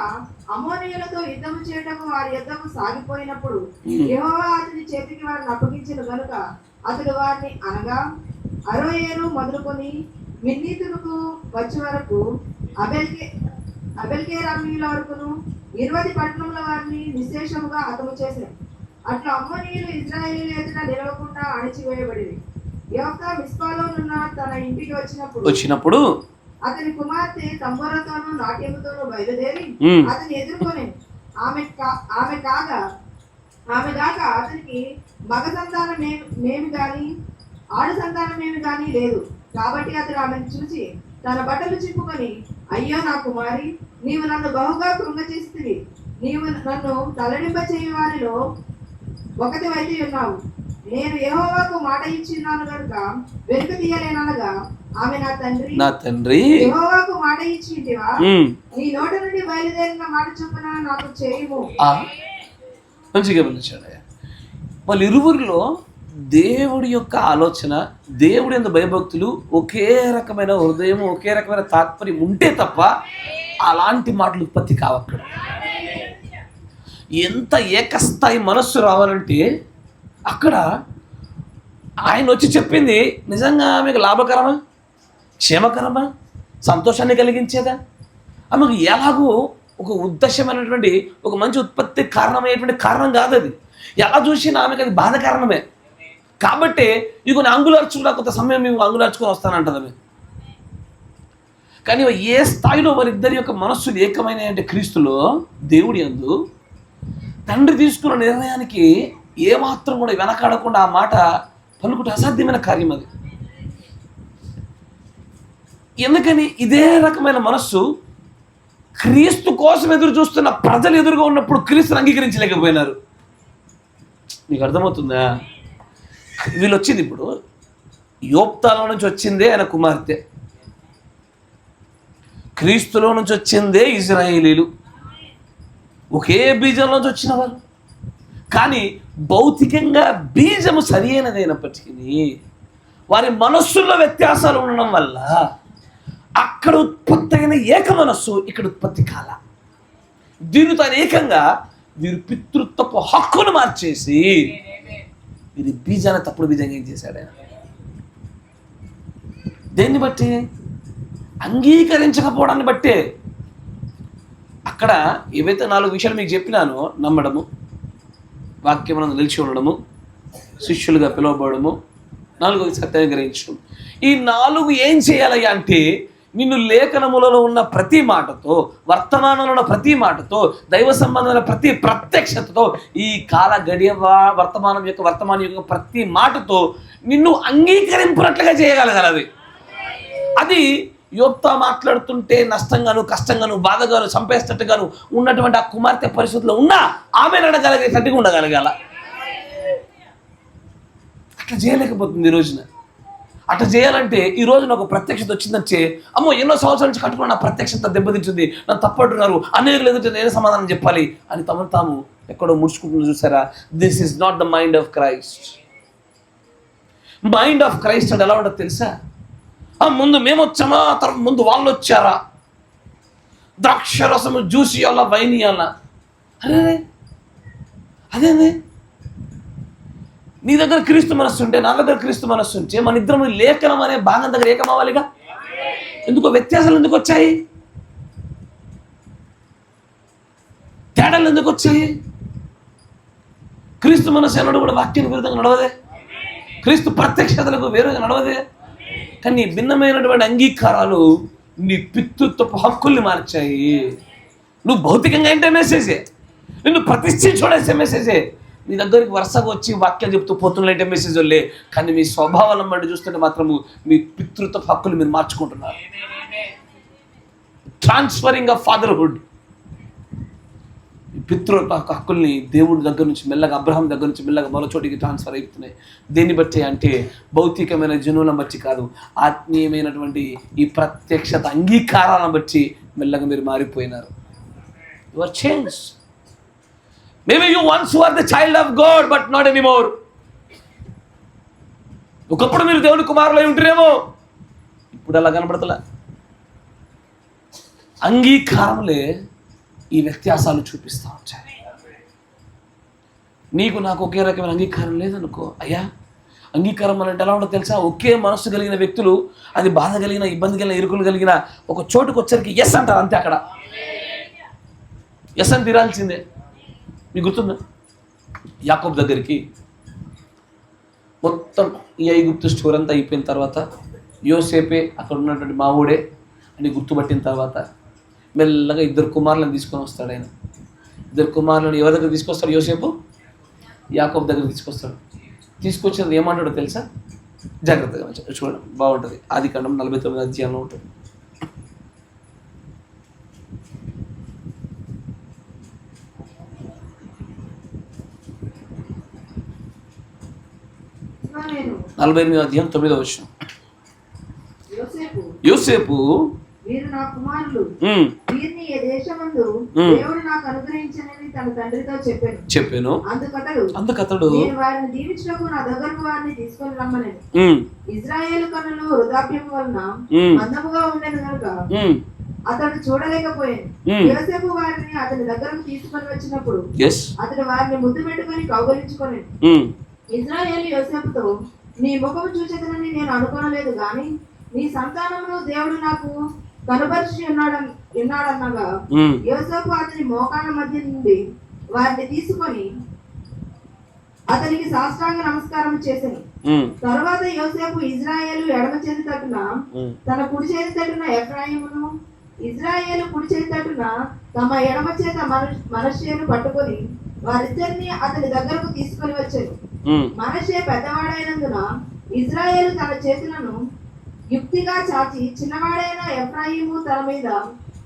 అమ్మోనీయులతో యుద్ధము చేయటకు వారి యుద్ధము సాగిపోయినప్పుడు యెహోవా అతని చేతికి వారిని అప్పగించిన కనుక అతడు వారిని అనగా అరోయేరు మొదలుకొని మిన్నీతులకు వచ్చే వరకు అబెల్కేరామీయుల వరకును 20 పట్టణముల వారిని నిశ్శేషముగా హతము చేశారు. అట్లా అమ్మోనీయులు ఇశ్రాయేలీయుల ఎదుట నిలవకుండా అణచివేయబడింది. యోఫ్తా మిస్పాలోనున్న తన ఇంటికి వచ్చినప్పుడు అతని కుమార్తె తంబోరతోనూ నాట్యముతోనూ బయలుదేరి అతని ఎదుర్కొని ఆమె కాక అతనికి మగ సంతానమేమి గాని ఆడు సంతానమేమి గాని లేదు. కాబట్టి అతడు ఆమెను చూసి తన బట్టలు చింపుకొని, అయ్యో నా కుమారి, నీవు నన్ను బహుగా కృంగచేస్తుంది. నీవు నన్ను తలడింప చేయ వారిలో ఒకటి వైద్య ఉన్నావు. నేను యెహోవాకు మాట ఇచ్చిన్నాను కనుక వెనుక తీయలేననగా ఆమె నా తండ్రి యెహోవాకు మాట ఇచ్చింటివా? నీ నోట నుండి బయలుదేరిన మాట చొప్పున నాకు చేయము. మంచిగా గమనించాడు. వాళ్ళు ఇరువురిలో దేవుడి యొక్క ఆలోచన, దేవుడి యొక్క భయభక్తులు, ఒకే రకమైన హృదయం, ఒకే రకమైన తాత్పర్యం ఉంటే తప్ప అలాంటి మాటలు ఉత్పత్తి కావక్కడ. ఎంత ఏకస్థాయి మనస్సు రావాలంటే అక్కడ ఆయన వచ్చి చెప్పింది నిజంగా ఆమెకు లాభకరమా, క్షేమకరమా, సంతోషాన్ని కలిగించేదా, ఆమెకు ఎలాగో ఒక ఉద్దేశమైనటువంటి ఒక మంచి ఉత్పత్తి కారణమైనటువంటి కారణం కాదు అది. ఎలా చూసినా ఆమెకు అది బాధ కారణమే. కాబట్టి ఇక కొన్ని అంగులర్చుకున్నా కొంత సమయం మేము అంగులర్చుకొని వస్తానంటది ఆమె. కానీ ఏ స్థాయిలో వారిద్దరి యొక్క మనస్సులు ఏకమైన అంటే క్రీస్తులో దేవుడి యందు తండ్రి తీసుకున్న నిర్ణయానికి ఏమాత్రం కూడా వెనకాడకుండా ఆ మాట పలుకుట అసాధ్యమైన కార్యం అది. ఎందుకని ఇదే రకమైన మనస్సు క్రీస్తు కోసం ఎదురు చూస్తున్న ప్రజలు ఎదురుగా ఉన్నప్పుడు క్రీస్తుని అంగీకరించలేకపోయినారు. నీకు అర్థమవుతుందా? వీళ్ళు వచ్చింది ఇప్పుడు యోప్తాలో నుంచి వచ్చిందే ఆయన కుమార్తె. క్రీస్తులో నుంచి వచ్చిందే ఇజ్రాయేలీలు, ఒకే బీజంలో నుంచి వచ్చిన వారు. కానీ భౌతికంగా బీజము సరి అయినదైనప్పటికీ వారి మనస్సుల్లో వ్యత్యాసాలు ఉండడం వల్ల అక్కడ ఉత్పత్తి అయిన ఏక మనస్సు ఇక్కడ ఉత్పత్తి కాల. దీనితో అనేకంగా వీరు పితృత్వపు హక్కును మార్చేసి వీరి బీజాన్ని తప్పుడు బీజంగా ఏం చేశాడు ఆయన? దేన్ని బట్టి? అంగీకరించకపోవడాన్ని బట్టే. అక్కడ ఏవైతే 4 విషయాలు మీకు చెప్పినానో, నమ్మడము, వాక్యమునందు నిలిచి ఉండడము, శిష్యులుగా పిలువబడము, 4వది సత్యాన్ని గ్రహించడం. ఈ 4 ఏం చేయాలి అంటే నిన్ను లేఖనములలో ఉన్న ప్రతి మాటతో, వర్తమానంలో ఉన్న ప్రతి మాటతో, దైవ సంబంధమైన ప్రతి ప్రత్యక్షతతో, ఈ కాల గడియ వర్తమానం యొక్క ప్రతి మాటతో నిన్ను అంగీకరింపునట్లుగా చేయగలగలది. అది యోప్తా మాట్లాడుతుంటే నష్టంగాను, కష్టంగాను, బాధగాను, చంపేస్తట్టుగాను ఉన్నటువంటి ఆ కుమార్తె పరిస్థితుల్లో ఉన్నా ఆమెను అడగలిగేటట్టుగా ఉండగలగాల. అట్లా చేయలేకపోతుంది ఈ రోజున. అట్లా చేయాలంటే ఈ రోజున ఒక ప్రత్యక్షత వచ్చిందంటే, అమ్మో ఎన్నో సంవత్సరాల నుంచి కట్టుకున్న నా ప్రత్యక్షత దెబ్బతింటుంది, నన్ను తప్పట్టున్నారు, అనేకులు ఎదుట నేను సమాధానం చెప్పాలి అని తమను తాము ఎక్కడో ముడుచుకుంటున్నారు. చూసారా? This is not the mind of Christ. Mind of Christ అంటే ఎలా ఉండదు తెలుసా? ముందు మేము వచ్చామా, తర్వాత ముందు వాళ్ళు వచ్చారా, ద్రాక్షరసము జ్యూస్ ఇవ్వాలా, వైన్ ఇవ్వాలా? అరే అదేంది? నీ దగ్గర క్రీస్తు మనస్సు ఉంటే, నా దగ్గర క్రీస్తు మనస్సు ఉంటే, మన ఇద్దరం లేఖనం అనే భాగం దగ్గర ఏకమవ్వాలిగా. ఎందుకో వ్యత్యాసాలు ఎందుకు వచ్చాయి? తేడాలు ఎందుకు వచ్చాయి? క్రీస్తు మనస్సు ఎన్నడూ కూడా వాక్యానికి విరుద్ధంగా నడవదే, క్రీస్తు ప్రత్యక్షతలకు వేరుగా నడవదే. కానీ నీ భిన్నమైనటువంటి అంగీకారాలు నీ పితృత్వపు హక్కుల్ని మార్చాయి. నువ్వు భౌతికంగా అంటే మెసేజే, నిన్ను ప్రతిష్ఠించుకోవడం మెసేజే. నీ దగ్గరికి వరుసగా వచ్చి వాక్యాలు చెప్తూ పోతున్నట్టే మెసేజ్ లే, కానీ మీ స్వభావాలను బట్టి చూస్తుంటే మాత్రము మీ పితృత్వ హక్కులు మీరు మార్చుకుంటున్నారు. Transferring of fatherhood. పితృత్వ హక్కుల్ని దేవుడి దగ్గర నుంచి మెల్లగా, అబ్రహాం దగ్గర నుంచి మెల్లగా మరో చోటికి ట్రాన్స్ఫర్ అయిపోతున్నాయి. దేన్ని బట్టి అంటే భౌతికమైన జనులను బట్టి కాదు, ఆత్మీయమైనటువంటి ఈ ప్రత్యక్షత అంగీకారాలను బట్టి మెల్లగా మీరు మారిపోయినారు. You are change. Maybe you once were the child of God, but not anymore. ఒకప్పుడు మీరు దేవుని కుమారులై ఉంటారేమో, ఇప్పుడు అలా కనబడతలే. అంగీకారంలే ఈ వ్యత్యాసాలు చూపిస్తూ వచ్చాయి. నీకు నాకు ఒకే రకమైన అంగీకారం లేదనుకో, అయ్యా అంగీకారం అంటే ఎలా ఉండదు తెలుసా? ఒకే మనస్సు కలిగిన వ్యక్తులు, అది బాధ కలిగిన, ఇబ్బంది కలిగిన, ఇరుకులు కలిగిన ఒక చోటుకు వచ్చరికి ఎస్ అంటారు అంతే. అక్కడ ఎస్ అని తీరాల్సిందే. మీకు గుర్తుందా? యాకోబు దగ్గరికి మొత్తం ఈ ఐగుప్తు స్టోర్ అంతా అయిపోయిన తర్వాత, యోసేపే అక్కడ ఉన్నటువంటి మావుడే అని గుర్తుపట్టిన తర్వాత మెల్లగా 2 కుమారులను తీసుకొని వస్తాడు ఆయన. 2 కుమారులను ఎవరి దగ్గర తీసుకొస్తాడు? యోసేపు యాకోబు దగ్గర తీసుకొస్తాడు. తీసుకొచ్చినది ఏమంటాడో తెలుసా? జాగ్రత్తగా చూడండి, బాగుంటుంది. ఆదికాండం 49వ అధ్యాయంలో ఉంటుంది. నేను 48వ అధ్యాయం 9వ వచనం. యోసేపు వీరు నా కుమారులు, వీరిని ఈ దేశమందు దేవుడు నాకు అనుగ్రహించనని తన తండ్రితో చెప్పాను. అందుకతడు నేను వారిని దీవించుటకు నా దగ్గరకు వారిని తీసుకొని రమ్మని. ఇశ్రాయేలు కన్నులు వృద్ధాప్యం వలన మందముగా ఉండేది కనుక అతడు చూడలేకపోయాను. యోసేపు వారిని అతని దగ్గరకు తీసుకొని వచ్చినప్పుడు అతడు వారిని ముద్దు పెట్టుకొని కౌగలించుకొని, ఇశ్రాయేలు యోసేపుతో, నీ ముఖము చూసేదనని నేను అనుకోనలేదు, గాని నీ సంతానమును దేవుడు నాకు కనుపరిచి ఉన్నాడన్నగా యోసేపు అతని మోకాళ్ళ మధ్య నుండి వారిని తీసుకొని అతనికి సాష్టాంగ నమస్కారం చేశాను. తరువాత యోసేపు ఇజ్రాయేలు ఎడమ చేతి తట్టున తన కుడి చేతి తట్టున ఎఫ్రాయిమును, ఇజ్రాయేలు కుడి చేతి తట్టున తమ ఎడమ చేత మనష్షేను పట్టుకొని వారిద్దరిని అతని దగ్గరకు తీసుకొని వచ్చారు. మనష్షే పెద్దవాడైనందున ఇజ్రాయేలు తన చేతులను యుక్తిగా చాచి, చిన్నవాడైన ఎఫ్రాయిము తల మీద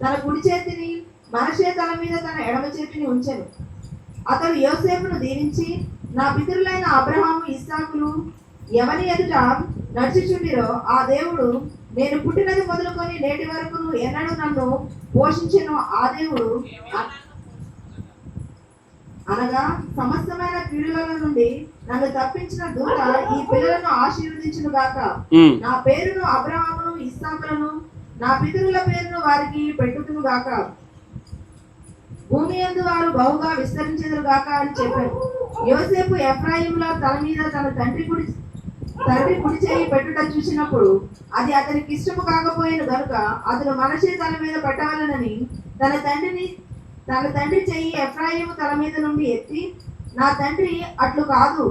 తన కుడి చేతిని, మనష్షే తల మీద తన ఎడమ చేతిని ఉంచెను. అతడు యోసేపును దీవించి, నా పితరులైన అబ్రహాము, ఇస్సాకులు ఎవని ఎదుట నడుచుచుండిరో ఆ దేవుడు నేను పుట్టినది మొదలుకొని నేటి వరకు ఎన్నడూ నన్ను పోషించిన ఆ దేవుడు అనగా సమస్తమైన కీడుల నుండి నన్ను తప్పించిన దూత ఈ పిల్లలను ఆశీర్వదించును గాక. నా పేరును అబ్రహామును ఇస్సాకులను నా పితరుల పేరును వారికి పెట్టుదును గాక. భూమి యందు వారు బహుగా విస్తరించెదరు గాక అని చెప్పాను. యోసేపు ఎఫ్రాయిముల తల మీద తన తండ్రి కుడి చేయి పెట్టుట చూసినప్పుడు అది అతనికి ఇష్టము కాకపోయిన గనుక అతను మనషే తల మీద పెట్టవలనని తన తండ్రి చెయ్యి ఎఫ్రాయిము తల మీద నుండి ఎత్తి, నా తండ్రి అట్లు కాదు,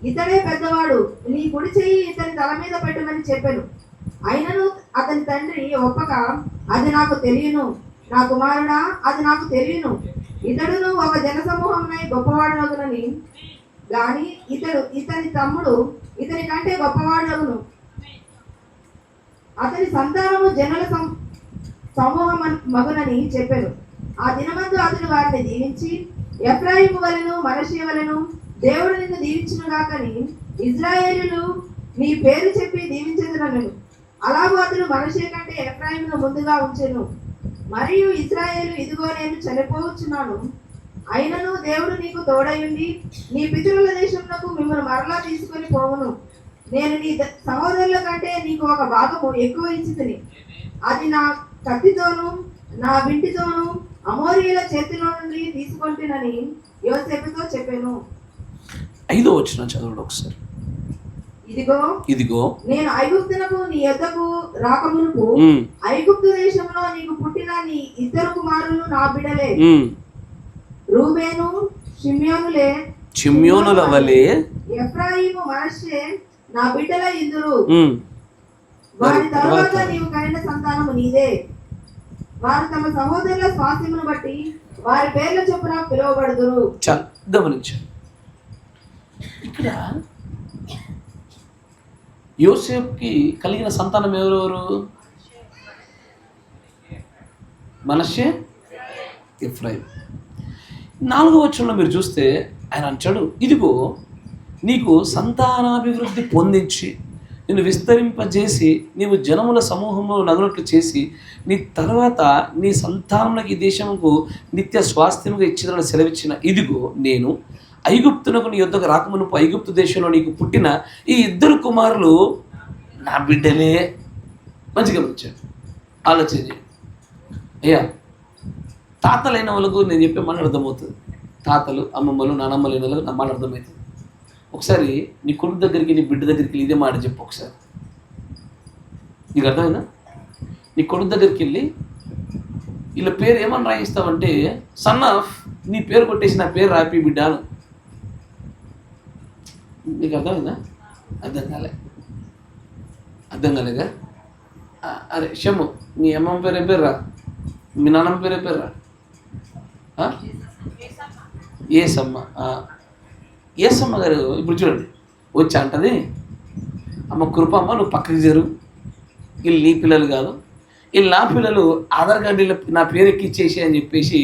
ఇతడే పెద్దవాడు, నీ కుడి చెయ్యి ఇతని తల మీద పెట్టమని చెప్పాను. అయినను అతని తండ్రి ఒప్పక, అది నాకు తెలియను, నా కుమారుడా, అది నాకు తెలియను. ఇతడును ఒక జనసమూహంపై గొప్పవాడునగునని గాని ఇతని తమ్ముడు ఇతని కంటే గొప్పవాడునగును. అతని సంతానము జనుల సమూహం మగునని చెప్పాను. ఆ దినమందు అతడు వారిని దీవించి, ఎఫ్రాయిము వలెను మనష్షే వలెను దేవుడు నిన్ను దీవించును గాకని ఇశ్రాయేలీయులు నీ పేరు చెప్పి దీవించెదరనెను. అలాగూ అతడు మనష్షే కంటే ఎఫ్రాయిమును ముందుగా ఉంచెను. మరియు ఇశ్రాయేలు, ఇదిగో నేను చనిపోవచ్చున్నాను, అయినను దేవుడు నీకు తోడయుండి నీ పితరుల దేశమునకు మిమ్మల్ని మరలా తీసుకొని పోవును. నేను నీ సహోదరుల కంటే నీకు ఒక భాగము ఎక్కువ ఇచ్చితిని. అది నా కత్తితోనూ నా వింటితోనూ అమోరీయుల చేతిలో నుండి తీసుకొంటినని యోసేపుతో చెప్పాను. 5వ వచనం చదవండి ఒకసారి. ఇదిగో నేను ఐగుప్తునకు నీ యొద్దకు రాకమునుపు ఐగుప్తు దేశంలో నీకు పుట్టిన నీ ఇద్దరు కుమారులు నా బిడ్డలే. రూబేను షిమ్యోనుల వలె ఎఫ్రాయిము మనష్షే నా బిడ్డల ఇందురు. వారి తరువాత నీవు కనిన సంతానము నీదే. వారు తమ సహోదరుల స్వాస్థ్యమును బట్టి వారి పేర్ల చొప్పున పిలువబడుదురు. గమనించండి, ఇక్కడ యోసేపుకి కలిగిన సంతానం ఎవరెవరు? మనష్షే, ఎఫ్రాయిం. 4వ వచనంలో మీరు చూస్తే ఆయన అంటాడు, ఇదిగో నీకు సంతానాభివృద్ధి పొందించి నిన్ను విస్తరింపజేసి నీవు జనముల సమూహంలో నగునట్లు చేసి నీ తర్వాత నీ సంతానములకు ఈ దేశముకు నిత్య స్వాస్థ్యముగా ఇచ్చినని సెలవిచ్చిన, ఇదిగో నేను ఐగుప్తునకు నీ యొద్దకు రాకమునుపు ఐగుప్తు దేశంలో నీకు పుట్టిన ఈ ఇద్దరు కుమారులు నా బిడ్డలే. మంచిగా వచ్చాడు. ఆలోచన అయ్యా, తాతలైన వాళ్ళకు నేను చెప్పే మాట అర్థమవుతుంది. తాతలు, అమ్మమ్మలు, నానమ్మలు అయిన వాళ్ళకు నా మాట అర్థమవుతుంది. ఒకసారి నీ కొడుకు దగ్గరికి, నీ బిడ్డ దగ్గరికి వెళ్ళి ఇదే మాట చెప్పు. ఒకసారి నీకు అర్థమైనా? నీ కొడుకు దగ్గరికి వెళ్ళి వీళ్ళ పేరు ఏమని రాయిస్తావంటే, సన్ ఆఫ్, నీ పేరు కొట్టేసి నా పేరు రాపి బిడ్డ అను. నీకు అర్థమైందా? అర్థం కాలేగా? అరే షమ్ము, మీ అమ్మమ్మ పేరు ఏం పేరు రా, మీ నాన్నమ్మ పేరు ఏం పేరు రా? ఏసమ్మ. ఏసమ్మ గారు ఇప్పుడు చూడండి వచ్చి అంటది, అమ్మ కృపమ్మ నువ్వు పక్కకి చేరు, వీళ్ళు నీ పిల్లలు కాదు, వీళ్ళు నా పిల్లలు, ఆధార్ కార్డు నా పేరు ఎక్కిచ్చేసి అని చెప్పేసి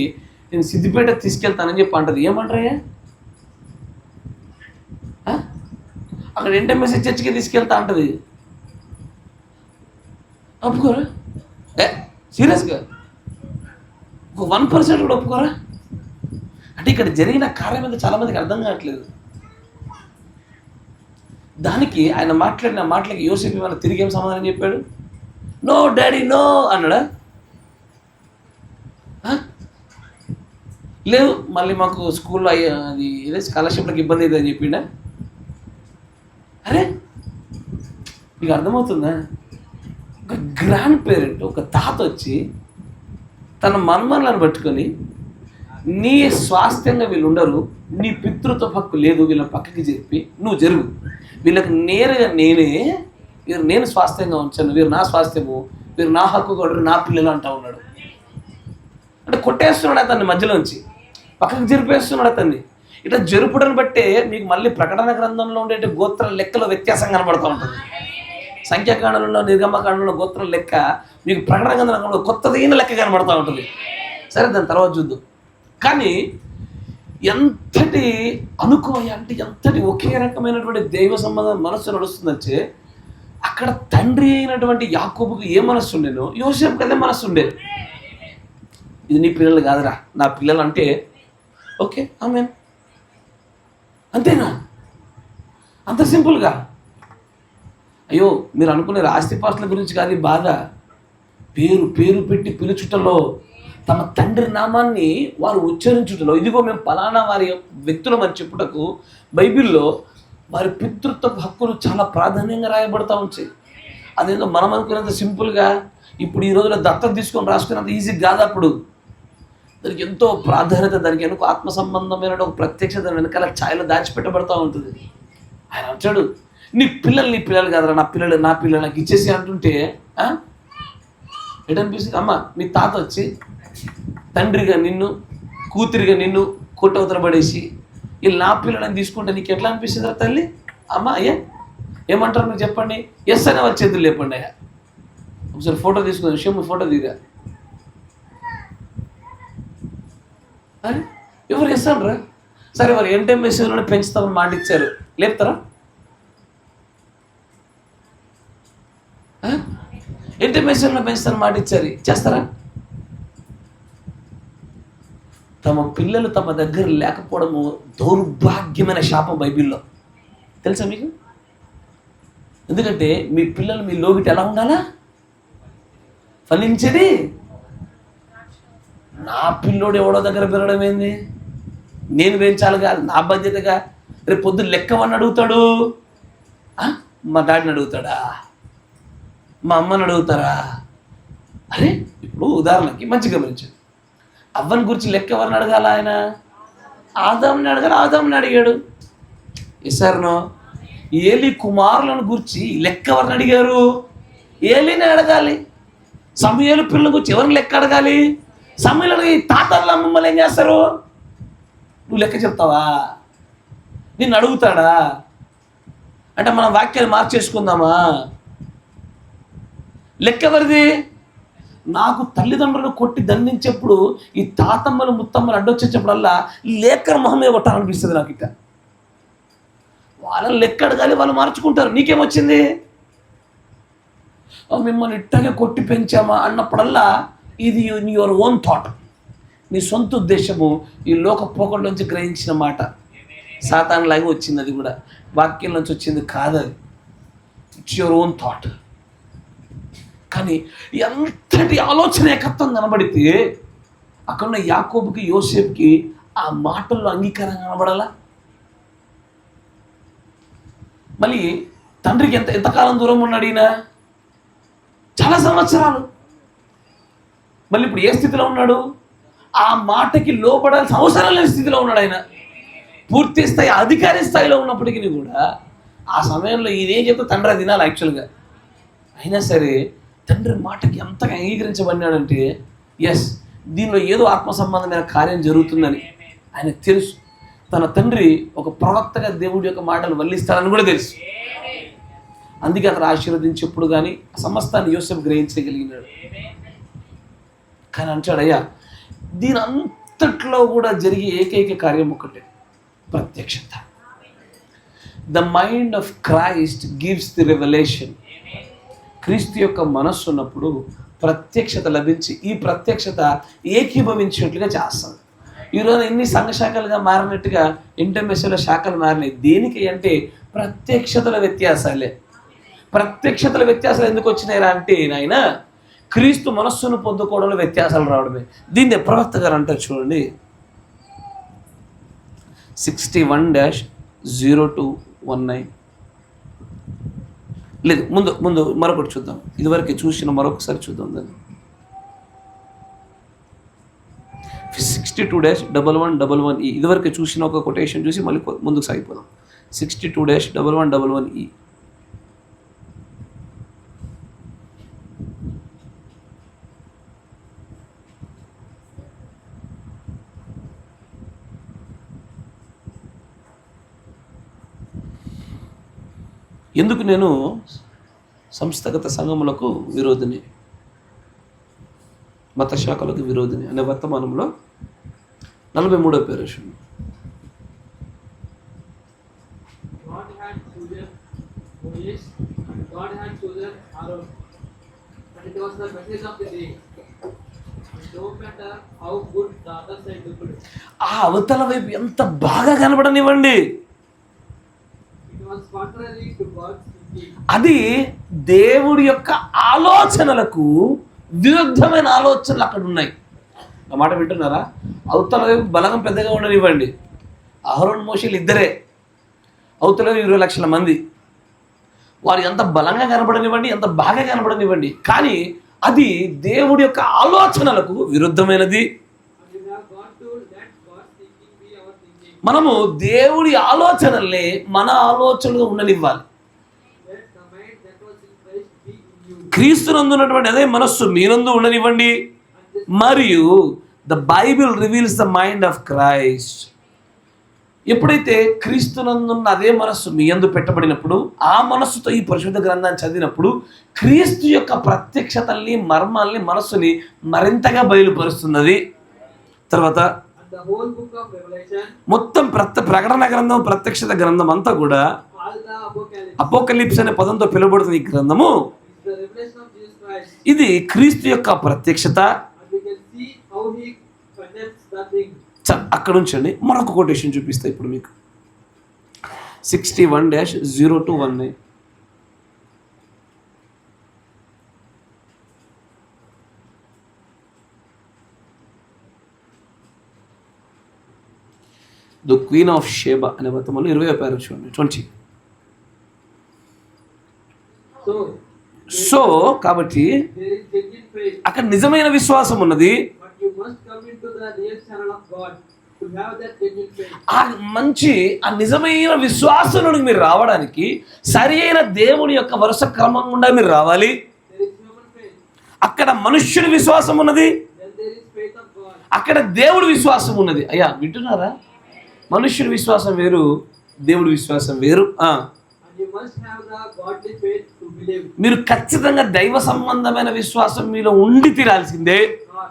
నేను సిద్దిపేట తీసుకెళ్తానని చెప్పి అంటది. ఏమంటారయ్యా? అక్కడ ఎంటెంఎస్సీ చర్చికి తీసుకెళ్తా అంటది. ఒప్పుకోరా? సీరియస్గా 1% కూడా ఒప్పుకోరా? అంటే ఇక్కడ జరిగిన కార్యం మీద చాలామందికి అర్థం కావట్లేదు. దానికి ఆయన మాట్లాడిన మాటలకి యోసేపు ఏమైనా తిరిగి ఏం సమాధానం చెప్పాడు? నో డాడీ నో అన్నాడా? లేదు, మళ్ళీ మాకు స్కూల్లో అది ఏదో స్కాలర్షిప్లకు ఇబ్బంది అవుతుందని చెప్పిండా? అరే మీకు అర్థమవుతుందా? ఒక గ్రాండ్ పేరెంట్, ఒక తాత వచ్చి తన మన్మన్లను పట్టుకొని, నీ స్వాస్థ్యంగా వీళ్ళు ఉండరు, నీ పితృత్వ హక్కు లేదు, వీళ్ళని పక్కకి చెప్పి నువ్వు జరుగు, వీళ్ళకి నేరుగా వీరు నేను స్వాస్థ్యంగా ఉంచాను, వీరు నా స్వాస్థ్యము, వీరు నా హక్కు కూడా నా పిల్లలు అంటా ఉన్నాడు. అంటే కొట్టేస్తున్నాడు అతన్ని, మధ్యలోంచి పక్కకి జరిపేస్తున్నాడు అతన్ని. ఇట్లా జరుపుడని బట్టే మీకు మళ్ళీ ప్రకటన గ్రంథంలో ఉండే గోత్ర లెక్కలో వ్యత్యాసం కనబడుతూ ఉంటుంది. సంఖ్యాకాండంలో, నిర్గమకాండంలో గోత్రం లెక్క మీకు ప్రకటన గ్రంథంలో కొత్తదైన లెక్క కనబడుతూ ఉంటుంది. సరే, దాని తర్వాత చూద్దాం. కానీ ఎంతటి అనుకోయ అంటే ఎంతటి ఒకే రకమైనటువంటి దైవ సంబంధం మనస్సు నడుస్తుందంటే, అక్కడ తండ్రి అయినటువంటి యాకోబుకు ఏ మనస్సు ఉండేనో యోసేపుకి అదే మనస్సు ఉండేది. ఇది నీ పిల్లలు కాదురా, నా పిల్లలు అంటే ఓకే ఆమెన్, అంతేనా? అంత సింపుల్గా. అయ్యో మీరు అనుకునే ఆస్తిపాస్తుల గురించి కాదు బాధ. పేరు పేరు పెట్టి పిలుచుటలో, తమ తండ్రి నామాన్ని వారు ఉచ్చరించుటలో, ఇదిగో మేము ఫలానా వారి వ్యక్తులమని చెప్పుటకు బైబిల్లో వారి పితృత్వ హక్కులు చాలా ప్రాధాన్యంగా రాయబడతా ఉంటాయి. అదేందో మనం అనుకునేంత సింపుల్గా ఇప్పుడు ఈ రోజుల్లో దత్తత తీసుకొని రాసుకునేంత ఈజీ కాదు. అప్పుడు దానికి ఎంతో ప్రాధాన్యత, దానికి వెనుక ఆత్మ సంబంధమైన ఒక ప్రత్యక్షత వెనకాల ఛాయలో దాచిపెట్టబడతా ఉంటుంది. ఆయన అంటాడు, నీ పిల్లలు కాదురా, నా పిల్లలు నాకు ఇచ్చేసి అంటుంటే ఎటనిపిస్తుంది? అమ్మ మీ తాత వచ్చి తండ్రిగా నిన్ను, కూతురిగా నిన్ను కొట్టవతల పడేసి వీళ్ళు నా పిల్లలని తీసుకుంటే నీకు ఎట్లా అనిపిస్తుందిరా తల్లి? అమ్మ అయ్యా ఏమంటారు మీరు చెప్పండి? ఎస్ అనే వాళ్ళ చేతులు లేపండి అయ్యా. ఒకసారి ఫోటో తీసుకుని విషయం, ఫోటో దిగా. అరే ఎవరు ఎస్ అనరా? సరే వారు ఎంటెంఎస్లోనే పెంచుతామని మాట ఇచ్చారు, లేపుతారా? ఎంటెంఎస్లో పెంచుతామని మాట ఇచ్చారు, చేస్తారా? తమ పిల్లలు తమ దగ్గర లేకపోవడము దౌర్భాగ్యమైన శాపం బైబిల్లో, తెలుసా మీకు? ఎందుకంటే మీ పిల్లలు మీ లోగిటి ఎలా ఉండాలా? ఫలించేది. నా పిల్లోడు ఎవడో దగ్గర పెరగడం ఏంది? నేను పెంచాలి కాదు, నా బాధ్యతగా. రేపు పొద్దున్న లెక్కవని అడుగుతాడు, మా డాడీని అడుగుతాడా, మా అమ్మని అడుగుతారా? అరే ఇప్పుడు ఉదాహరణకి మంచిగా గమనించండి, అవ్వని గురించి లెక్క ఎవరిని అడగాల? ఆయన ఆదాముని అడగాలి, ఆదాముని అడిగాడు. ఎసారునో ఏలి కుమారులను గురించి లెక్క ఎవరిని అడిగారు? ఏలిని అడగాలి. సమూయేలు పిల్లల గురించి ఎవరిని లెక్క అడగాలి? సమూయేలు అడిగి తాతల అమ్మమ్మలు ఏం చేస్తారు? నువ్వు లెక్క చెప్తావా? నిన్ను అడుగుతాడా? అంటే మనం వాక్యాలు మార్చేసుకుందామా? లెక్క ఎవరిది? నాకు తల్లిదండ్రులు కొట్టి దండించేప్పుడు ఈ తాతమ్మలు ముత్తమ్మలు అడ్డొచ్చేటప్పుడల్లా లేఖన మొహమే కొట్టాలనిపిస్తుంది నాకు. ఇక వాళ్ళని లెక్క అడగాలి, వాళ్ళు మార్చుకుంటారు. నీకేమొచ్చింది? మిమ్మల్ని ఇట్టగా కొట్టి పెంచామా అన్నప్పుడల్లా ఇది యువర్ ఓన్ థాట్, నీ సొంత ఉద్దేశము, ఈ లోక పోకడ నుంచి గ్రహించిన మాట. సాతానులాగా వచ్చింది, అది కూడా వాక్యం నుంచి వచ్చింది కాదు, అది ఇట్స్ యువర్ ఓన్ థాట్. కానీ ఎంతటి ఆలోచన ఏకత్వం కనబడితే అక్కడున్న యాకోబుకి యోసేపుకి ఆ మాటల్లో అంగీకారం కనబడాలా? మళ్ళీ తండ్రికి ఎంతకాలం దూరం ఉన్నాడు ఈయన? చాలా సంవత్సరాలు. మళ్ళీ ఇప్పుడు ఏ స్థితిలో ఉన్నాడు? ఆ మాటకి లోపడాల్సిన అవసరం లేని స్థితిలో ఉన్నాడు ఆయన. పూర్తి స్థాయి అధికారి స్థాయిలో ఉన్నప్పటికీ కూడా ఆ సమయంలో ఇదేం చెప్తే తండ్రి తినాలి యాక్చువల్గా. అయినా సరే తండ్రి మాటకి ఎంతగా అంగీకరించబడినాడంటే ఎస్, దీనిలో ఏదో ఆత్మ సంబంధమైన కార్యం జరుగుతుందని ఆయనకు తెలుసు. తన తండ్రి ఒక ప్రవక్తగా దేవుడి యొక్క మాటలు వల్లిస్తాడని కూడా తెలుసు. అందుకే అతను ఆశీర్వదించేప్పుడు కానీ సమస్తాన్ని యోసేపు గ్రహించగలిగినాడు. కానీ అంటాడు, అయ్యా దీని అంతట్లో కూడా జరిగే ఏకైక కార్యం ఒకటే, ప్రత్యక్షత. The mind of Christ gives the revolution. క్రీస్తు యొక్క మనస్సు ఉన్నప్పుడు ప్రత్యక్షత లభించి ఈ ప్రత్యక్షత ఏకీభవించినట్లుగా చేస్తుంది. ఈరోజు ఎన్ని సంఘ శాఖలుగా మారినట్టుగా ఇంటర్మెస్లో శాఖలు మారినాయి. దేనికి అంటే ప్రత్యక్షతల వ్యత్యాసాలే. ప్రత్యక్షతల వ్యత్యాసాలు ఎందుకు వచ్చినాయిరా అంటే నాయన క్రీస్తు మనస్సును పొందుకోవడంలో వ్యత్యాసాలు రావడమే. దీన్ని ప్రవక్త గారు అంటారు చూడండి, 61-0219. లేదు ముందు మరొకటి చూద్దాం, ఇదివరకు చూసిన మరొకసారి చూద్దాం దాన్ని. 62-1111E. ఇదివరకు చూసిన ఒక కొటేషన్ చూసి మళ్ళీ ముందుకు సాగిపోదాం. 62-1111E. ఎందుకు నేను సంస్థాగత సంఘములకు విరోధిని, మత శాఖలకు విరోధిని అనే వర్తమానంలో 43వ పేరు. God had chosen Moses and God had chosen Aaron. And it was the message of the day. And no matter how good the other side looked, ఆ అవతల వైపు ఎంత బాగా కనబడనివ్వండి, it was contrary to God's thinking. అది దేవుడి యొక్క ఆలోచనలకు విరుద్ధమైన ఆలోచనలు అక్కడ ఉన్నాయి. ఆ మాట వింటున్నారా? అవతల వైపు బలగం పెద్దగా ఉండనివ్వండి. అహరోను మోషేలు ఇద్దరే, అవతల 20 లక్షల మంది. వారు ఎంత బలంగా కనబడనివ్వండి, ఎంత బాగా కనబడనివ్వండి, కానీ అది దేవుడి యొక్క ఆలోచనలకు విరుద్ధమైనది. And you have got to let God's thinking be our thinking. మనము దేవుడి ఆలోచనల్ని మన ఆలోచనలుగా ఉండనివ్వాలి. Let the mind that was in Christ be in you. క్రీస్తునందు ఉన్నటువంటి అదే మనస్సు మీనందు ఉండనివ్వండి. And this మరియు the Bible reveals the mind of Christ. ఎప్పుడైతే క్రీస్తునందున్న అదే మనస్సు మీ యందు పెట్టబడినప్పుడు, ఆ మనస్సుతో ఈ పరిశుద్ధ గ్రంథాన్ని చదివినప్పుడు క్రీస్తు యొక్క ప్రత్యక్షతల్ని, మర్మాల్ని, మనస్సుని మరింతగా బయలుపరుస్తున్నది. తర్వాత and the whole book of Revelation, మొత్తం ప్రకటన గ్రంథం, ప్రత్యక్షత గ్రంథం అంతా కూడా all the Apocalypse, అపోకలిప్స్ అనే పదంతో పిలువబడుతున్న ఈ గ్రంథము, is the revelation of Jesus Christ. ఇది క్రీస్తు యొక్క ప్రత్యక్షత. And we can see how he connects the thing. అక్కడ ఉంచండి. మరొక కొటేషన్ చూపిస్తా ఇప్పుడు మీకు. 61-0-19. ద క్వీన్ ఆఫ్ షేబా అనే వర్తమానం 20వ పేరు చూడండి, 20. సో కాబట్టి There is genuine faith, అక్కడ నిజమైన విశ్వాసం ఉన్నది. but you must come into the real channel of God to have that genuine faith. ఆ నిజమైన విశ్వాసంలోకి మీరు రావడానికి సరి అయిన దేవుని యొక్క వరుస క్రమం గుండా మీరు రావాలి. There is human faith, అక్కడ మనుష్యుని విశ్వాసం ఉన్నది, then there is faith of God. అక్కడ దేవుడి విశ్వాసం ఉన్నది. అయ్యా వింటున్నారా? మనుష్యుడి విశ్వాసం వేరు, దేవుడి విశ్వాసం వేరు. And you must have the godly faith to believe మీరు ఖచ్చితంగా దైవ సంబంధమైన విశ్వాసం మీలో ఉండి తీరాల్సిందే. God.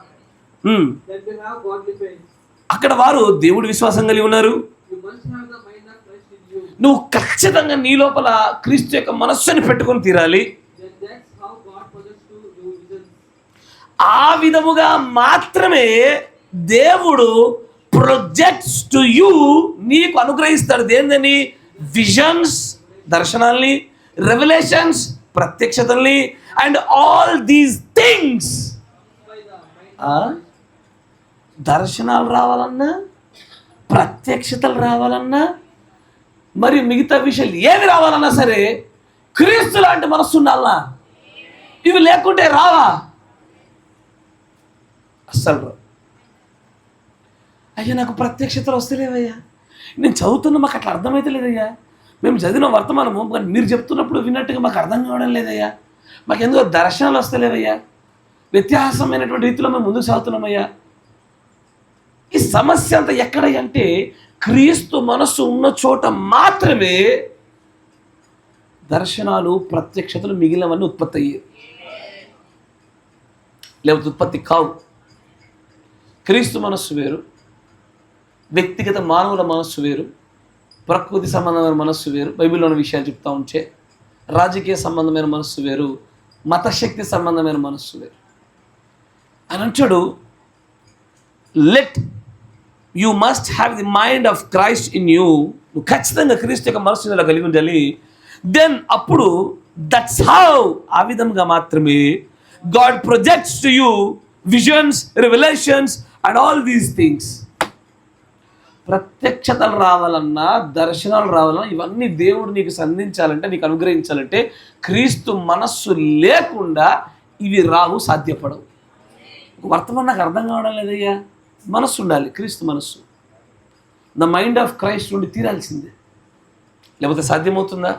Um. Then to have godly faith, అక్కడ వారు దేవుడి విశ్వాసం కలిగి ఉన్నారు. you must have the mind of Christ in you. నువ్వు ఖచ్చితంగా నీ లోపల క్రీస్తు యొక్క మనస్సుని పెట్టుకొని తీరాలి. Then that's how God possesses to you visions. ఆ విధముగా మాత్రమే దేవుడు ప్రొజెక్ట్స్ టు యూ, నీకు అనుగ్రహిస్తాడు. దేనిదని? విజన్స్, దర్శనాల్ని, రెవల్యూషన్స్, ప్రత్యక్షతల్ని, and all these things. By the mind దర్శనాలు రావాలన్నా, ప్రత్యక్షతలు రావాలన్నా, మరి మిగతా విషయాలు ఏవి రావాలన్నా సరే క్రీస్తు లాంటి మనస్సు ఉండాలన్నా. ఇవి లేకుంటే రావా? అస్సలు రావు. అయ్యా నాకు ప్రత్యక్షతలు వస్తలేవయ్యా, నేను చదువుతున్నా మాకు అట్లా అర్థమైతే లేదయ్యా, మేము చదివిన వర్తమానము కానీ మీరు చెప్తున్నప్పుడు విన్నట్టుగా మాకు అర్థం కావడం లేదయ్యా, మాకు ఎందుకో దర్శనాలు వస్తలేవయ్యా, వ్యత్యాసమైనటువంటి రీతిలో మేము ముందుకు సాగుతున్నామయ్యా. ఈ సమస్య అంతా ఎక్కడ అంటే క్రీస్తు మనస్సు ఉన్న చోట మాత్రమే దర్శనాలు, ప్రత్యక్షతలు మిగిలినవన్నీ ఉత్పత్తి అయ్యాయి, లేకపోతే ఉత్పత్తి కావు. క్రీస్తు మనస్సు వేరు, వ్యక్తిగత మానవుల మనస్సు వేరు, ప్రకృతి సంబంధమైన మనస్సు వేరు, బైబిల్లోని విషయాలు చెప్తా ఉంటే రాజకీయ సంబంధమైన మనస్సు వేరు, మతశక్తి సంబంధమైన మనస్సు వేరు అని అంటాడు. Let you must have the mind of Christ in you. నువ్వు ఖచ్చితంగా క్రీస్తు యొక్క మనస్సు ఇలా కలిగి ఉండాలి. దెన్ అప్పుడు దట్స్ హౌ, ఆ విధంగా మాత్రమే God projects to you visions, revelations and all these things. ప్రత్యక్షతలు రావాలన్నా, దర్శనాలు రావాలన్నా, ఇవన్నీ దేవుడు నీకు సంధించాలంటే, నీకు అనుగ్రహించాలంటే క్రీస్తు మనస్సు లేకుండా ఇవి రావు, సాధ్యపడవు. వర్తమానం నాకు అర్థం కావడం లేదయ్యా, మనస్సు ఉండాలి, క్రీస్తు మనస్సు. ద మైండ్ ఆఫ్ క్రైస్ట్ నుండి తీరాల్సిందే, లేకపోతే సాధ్యమవుతుందా?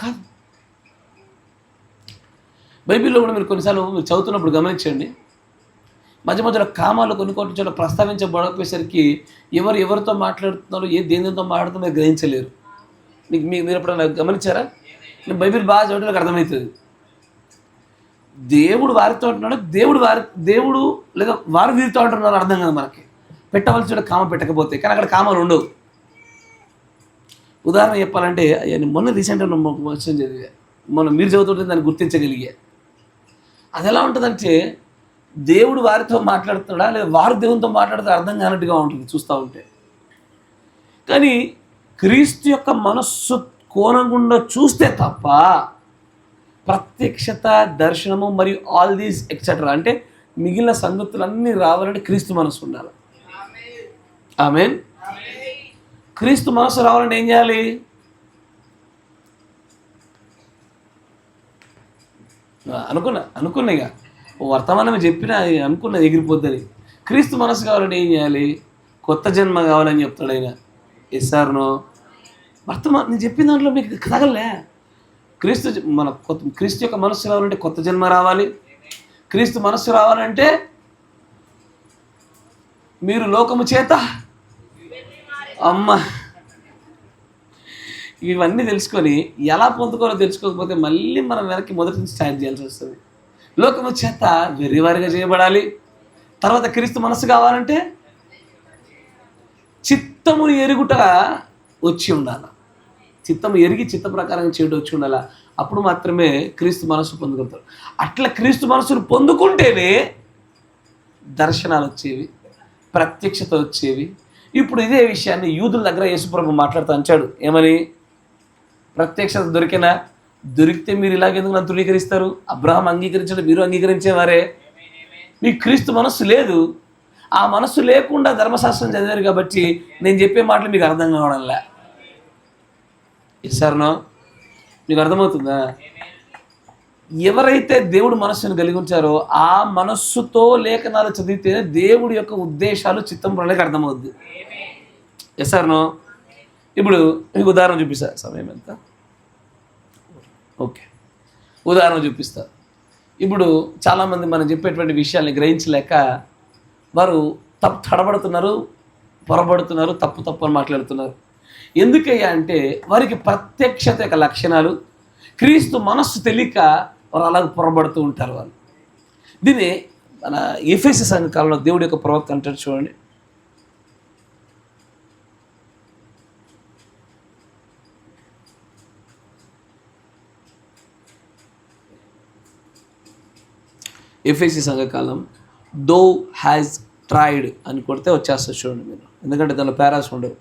కాదు. బైబిల్లో కూడా మీరు కొన్నిసార్లు మీరు చదువుతున్నప్పుడు గమనించండి, మధ్య మధ్యలో కామాలు కొన్ని చోట్ల ప్రస్తావించబడకపోయేసరికి ఎవరితో మాట్లాడుతున్నారో, దేనితో మాట్లాడుతున్నా మీరు గ్రహించలేరు. మీరు ఎప్పుడైనా గమనించారా? నేను బైబిల్ బాగా చదవడం నాకు అర్థమవుతుంది. దేవుడు వారితో అంటున్నాడు, దేవుడు లేదా వారు వీరితో అంటున్నారు అర్థం కాదు మనకి. పెట్టవలసిన కామ పెట్టకపోతే, కానీ అక్కడ కామాలు ఉండవు. ఉదాహరణ చెప్పాలంటే, నేను మొన్న రీసెంట్గా క్వశ్చన్ చదివా, మీరు చదువుతుంటే దాన్ని గుర్తించగలిగే. అది ఎలా ఉంటుందంటే దేవుడు వారితో మాట్లాడుతున్నాడా లేదా వారు దేవునితో మాట్లాడితే అర్థం కానట్టుగా ఉంటుంది చూస్తూ ఉంటే. కానీ క్రీస్తు యొక్క మనస్సు కోణం గుండా చూస్తే తప్ప ప్రత్యక్షత, దర్శనము మరియు ఆల్ దీస్ ఎక్సెట్రా అంటే మిగిలిన సంగతులన్నీ రావాలంటే క్రీస్తు మనస్సు ఉండాలి. ఆమేన్. క్రీస్తు మనస్సు రావాలంటే ఏం చేయాలి? అనుకున్నా ఇక వర్తమానం చెప్పినా అనుకున్నది ఎగిరిపోతుంది. క్రీస్తు మనస్సు కావాలంటే ఏం చేయాలి? కొత్త జన్మ కావాలని చెప్తాడు ఆయన. ఎస్ఆర్నో వర్తమానం నేను చెప్పిన దాంట్లో మీకు తగలే. క్రీస్తు యొక్క మనస్సు రావాలంటే కొత్త జన్మ రావాలి. క్రీస్తు మనస్సు రావాలంటే మీరు లోకము చేత అమ్మ ఇవన్నీ తెలుసుకొని ఎలా పొందుకోవాలో తెలుసుకోకపోతే మళ్ళీ మనం వెనక్కి మొదటి నుంచి స్టార్ట్ చేయాల్సి వస్తుంది. లోకము చేత వెర్రివారిగా చేయబడాలి. తర్వాత క్రీస్తు మనస్సు కావాలంటే చిత్తమును ఎరుగుట వచ్చి ఉండాలి. చిత్తము ఎరిగి చిత్త ప్రకారం చేయడం వచ్చి ఉండాలి. అప్పుడు మాత్రమే క్రీస్తు మనస్సు పొందుకుంటారు. అట్లా క్రీస్తు మనస్సును పొందుకుంటేనే దర్శనాలు వచ్చేవి, ప్రత్యక్షత వచ్చేవి. ఇప్పుడు ఇదే విషయాన్ని యూదుల దగ్గర యేసుప్రభు మాట్లాడుతూ అంచాడు. ఏమని? ప్రత్యక్షత దొరికితే మీరు ఇలాగెందుకు నన్ను ధృవీకరిస్తారు? అబ్రహాం అంగీకరించడం మీరు అంగీకరించేవారే. మీకు క్రీస్తు మనస్సు లేదు. ఆ మనస్సు లేకుండా ధర్మశాస్త్రం చదివారు కాబట్టి నేను చెప్పే మాటలు మీకు అర్థం కావడంలే. ఇస్తారనో మీకు అర్థమవుతుందా? ఎవరైతే దేవుడు మనస్సును కలిగి ఉంచారో ఆ మనస్సుతో లేఖనాలు చదివితే దేవుడి యొక్క ఉద్దేశాలు చిత్తం ప్రణాళిక అర్థమవుద్ది. ఎస్ఆర్నో ఇప్పుడు మీకు ఉదాహరణ చూపిస్తా. సమయం ఎంత? ఓకే, ఉదాహరణ చూపిస్తా. ఇప్పుడు చాలామంది మనం చెప్పేటువంటి విషయాల్ని గ్రహించలేక వారు తడబడుతున్నారు, పొరబడుతున్నారు, తప్పు అని మాట్లాడుతున్నారు. ఎందుకయ్యా అంటే వారికి ప్రత్యక్షత యొక్క లక్షణాలు, క్రీస్తు మనస్సు తెలియక వారు అలాగ పొరబడుతూ ఉంటారు. వాళ్ళు దీన్ని మన ఎఫెసీ సంఘ కాలంలో దేవుడి యొక్క ప్రవక్త అంటారు చూడండి. ఎఫెసీ సంఘకాలం దో హ్యాజ్ ట్రైడ్ అని కొడితే వచ్చేస్తుంది చూడండి మీరు, ఎందుకంటే దానిలో పారాస్ ఉండవు.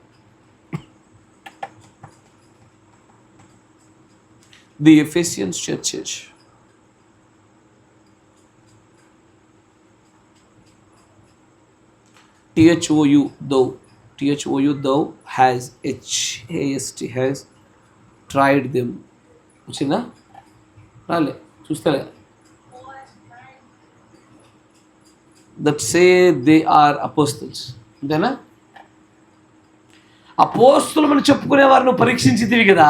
The Ephesians churches THOU thou has HAST has tried them. వచ్చిందా? రాలే, చూస్తలే. that say they are apostles. అంతేనా? అపోస్తులు మనం చెప్పుకునే వారిని పరీక్షించితివి కదా.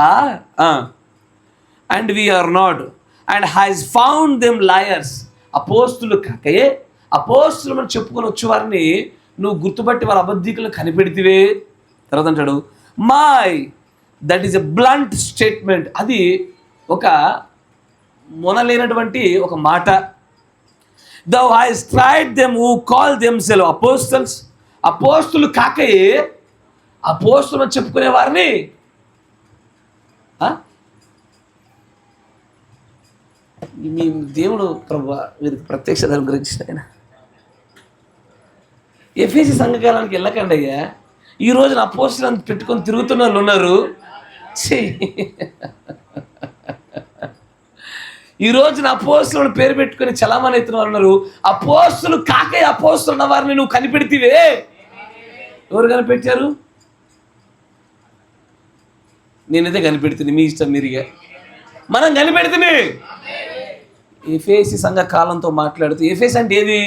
And we are not and has found them liars. అపోస్తులు కాకయే అపోస్తులు మనం చెప్పుకొని వచ్చేవారిని నువ్వు గుర్తుపట్టి వారి అబద్ధికులను కనిపెడితివే. తర్వాత అంటాడు my that is a blunt statement. అది ఒక మొనలేనటువంటి ఒక మాట. Thou hast tried them who call themselves apostles. అపోస్తులు కాకయే అపోస్తులు అని చెప్పుకునే వారిని మీ దేవుడు ప్రభువా వీరికి ప్రత్యక్షత గురించి ఆయన. ఎఫెసీ సంఘకాలానికి వెళ్ళకండి అయ్యా. ఈ రోజున అపోస్తులను పెట్టుకొని తిరుగుతున్న వాళ్ళు ఉన్నారు. ఈ రోజున అపోస్తులను పేరు పెట్టుకొని చలామణి ఎత్తున వాళ్ళు ఉన్నారు. అపోస్తులు కాకే అపోస్తులు ఉన్న వారిని నువ్వు కనిపెడితివే. ఎవరు కనిపెట్టారు? నేనైతే కనిపెడుతుంది, మీ ఇష్టం మీరుగా. మనం కనిపెడుతుంది. ఎఫెసీ సంఘ కాలంతో మాట్లాడుతూ, ఎఫెసీ అంటే ఏది?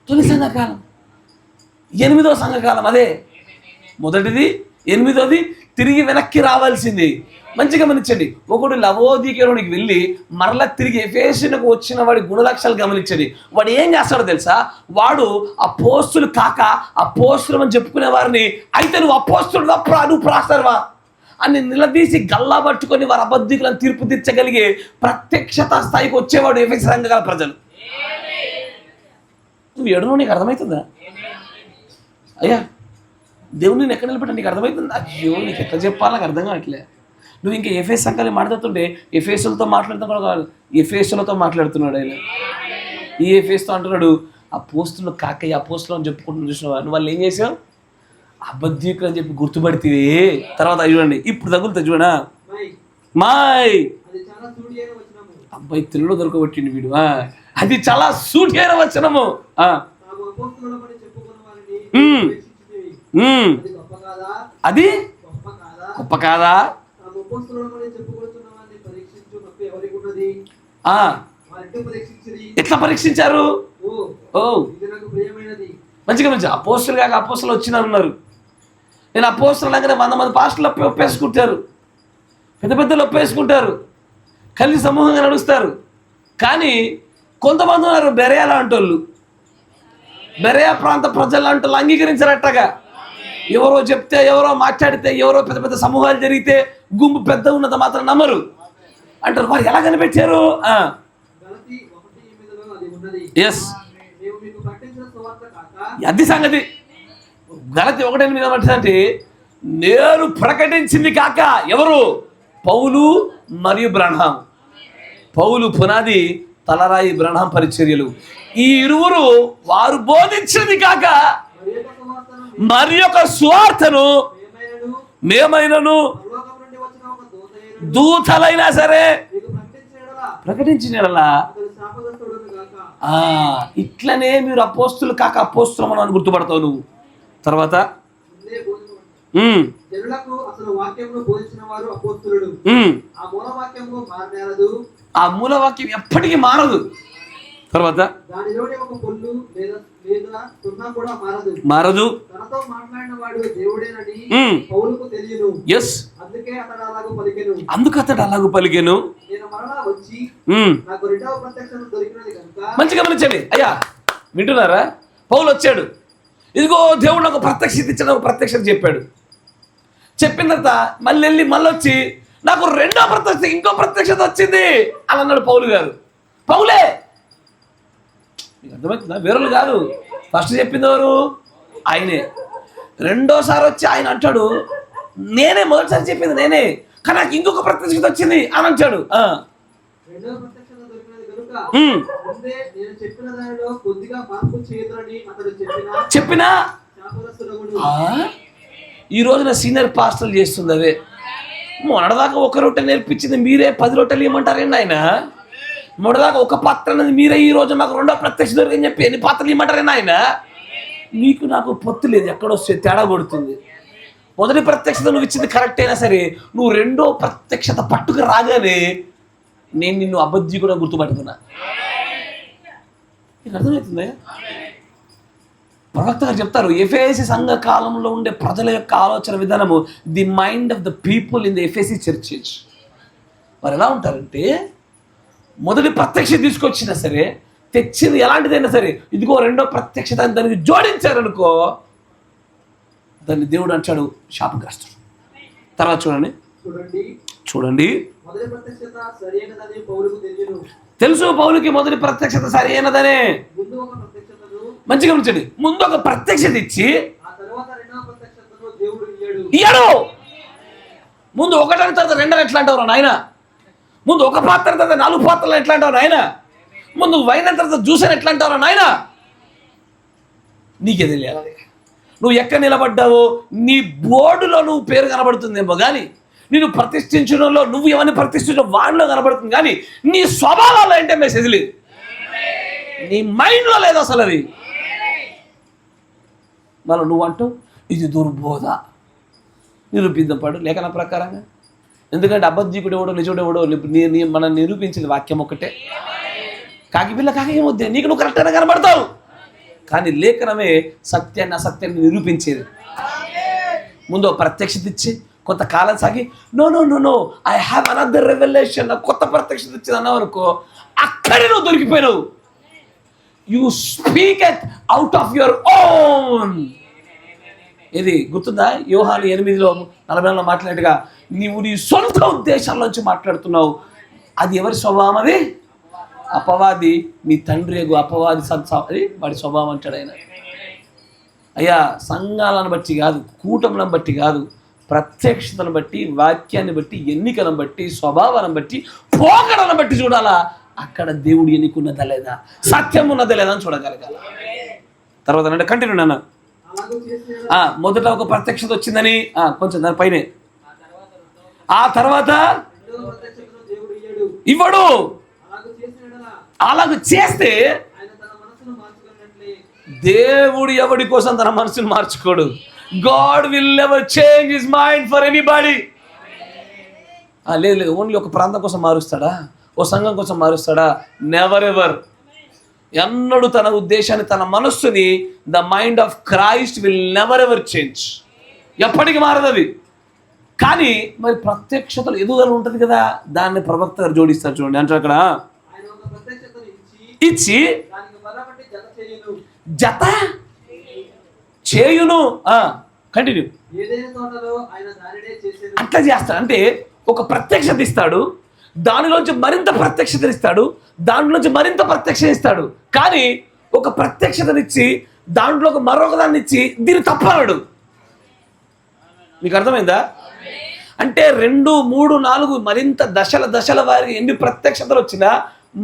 తొలి సంఘకాలం, 8వ సంఘకాలం. అదే మొదటిది, 8వది తిరిగి వెనక్కి రావాల్సింది. మంచిగా గమనించండి. ఒకడు లవోదికీయునికి వెళ్ళి మరలా తిరిగి ఎఫెసీయునకు వచ్చిన వాడి గుణలక్షణాలు గమనించండి. వాడు ఏం చేస్తాడో తెలుసా? వాడు అపోస్తులు కాక అపోస్తులు అని చెప్పుకునే వారిని అయితే నువ్వు అపోస్తులు నువ్వు ప్రాస్తారువా అని నిలదీసి గల్లా పట్టుకొని వారి అబద్ధికులను తీర్పు తీర్చగలిగే ప్రత్యక్షత స్థాయికి వచ్చేవాడు ఎఫెసీ సంఘకాల ప్రజలు. నువ్వు ఎడునో నీకు అర్థమవుతుందా? అయ్యా దేవుని నేను ఎక్కడ నిలబెట్టా నీకు అర్థమవుతుందా? అయ్యో నీకు ఎట్లా చెప్పాలో నాకు అర్థం కావట్లే. నువ్వు ఇంకా ఎఫెస్ సంఘాలు మాట్లాడుతుంటే ఎఫెసులతో మాట్లాడుతున్నా కాదు, ఎఫెసులతో మాట్లాడుతున్నాడు ఆయన. ఈ ఎఫెస్తో అంటున్నాడు అపోస్తులు కాకయ్య అపోస్తులు అని చెప్పుకుంటున్నా చూసినావా, నువ్వు వాళ్ళు ఏం చేసావు? అబద్ధీకులు అని చెప్పి గుర్తుపడితే తర్వాత చూడండి ఇప్పుడు తగులుతుంది చూడనా మాయ్ అబ్బాయి తెలుగులో దొరకబట్టిండు వీడు. అది చాలా సూటి అయిన వచనము. అది గొప్ప కాదా? ఎట్లా పరీక్షించారు? మంచిగా మంచి అపోస్తులు కాక అపోస్తులు వచ్చినారన్నారు. నేను అపోస్తులు అనగానే 100 మంది పాస్టర్లు ఒప్పేసుకుంటారు, పెద్ద పెద్దలు ఒప్పేసుకుంటారు, కలిసి సమూహంగా నడుస్తారు. కానీ కొంతమంది ఉన్నారు బెరయా లాంటి వాళ్ళు, బెరయా ప్రాంత ప్రజలు లాంటి వాళ్ళు అంగీకరించారట్టగా. ఎవరో చెప్తే, ఎవరో మాట్లాడితే, ఎవరో పెద్ద పెద్ద సమూహాలు జరిగితే గుంపు పెద్ద ఉన్నది మాత్రం నమ్మరు అంటారు. వారు ఎలా కనిపెట్టారు? ఎస్, అది సంగతి. గలతి 1:8 అంటే నేను ప్రకటించింది కాక ఎవరు? పౌలు మరియు బ్రహ్నాం. పౌలు పునాది, తలరాయి బ్రహ్నాం పరిచర్యలు. ఈ ఇరువురు వారు బోధించింది కాక మరి యొక్క సువార్తను మేమైనను దూతలైనా సరే ప్రకటించిన ఇట్లనే మీరు అపోస్తులు కాక అపోస్తులం అని గుర్తుపడతావు నువ్వు. తర్వాత ఆ మూలవాక్యం ఎప్పటికీ మారదు. తర్వాత మారదు. అందుకు అతడు అలాగూ పలికెను. మంచిగా గమనించండి అయ్యా, వింటున్నారా? పౌలు వచ్చాడు, ఇదిగో దేవుడు నాకు ప్రత్యక్షత ఇచ్చాడు, నాకు ప్రత్యక్షత చెప్పాడు. చెప్పిన తర్వాత మళ్ళీ వచ్చి నాకు రెండో ప్రత్యక్షత, ఇంకో ప్రత్యక్షత వచ్చింది అని అన్నాడు పౌలు గారు. పౌలే, మీకు అర్థమవుతుందా? వేరులు కాదు. ఫస్ట్ చెప్పింది ఎవరు? ఆయనే. రెండోసారి వచ్చి ఆయన అంటాడు నేనే, మొదటిసారి చెప్పింది నేనే, కానీ నాకు ఇంకొక ప్రత్యక్షత వచ్చింది అని అంటాడు. చెప్పినా ఈ రోజున సీనియర్ పాస్టర్లు చేస్తుంది అవే. మొన్నటిదాకా ఒక రొట్టె నేర్పించింది మీరే 10 రొట్టెలు ఇవ్వమంటారండి ఆయన. మొన్నటిదాకా ఒక పాత్ర అనేది మీరే, ఈ రోజు నాకు రెండో ప్రత్యక్ష దొరికని చెప్పి ఎన్ని పాత్రలు ఇవ్వమంటారండి ఆయన. నీకు నాకు పొత్తు లేదు, ఎక్కడో తేడా కొడుతుంది. మొదటి ప్రత్యక్షత నువ్వు ఇచ్చింది కరెక్ట్ అయినా సరే, నువ్వు రెండో ప్రత్యక్షత పట్టుకు రాగానే నేను నిన్ను అబద్ధి కూడా గుర్తుపట్టుకున్నా. నీకు అర్థమవుతుంది? ప్రవక్త గారు చెప్తారు, ఎఫెసీ సంఘ కాలంలో ఉండే ప్రజల యొక్క ఆలోచన విధానము, the mind of the people in the Ephesus churches. వారు ఎలా ఉంటారంటే, మొదటి ప్రత్యక్షత తీసుకొచ్చినా సరే, తెచ్చింది ఎలాంటిదైనా సరే, ఇదిగో రెండో ప్రత్యక్షత దానికి జోడించారనుకో, దాన్ని దేవుడు అంటాడు శాపగ్రస్తుడు. తర్వాత చూడండి తెలుసు పౌలుకి మొదటి ప్రత్యక్షత సరైనదనే. మంచిగా ఉంచండి, ముందు ఒక ప్రత్యక్షత ఇచ్చి ఇయ్యాడు. ముందు ఒకటని తర్వాత రెండని ఎట్లా అంటారు నాయన? ముందు ఒక పాత్ర తర్వాత 4 పాత్రలు ఎట్లా అంటారు నాయన? ముందు వైన్ తర్వాత జ్యూస్ అని ఎట్లా అంటారు నాయన? నీకే తెలియాలి. నువ్వు ఎక్కడ నిలబడ్డావో నీ బోర్డులో నువ్వు పేరు కనబడుతుందేమో కానీ, నేను ప్రతిష్ఠించడంలో నువ్వు ఎవరిని ప్రతిష్ఠించడం వాడిలో కనబడుతుంది కానీ, నీ స్వభావాల్లో ఏంటో మెసేజ్ లేదు, నీ మైండ్లో లేదు అసలు. అది మళ్ళీ నువ్వు అంటూ ఇది దుర్బోధ నిరూపిద్దాం లేఖన ప్రకారంగా. ఎందుకంటే అబద్ధీకుడు ఎవడో నిజుడు ఎవడో మనం నిరూపించిన వాక్యం ఒకటే. కాకిపిల్ల కాకేమొద్దే, నీకు నువ్వు కరెక్ట్గా కనబడతావు, కానీ లేఖనమే సత్యాన్ని అసత్యాన్ని నిరూపించేది. ముందు ప్రత్యక్షత ఇచ్చి కొంతకాలం సాగి no no no no I have another revelation, కొత్త ప్రత్యక్షత ఇచ్చింది అన్నావు అనుకో, అక్కడే నువ్వు దొరికిపోయినావు. You speak it out of your own. ఇది గుర్తుందా? యోహాను 8:44 మాట్లాడినట్టుగా నీవు నీ సొంత ఉద్దేశాల్లోంచి మాట్లాడుతున్నావు. అది ఎవరి స్వభావం? అది అపవాది, మీ తండ్రి అపవాది అది వాడి స్వభావం అంటాడు ఆయన. అయ్యా, సంఘాలను బట్టి కాదు, కూటములను బట్టి కాదు, ప్రత్యక్షతను బట్టి, వాక్యాన్ని బట్టి, ఎన్నికను బట్టి, స్వభావాన్ని బట్టి, పోకడను బట్టి చూడాలా అక్కడ దేవుడు ఎన్నికున్నదా లేదా, సత్యం ఉన్నదా లేదా అని చూడగలగాలి. తర్వాత అంటే కంటిన్యూ నాన్న. అలాగూ చేసిన మొదట ఒక ప్రత్యక్షత వచ్చిందని కొంచెం దానిపైనే, ఆ తర్వాత రెండవ ప్రత్యక్షతను దేవుడు ఇయ్యడు. ఇవ్వడు. అలాగూ చేసిన యెడల అలాగ చేస్తే ఆయన తన మనసును మార్చుకున్నట్లే దేవుడు ఎవడి కోసం తన మనసును మార్చుకోడు. God will never change his mind for anybody. లేదు, ఓన్లీ ఒక ప్రాంతం కోసం మారుస్తాడా, ఓ సంఘం కోసం మారుస్తాడా? Never ever. ఎన్నడూ తన ఉద్దేశాన్ని, తన మనస్సుని, the mind of Christ will never ever change. ఎప్పటికీ మారదు అది. కానీ మరి ప్రత్యక్షతలు ఎదుగుదల ఉంటుంది కదా, దాన్ని ప్రవక్త గారు జోడిస్తారు. చూడండి అంటే అక్కడ ఆయన ఒక ప్రత్యక్షతను ఇచ్చి దానికి బలపట్టి జత చేయును. జత చేయును. కంటిన్యూ. ఏదైనా తోటలో ఆయన దానినే చేసేది. అట్లా చేస్తాడు. అంటే ఒక ప్రత్యక్షత ఇస్తాడు, దానిలోంచి మరింత ప్రత్యక్షత ఇస్తాడు, దాంట్లోంచి మరింత ప్రత్యక్షత ఇస్తాడు. కానీ ఒక ప్రత్యక్షతనిచ్చి దాంట్లో మరొక దాన్ని ఇచ్చి దీన్ని తప్పన్నాడు. మీకు అర్థమైందా? అంటే 2, 3, 4 మరింత దశల వారికి ఎన్ని ప్రత్యక్షతలు వచ్చినా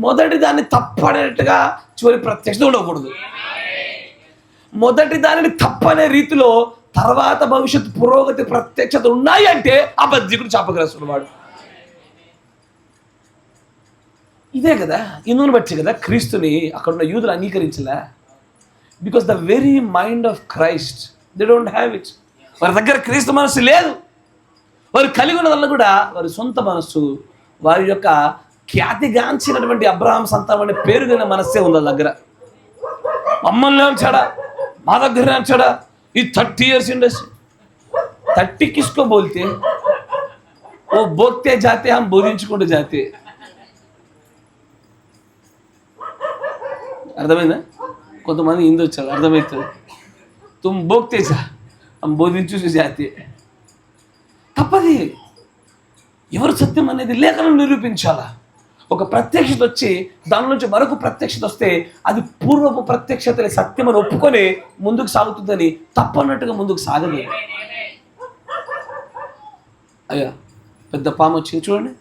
మొదటి దాన్ని తప్పనేట్టుగా చివరి ప్రత్యక్షత ఉండకూడదు. మొదటి దానిని తప్పనే రీతిలో తర్వాత భవిష్యత్తు పురోగతి ప్రత్యక్షత ఉన్నాయి అంటే ఆ బద్ధికుడు శాపగ్రస్తుడు వాడు. ఇదే కదా, ఇందుని బట్టి కదా క్రీస్తుని అక్కడ ఉన్న యూదులు అంగీకరించలే. Because the very mind of Christ they don't have it. వారి దగ్గర క్రీస్తు మనస్సు లేదు. వారు కలిగి ఉన్న వల్ల కూడా వారి సొంత మనస్సు, వారి యొక్క ఖ్యాతిగాంచినటువంటి అబ్రహాం సంతానం అనే పేరుగైన మనస్సే ఉంది వాళ్ళ దగ్గర. మమ్మల్ని అంచాడా, మా దగ్గర అంచాడా, ఈ 30 years इंडस्ट्री 30 किसको बोलते? वो बोलते जाते, हम బోధించుకుంటూ जाते. అర్థమైందా? కొంతమంది హిందూ వచ్చారు, అర్థమవుతుంది. తుమ్ బోక్తే జా, हम బోధించు జాతే. తప్పది. ఎవరు సత్యం అనేది లేఖనం నిరూపించాలా. ఒక ప్రత్యక్షత వచ్చి దాని నుంచి మరొక ప్రత్యక్షత వస్తే అది పూర్వపు ప్రత్యక్షత సత్యం అని ఒప్పుకొని ముందుకు సాగుతుందని, తప్పన్నట్టుగా ముందుకు సాగదు. అయ్యా పెద్ద పాము వచ్చింది చూడండి.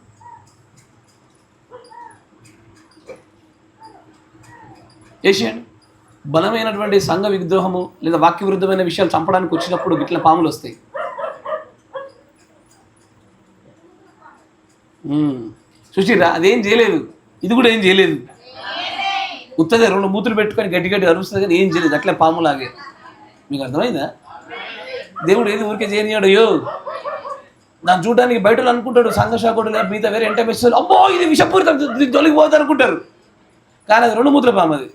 వేసేయండి. బలమైనటువంటి సంఘ విద్రోహము లేదా వాక్య విరుద్ధమైన విషయాలు చంపడానికి వచ్చినప్పుడు ఇట్లా పాములు వస్తాయి. చూసిరా, అదేం చేయలేదు, ఇది కూడా ఏం చేయలేదు. ఉత్తదే 2 మూతులు పెట్టుకొని గట్టి అరుస్తుంది కానీ ఏం చేయలేదు. అట్లా పాములాగే. మీకు అర్థమైందా? దేవుడు ఏది ఊరికే చేయనియాడు. అయ్యో దాన్ని చూడడానికి బయట అనుకుంటాడు, సంఘ శాఖడు లేదా మిగతా వేరే ఎంటర్ప్రైస్, అమ్మో ఇది విషపూరితం, తొలగి పోతుంది అనుకుంటారు. కానీ అది 2 మూతుల పాము. అది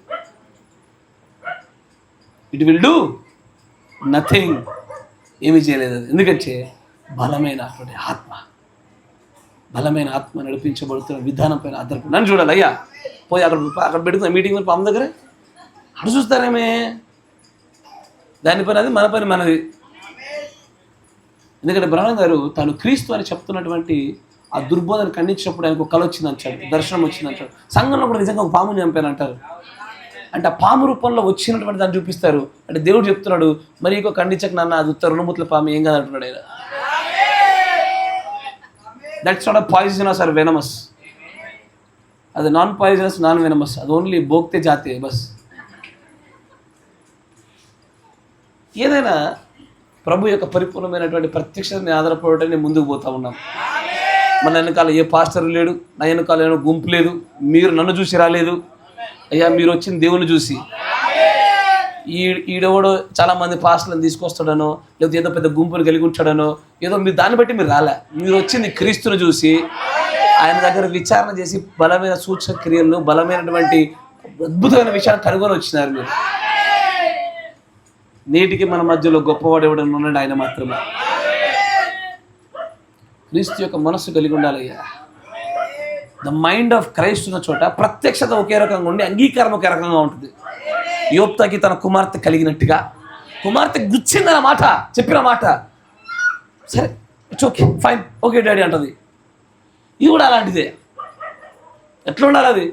ఇట్ విల్ డూ నథింగ్. ఏమీ చేయలేదు అది. ఎందుకంటే బలమైన ఆత్మ నడిపించబడుతున్న విధానం పైన ఆధారపడి నన్ను చూడాలి. అయ్యా పోయి అక్కడ పెడుతున్న మీటింగ్ పాము దగ్గర అటు చూస్తారేమే, దానిపైన అది, మన పని మనది. ఎందుకంటే బ్రహ్మం గారు తాను క్రీస్తు అని చెప్తున్నటువంటి ఆ దుర్బోధన ఖండించినప్పుడు ఆయనకు కళ వచ్చింది అంటాడు, దర్శనం వచ్చింది అంటాడు. సంఘంలో కూడా నిజంగా ఒక పాముని చంపాను అంటారు. అంటే ఆ పాము రూపంలో వచ్చినటువంటి దాన్ని చూపిస్తారు. అంటే దేవుడు చెప్తున్నాడు, మరి ఇంకో ఖండించక నాన్న అది ఉత్తర 2 మూతుల పాము ఏం కాదు అంటున్నాడు ఆయన. That's not poisonous or venomous. అది నాన్ పాయిజనస్, నాన్ వెనమస్. అది ఓన్లీ బోక్తే జాతే బస్. ఏదైనా ప్రభు యొక్క పరిపూర్ణమైనటువంటి ప్రత్యక్షతని ఆధారపడటాన్ని ముందుకు పోతా ఉన్నాం. మన వెనకాల ఏ పాస్టర్ లేడు, నా వెనకాల ఏమో గుంపు లేదు, మీరు నన్ను చూసి రాలేదు. అయ్యా మీరు వచ్చిన దేవుని చూసి. ఈడెవడో చాలా మంది పాస్టర్లను తీసుకొస్తాడనో, లేకపోతే ఏదో పెద్ద గుంపును కలిగి ఉంటాడనో, ఏదో మీరు దాన్ని బట్టి మీరు రాలే. మీరు వచ్చింది క్రీస్తుని చూసి, ఆయన దగ్గర విచారణ చేసి బలమైన సూచక క్రియలను, బలమైనటువంటి అద్భుతమైన విషయాన్ని కనుగొని వచ్చినారు మీరు. నేటికి మన మధ్యలో గొప్పవాడు ఎవడన్నా ఉన్నాడు, ఆయన మాత్రమే. క్రీస్తు యొక్క మనస్సు కలిగి ఉండాలయ్యా. ద మైండ్ ఆఫ్ క్రైస్ట్ ఉన్న చోట ప్రత్యక్షత ఒకే రకంగా ఉండి అంగీకారం ఒకే రకంగా ఉంటుంది. యోప్తాకి తన కుమార్తె కలిగినట్టుగా, కుమార్తె గుచ్చిందన్న మాట, చెప్పిన మాట, సరే it's okay fine okay daddy అంటది. ఇది కూడా అలాంటిదే. ఎట్లా ఉండాలి అది?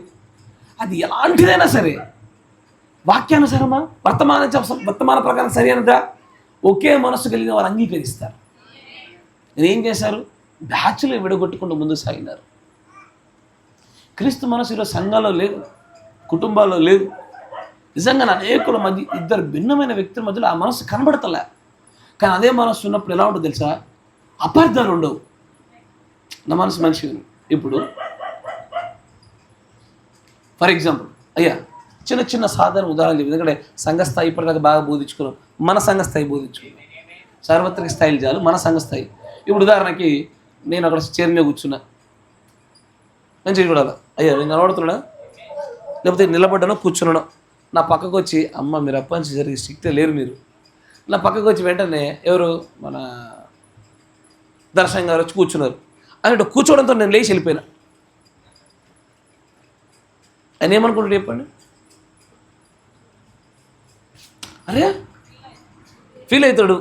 అది ఎలాంటిదైనా సరే వాక్యానుసారమా, వర్తమాన ప్రకారం సరైనదా, ఒకే మనస్సు కలిగిన వారు అంగీకరిస్తారు. నేను ఏం చేశారు? బ్యాచ్లు విడగొట్టుకుంటూ ముందుకు సాగినారు. క్రీస్తు మనసు ఈరోజు సంఘాల్లో లేదు, కుటుంబాల్లో లేదు. నిజంగా అనేకుల మధ్య ఇద్దరు భిన్నమైన వ్యక్తుల మధ్యలో ఆ మనసు కనబడతలే. కానీ అదే మనసు ఉన్నప్పుడు ఎలా ఉంటుంది తెలుసా? అపార్థాలు ఉండవు. నా మనసు మనిషి. ఇప్పుడు ఫర్ ఎగ్జాంపుల్ అయ్యా చిన్న చిన్న సాధారణ ఉదాహరణలు, ఎందుకంటే సంఘ స్థాయి ఇప్పటిదాకా బాగా బోధించుకున్నాం, మన సంఘ స్థాయి బోధించుకున్నాం. సార్వత్రిక స్థాయిలు చాలు, మన సంఘ స్థాయి. ఇప్పుడు ఉదాహరణకి నేను అక్కడ చైర్ మీద కూర్చున్నా, మంచిగా చూడాలి. అయ్యా నేను నిలబడుతున్నా, లేకపోతే నిలబడ్డానో కూర్చున్నానో, నా పక్కకు వచ్చి అమ్మ మీరు అప్పటి జరిగి స్ట్రిక్ట్ లేరు మీరు, నా పక్కకు వచ్చి వెంటనే ఎవరు మన దర్శనం గారు వచ్చి కూర్చున్నారు అని కూర్చోవడంతో నేను లేచి వెళ్ళిపోయినా. ఆయన ఏమనుకుంటాడు చెప్పండి? అరే ఫీల్ అవుతాడు,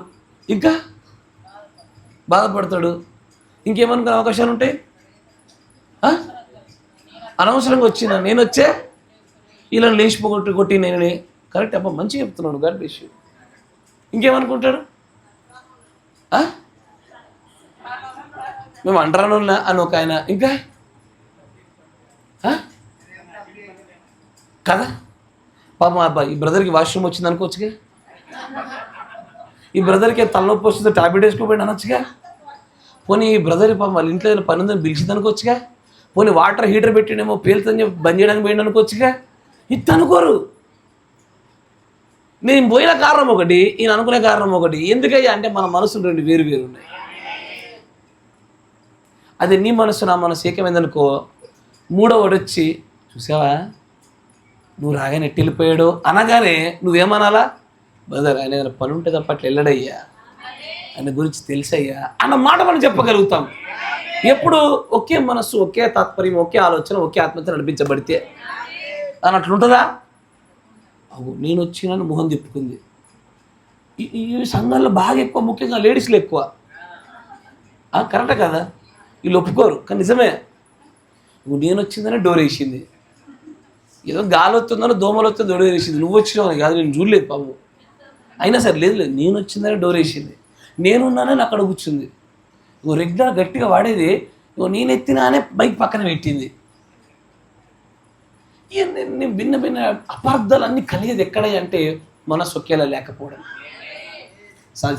ఇంకా బాధపడతాడు, ఇంకేమనుకునే అవకాశాలు ఉంటాయి. అనవసరంగా వచ్చిన నేను వచ్చే ఇలా లేచిపోగొట్టి కొట్టి నేనే కరెక్ట్ అబ్బా మంచిగా చెప్తున్నాడు గాడ్ బ్లెస్ యు. ఇంకేమనుకుంటాడు? మేము అంటరాను అని ఒక ఆయన, ఇంకా కదా పాపం అబ్బాయి ఈ బ్రదర్కి వాష్రూమ్ వచ్చింది అనుకోవచ్చుగా, ఈ బ్రదర్కి తలనొప్పి వస్తుందో టాబ్లెట్ వేసుకోపోయింది అనొచ్చుగా, పోనీ ఈ బ్రదర్ పాపం వాళ్ళ ఇంట్లో ఏదైనా పని ఉందని పిలిచింది అనుకోవచ్చుగా, పోనీ వాటర్ హీటర్ పెట్టినేమో పేలుతుందని చెప్పి బంద్ చేయడానికి పోయింది అనుకోవచ్చుగా. ఇది అనుకోరు. నేను పోయిన కారణం ఒకటి, ఈయన అనుకునే కారణం ఒకటి. ఎందుకయ్యా అంటే మన మనసులు రెండు వేరు వేరు ఉన్నాయి. అదే నీ మనసు నా మనసు ఏకమైందనుకో, మూడోవాడు వచ్చి చూసావా నువ్వు రాగానే ఎట్టి వెళ్ళిపోయాడు అనగానే నువ్వేమనాలా? బ్రదర్ ఆయన ఏదైనా పని ఉంటే తప్ప అట్లా వెళ్ళడయ్యా, ఆయన గురించి తెలుసయ్యా అన్న మాట మనం చెప్పగలుగుతాం. ఎప్పుడు ఒకే మనస్సు, ఒకే తాత్పర్యం, ఒకే ఆలోచన, ఒకే ఆత్మతో నడిపించబడితే అని అట్లుంటుందా? అవు నేను వచ్చిన మొహం తిప్పుకుంది. ఈ సంఘాల్లో బాగా ఎక్కువ, ముఖ్యంగా లేడీస్లో ఎక్కువ. కరెక్టే కదా? వీళ్ళు ఒప్పుకోరు, కానీ నిజమే. నేను వచ్చిందనే డోర్ వేసింది, ఏదో గాలి వస్తుందనో దోమలు వస్తుందో డోర్ వేసింది. నువ్వు వచ్చినావు కాదు, నేను చూడలేదు బాబు. అయినా సరే లేదు నేను వచ్చిందనే డోర్ వేసింది, నేనున్నానని అక్కడ కూర్చుంది. రెగ్యులర్ గట్టిగా వాడేది నేను ఎత్తినానే బైక్ పక్కన పెట్టింది. భిన్న భిన్న అపార్థాలు అన్నీ కలిగేది ఎక్కడ అంటే మనసు ఒకేలా లేకపోవడం.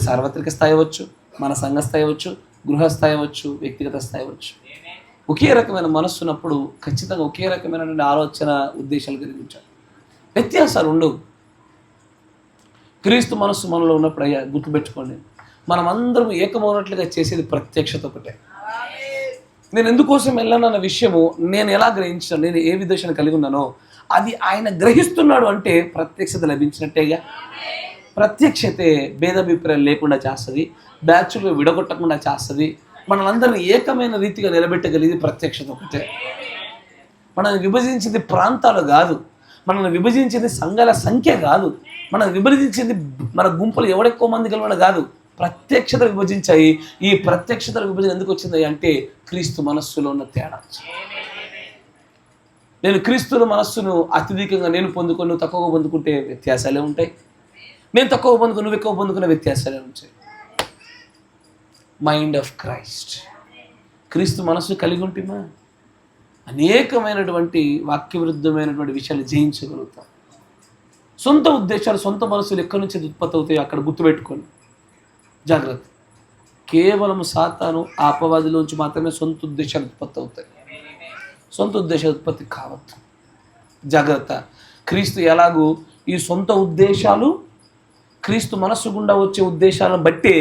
సార్వత్రిక స్థాయి అవ్వచ్చు, మన సంఘ స్థాయి అవ్వచ్చు, గృహస్థాయి అవ్వచ్చు, వ్యక్తిగత స్థాయి అవ్వచ్చు. ఒకే రకమైన మనస్సు ఉన్నప్పుడు ఖచ్చితంగా ఒకే రకమైనటువంటి ఆలోచన, ఉద్దేశాలు కలిగించాలి. వ్యత్యాసాలు ఉండవు. క్రీస్తు మనస్సు మనలో ఉన్నప్పుడు అయ్యా గుర్తుపెట్టుకోండి, మనం అందరం ఏకమవునట్లుగా చేసేది ప్రత్యక్షత ఒకటే. నేను ఎందుకోసం వెళ్ళానన్న విషయము నేను ఎలా గ్రహించాను, నేను ఏ విదేశాన్ని కలిగి ఉన్నానో అది ఆయన గ్రహిస్తున్నాడు అంటే ప్రత్యక్షత లభించినట్టేగా. ప్రత్యక్షతే భేదాభిప్రాయం లేకుండా చేస్తుంది, బ్యాచ్లు విడగొట్టకుండా చేస్తుంది, మనలందరినీ ఏకమైన రీతిగా నిలబెట్టగలిగేది ప్రత్యక్షత ఒకటే. మనల్ని విభజించింది ప్రాంతాలు కాదు, మనల్ని విభజించింది సంఘాల సంఖ్య కాదు, మనల్ని విభజించింది మన గుంపులు ఎవడెక్కువ మంది కలిగిన కాదు, ప్రత్యక్షత విభజించాయి. ఈ ప్రత్యక్షత విభజన ఎందుకు వచ్చింది అంటే క్రీస్తు మనస్సులో ఉన్న తేడా. నేను క్రీస్తుల మనస్సును అత్యధికంగా నేను పొందుకొని నువ్వు తక్కువగా పొందుకుంటే వ్యత్యాసాలే ఉంటాయి, నేను తక్కువ పొందుకుని నువ్వు ఎక్కువ పొందుకునే వ్యత్యాసాలే ఉంటాయి. మైండ్ ఆఫ్ క్రైస్ట్, క్రీస్తు మనస్సు కలిగి ఉంటేమా అనేకమైనటువంటి వాక్యవిరుద్ధమైనటువంటి విషయాలు జయించగలుగుతాం. సొంత ఉద్దేశాలు, సొంత మనసులు ఎక్కడి నుంచి ఉత్పత్తి అవుతాయో అక్కడ గుర్తుపెట్టుకోండి, జాగ్రత్త. కేవలం సాతాను అపవాదిలోంచి మాత్రమే సొంత ఉద్దేశాలు ఉత్పత్తి అవుతాయి, సొంత ఉద్దేశాలు ఉత్పత్తి కావద్దు, జాగ్రత్త. క్రీస్తు ఎలాగూ ఈ సొంత ఉద్దేశాలు, క్రీస్తు మనస్సు గుండా వచ్చే ఉద్దేశాలను బట్టే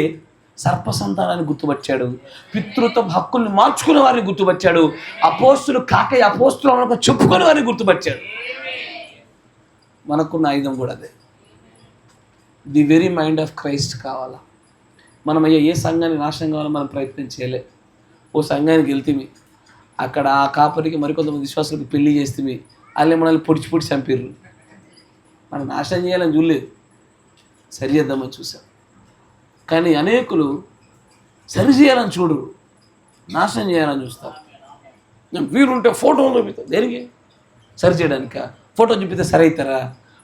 సర్పసంతానాన్ని గుర్తుపట్టాడు, పితృత్వ హక్కుల్ని మార్చుకునే వారిని గుర్తుపట్టాడు, అపోస్తులు కాకయ్య అపోస్తులు మనకు చెప్పుకునే వారిని గుర్తుపట్టాడు. మనకున్న ఆయుధం కూడా అదే, the very mind of Christ కావాలా. మనం అయ్యే ఏ సంఘాన్ని నాశనం కావాలో మనం ప్రయత్నం చేయలే. ఓ సంఘానికి వెళ్తేమి, అక్కడ ఆ కాపరికి మరికొంతమంది విశ్వాసాలకు పెళ్లి చేస్తేమి, వాళ్ళే మనల్ని పొడిచి పొడిచి చంపిర్రు. మనం నాశనం చేయాలని చూడలేదు, సరి చేద్దామని చూసాం. కానీ అనేకులు సరి చేయాలని చూడరు, నాశనం చేయాలని చూస్తారు. వీరుంటే ఫోటో చూపిస్తా, దేనికి? సరి చేయడానిక? ఫోటో చూపిస్తే సరి అవుతారా?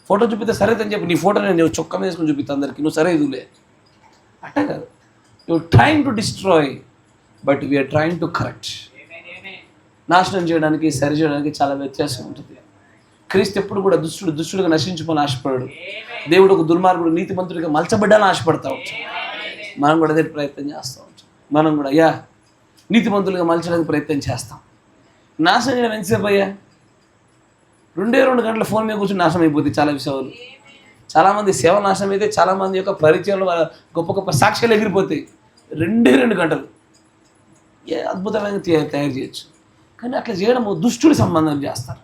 ఫోటో చూపిస్తే సరి అవుతుందని చెప్పి నీ ఫోటో నేను చొక్కా వేసుకొని చూపిస్తా అందరికి, నువ్వు సరే ఇదిలే. అట్ట కాదు. You trying to destroy but we are trying to correct. నాశనం చేయడానికి, సరి చేయడానికి చాలా వ్యత్యాసం ఉంటుంది. క్రీస్తు ఎప్పుడు కూడా దుష్టుడుగా నశించుకొని ఆశపడాడు. దేవుడు ఒక దుర్మార్గుడు నీతిమంతుడిగా మలచబడ్డాలని ఆశపడతా ఉంటాం. మనం కూడా అదే ప్రయత్నం చేస్తూ ఉంటాం. మనం కూడా నీతిమంతులుగా మలచడానికి ప్రయత్నం చేస్తాం. నాశనం చేయడం ఎంతసేపు అయ్యా? 2 గంటల ఫోన్ మీద కూర్చొని నాశనం అయిపోతుంది చాలా విషయాలు. చాలామంది సేవ నాశనం అయితే, చాలామంది యొక్క పరిచయాలు గొప్ప గొప్ప సాక్ష్యాలు ఎగిరిపోతాయి. 2 గంటలు అద్భుతమైన తయారు చేయొచ్చు. కానీ అట్లా చేయడము దుష్టుడి సంబంధం చేస్తారు.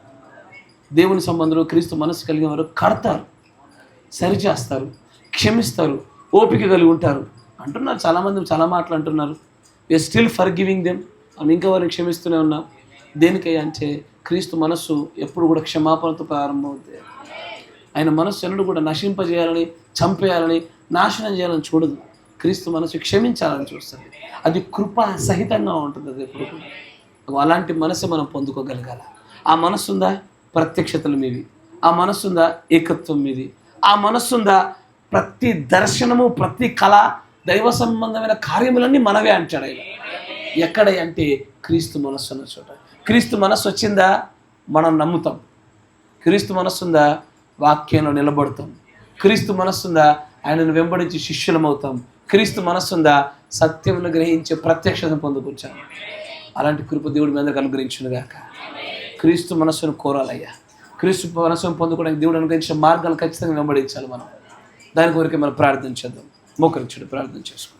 దేవుని సంబంధంలో క్రీస్తు మనసు కలిగిన వారు కడతారు, సరిచేస్తారు, క్షమిస్తారు, ఓపిక కలిగి ఉంటారు అంటున్నారు. చాలామంది చాలా మాటలు అంటున్నారు. We are still forgiving them. మనం ఇంకా వారిని క్షమిస్తూనే ఉన్నాం. దేనికై అంటే క్రీస్తు మనస్సు ఎప్పుడు కూడా క్షమాపణతో ప్రారంభమవుతుంది. ఆయన మనస్సు ఎన్నడూ కూడా నశింపజేయాలని, చంపేయాలని, నాశనం చేయాలని చూడదు. క్రీస్తు మనస్సు క్షమించాలని చూస్తుంది. అది కృపా సహితంగా ఉంటుంది. అది ఎప్పుడు కూడా అలాంటి మనసు మనం పొందుకోగలగాల. ఆ మనస్సుందా? ప్రత్యక్షతలు మీవి. ఆ మనస్సుందా? ఏకత్వం మీది. ఆ మనస్సుందా? ప్రతి దర్శనము, ప్రతి కళ, దైవ సంబంధమైన కార్యములన్నీ మనవే అంటాడు ఆయన. ఎక్కడ అంటే క్రీస్తు మనస్సు ఉన్న చోట. క్రీస్తు మనస్సు వచ్చిందా మనం నమ్ముతాం. క్రీస్తు మనస్సుందా వాక్యంలో నిలబడతాం. క్రీస్తు మనస్సుందా ఆయనను వెంబడించి శిష్యులమవుతాం. క్రీస్తు మనస్సుందా సత్యమును గ్రహించే ప్రత్యక్షతను పొందుకొచ్చాం. అలాంటి కృప దేవుడి మీద అనుగ్రహించునుగాక. క్రీస్తు మనస్సును కోరాలయ్యా. క్రీస్తు మనస్సును పొందుకోవడానికి దేవుడు అనుగ్రహించిన మార్గాలు ఖచ్చితంగా వెంబడించాలి. మనం దాని కొరకే మనం ప్రార్థన చేద్దాం. మోకరించుడు ప్రార్థన చేసుకోండి.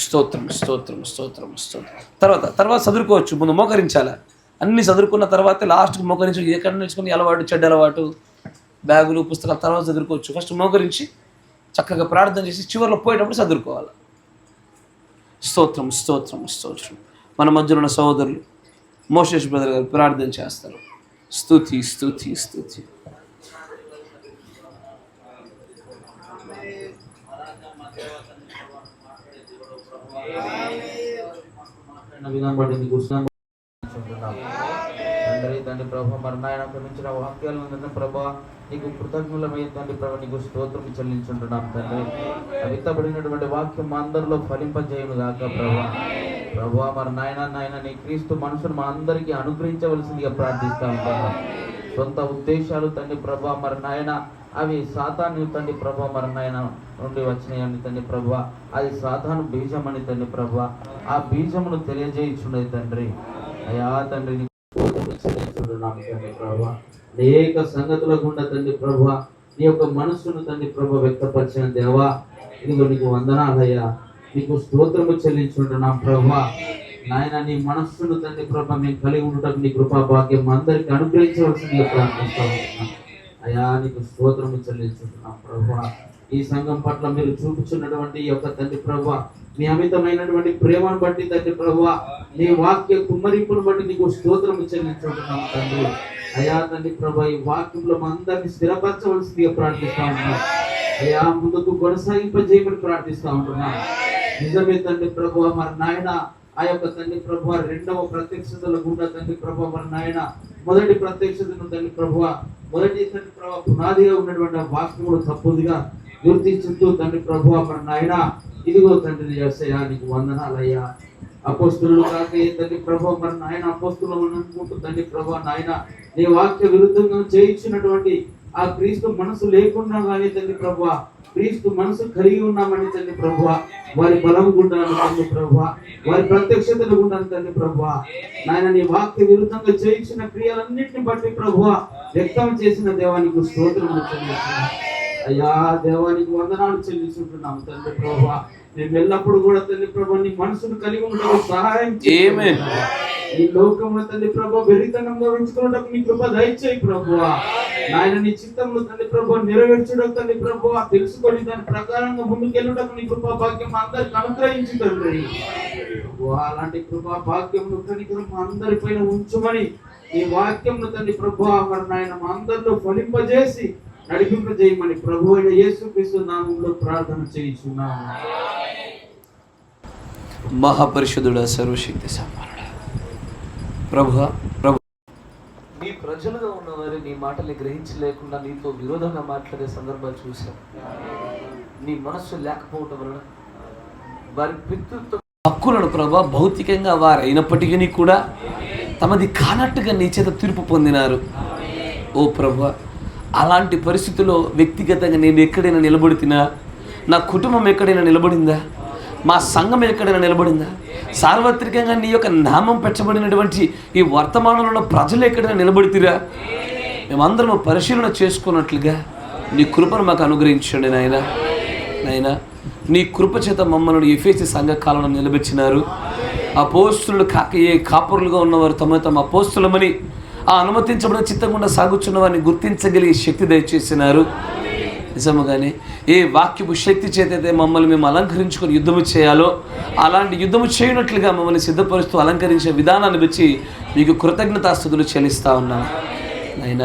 స్తోత్రం స్తోత్రం స్తోత్రం స్తోత్రం. తర్వాత చదువుకోవచ్చు. ముందు మోకరించాలి. అన్నీ చదువుకున్న తర్వాత లాస్ట్కి మోకరించి ఎక్కడ నేర్చుకుని అలవాటు, చెడ్డ అలవాటు, బ్యాగులు, పుస్తకాలు తర్వాత చదువుకోవచ్చు. ఫస్ట్ మోకరించి చక్కగా ప్రార్థన చేసి చివరిలో పోయేటప్పుడు చదువుకోవాలి. స్తోత్రం స్తోత్రం స్తోత్రం. మన మధ్యలో ఉన్న సహోదరులు మోషేష్ బ్రదర్ గారు ప్రార్థన చేస్తారు. స్తుతి స్తుతి స్తుతి. తండ్రి ప్రభా, మరి నాయన నుంచి వాక్యాలు ఉందన్న ప్రభా, నీకు కృతజ్ఞులమై తండ్రి ప్రభా, నీకు స్తోత్రం చెల్లించుంటున్నాం తండ్రి. విత్తబడినటువంటి వాక్యం మా అందరిలో ఫలింపజేయును గాక ప్రభా. మరి నాయన నీ క్రీస్తు మనసును మా అందరికీ అనుగ్రహించవలసిందిగా ప్రార్థిస్తా ఉంటాను. సొంత ఉద్దేశాలు తండ్రి ప్రభా, మరి నాయన అవి సాతాను తండ్రి ప్రభా, మరి నాయన నుండి వచ్చినాయని తండ్రి ప్రభా, అది సాతాను బీజం అని తండ్రి ప్రభా, ఆ బీజమును తెలియజేయించున్నది తండ్రి. అయా తండ్రి తండ్రి ప్రభా, అనేక సంగతుల గుండా తండ్రి ప్రభా నీ యొక్క మనస్సును తండ్రి ప్రభా వ్యక్తపరిచిన దేవా, ఇదిగో నీకు వందనాలయ్యా, నీకు స్తోత్రము చెల్లించుంటున్నాం ప్రభా. నాయన నీ మనస్సును తండ్రి ప్రభా మేము కలిగి ఉండటం నీ కృపా భాగ్యం అందరికి అనుగ్రహించవలసిందిగా ప్రార్థిస్తా ఉంటున్నాం. అయా నీకు స్తోత్రము చెల్లించుంటున్నాం ప్రభా. ఈ సంఘం పట్ల మీరు చూపించున్నటువంటి ఈ యొక్క తండ్రి ప్రభా మీ అమితమైనటువంటి ప్రేమను బట్టి తండ్రి ప్రభా, నీ వాక్య కుమ్మరింపును బట్టి నీకు స్తోత్రము చెల్లించుకుంటున్నాం తండ్రి. అయా తండ్రి ప్రభా, ఈ వాక్యంలో మా అందరినీ స్థిరపరచవలసిందిగా ప్రార్థిస్తా ఉంటున్నాం. అయా ముందుకు కొనసాగింపజేయమని ప్రార్థిస్తా ఉంటున్నాం. నిజమే తండ్రి ప్రభా, మరి నాయన ఆ యొక్క తండ్రి ప్రభా రెండవ ప్రత్యక్షతల గుండా తండ్రి ప్రభా, మరి నాయన మొదటి ప్రత్యక్షతను తండ్రి ప్రభా, మొదటి తండ్రి ప్రభా పునాదిగా ఉన్నటువంటి ఆ వాక్యములు తప్పుదిగా గుర్తించుతూ తండ్రి ప్రభా, మరి నాయన ఇదిగో తండ్రి యేసయ్యా నీకు వందనాలయ్యా. అపోస్తులు కాక తండ్రి ప్రభా, మరి నాయన అపోస్తులు అనుకుంటూ తండ్రి ప్రభా నాయన నీ వాక్య విరుద్ధంగా చేయించినటువంటి ఆ క్రీస్తు మనసు లేకుండా కానీ తండ్రి ప్రభా, క్రీస్తు మనసు కలిగి ఉన్నామని తండ్రి ప్రభా, వారి బలం గుండాను తండ్రి ప్రభా, వారి ప్రత్యక్షతలు గుండాను తండ్రి ప్రభా, నాయన నీ వాక్య విరుద్ధంగా చేయించిన క్రియలన్నింటిని బట్టి ప్రభా వ్యక్తం చేసిన దేవానికి స్తోత్రములు చెల్లిస్తున్నాం. అయ్యా దేవానికి వందనాలు చెల్లించుకుంటున్నాం తండ్రి ప్రభా. మేము ఎల్లప్పుడు కూడా తండ్రి ప్రభా నీ మనసును కలిగి ఉండడం సహాయం చేయండి. ఈ లోకంలో తండ్రి ప్రభా వెరితనంగా ఉంచుకోవడం నీ కృప దయచేయి ప్రభువా. నాయన నీ చిత్తంలో తండ్రి ప్రభా నెరవేర్చడం తండ్రి ప్రభా తెలుసుకొని దాని ప్రకారంగా ముందుకెళ్ళడం నీ కృపా భాగ్యం అందరికి అనుగ్రహించి తండ్రి. అలాంటి కృపా భాగ్యం కనికరం మా అందరి పైన ఉంచుమని ఈ వాక్యం తండ్రి ప్రభా మరి నాయన మా అందరిలో ఫలింపజేసి నడిపింపజేయమని ప్రభు అయిన యేసుక్రీస్తు నామములో ప్రార్థన చేయుచున్నాము. మహాపరిశుద్ధుడా, సర్వశక్తి సంపన్నుడా, ప్రభు నీ ప్రజలుగా ఉన్నవారు నీ మాటల్ని గ్రహించలేకుండా నీతో విరోధంగా మాట్లాడే సందర్భాలు చూశాం. నీ మనస్సు లేకపోవటం వలన వారి పితృత్వ హక్కులను ప్రభా భౌతికంగా వారు అయినప్పటికీ కూడా తమది కానట్టుగా నీ చేత తీర్పు పొందినారు. ఓ ప్రభా, అలాంటి పరిస్థితుల్లో వ్యక్తిగతంగా నేను ఎక్కడైనా నిలబడినా, నా కుటుంబం ఎక్కడైనా నిలబడిందా, మా సంఘం ఎక్కడైనా నిలబడిందా, సార్వత్రికంగా నీ యొక్క నామం పెట్టబడినటువంటి ఈ వర్తమానంలో ప్రజలు ఎక్కడైనా నిలబడితిరా, మేమందరం పరిశీలన చేసుకున్నట్లుగా నీ కృపను మాకు అనుగ్రహించండి నాయన. నీ కృప చేత మమ్మల్ని ఎఫెసీ సంఘ కాలంలో నిలబెచ్చినారు. అపోస్తులు కాపురులుగా ఉన్నవారు తమ అపోస్తులమని ఆ అనుమతించబడిన చిత్తకుండా సాగుచున్న వారిని గుర్తించగలిగే శక్తి దయచేసినారు. నిజముగానే ఏ వాక్యపు శక్తి చేతైతే మమ్మల్ని మేము అలంకరించుకొని యుద్ధము చేయాలో అలాంటి యుద్ధము చేయనట్లుగా మమ్మల్ని సిద్ధపరుస్తూ అలంకరించే విధానాన్ని బట్టి మీకు కృతజ్ఞతాస్తుతులు చెల్లిస్తూ ఉన్నాను నాయన.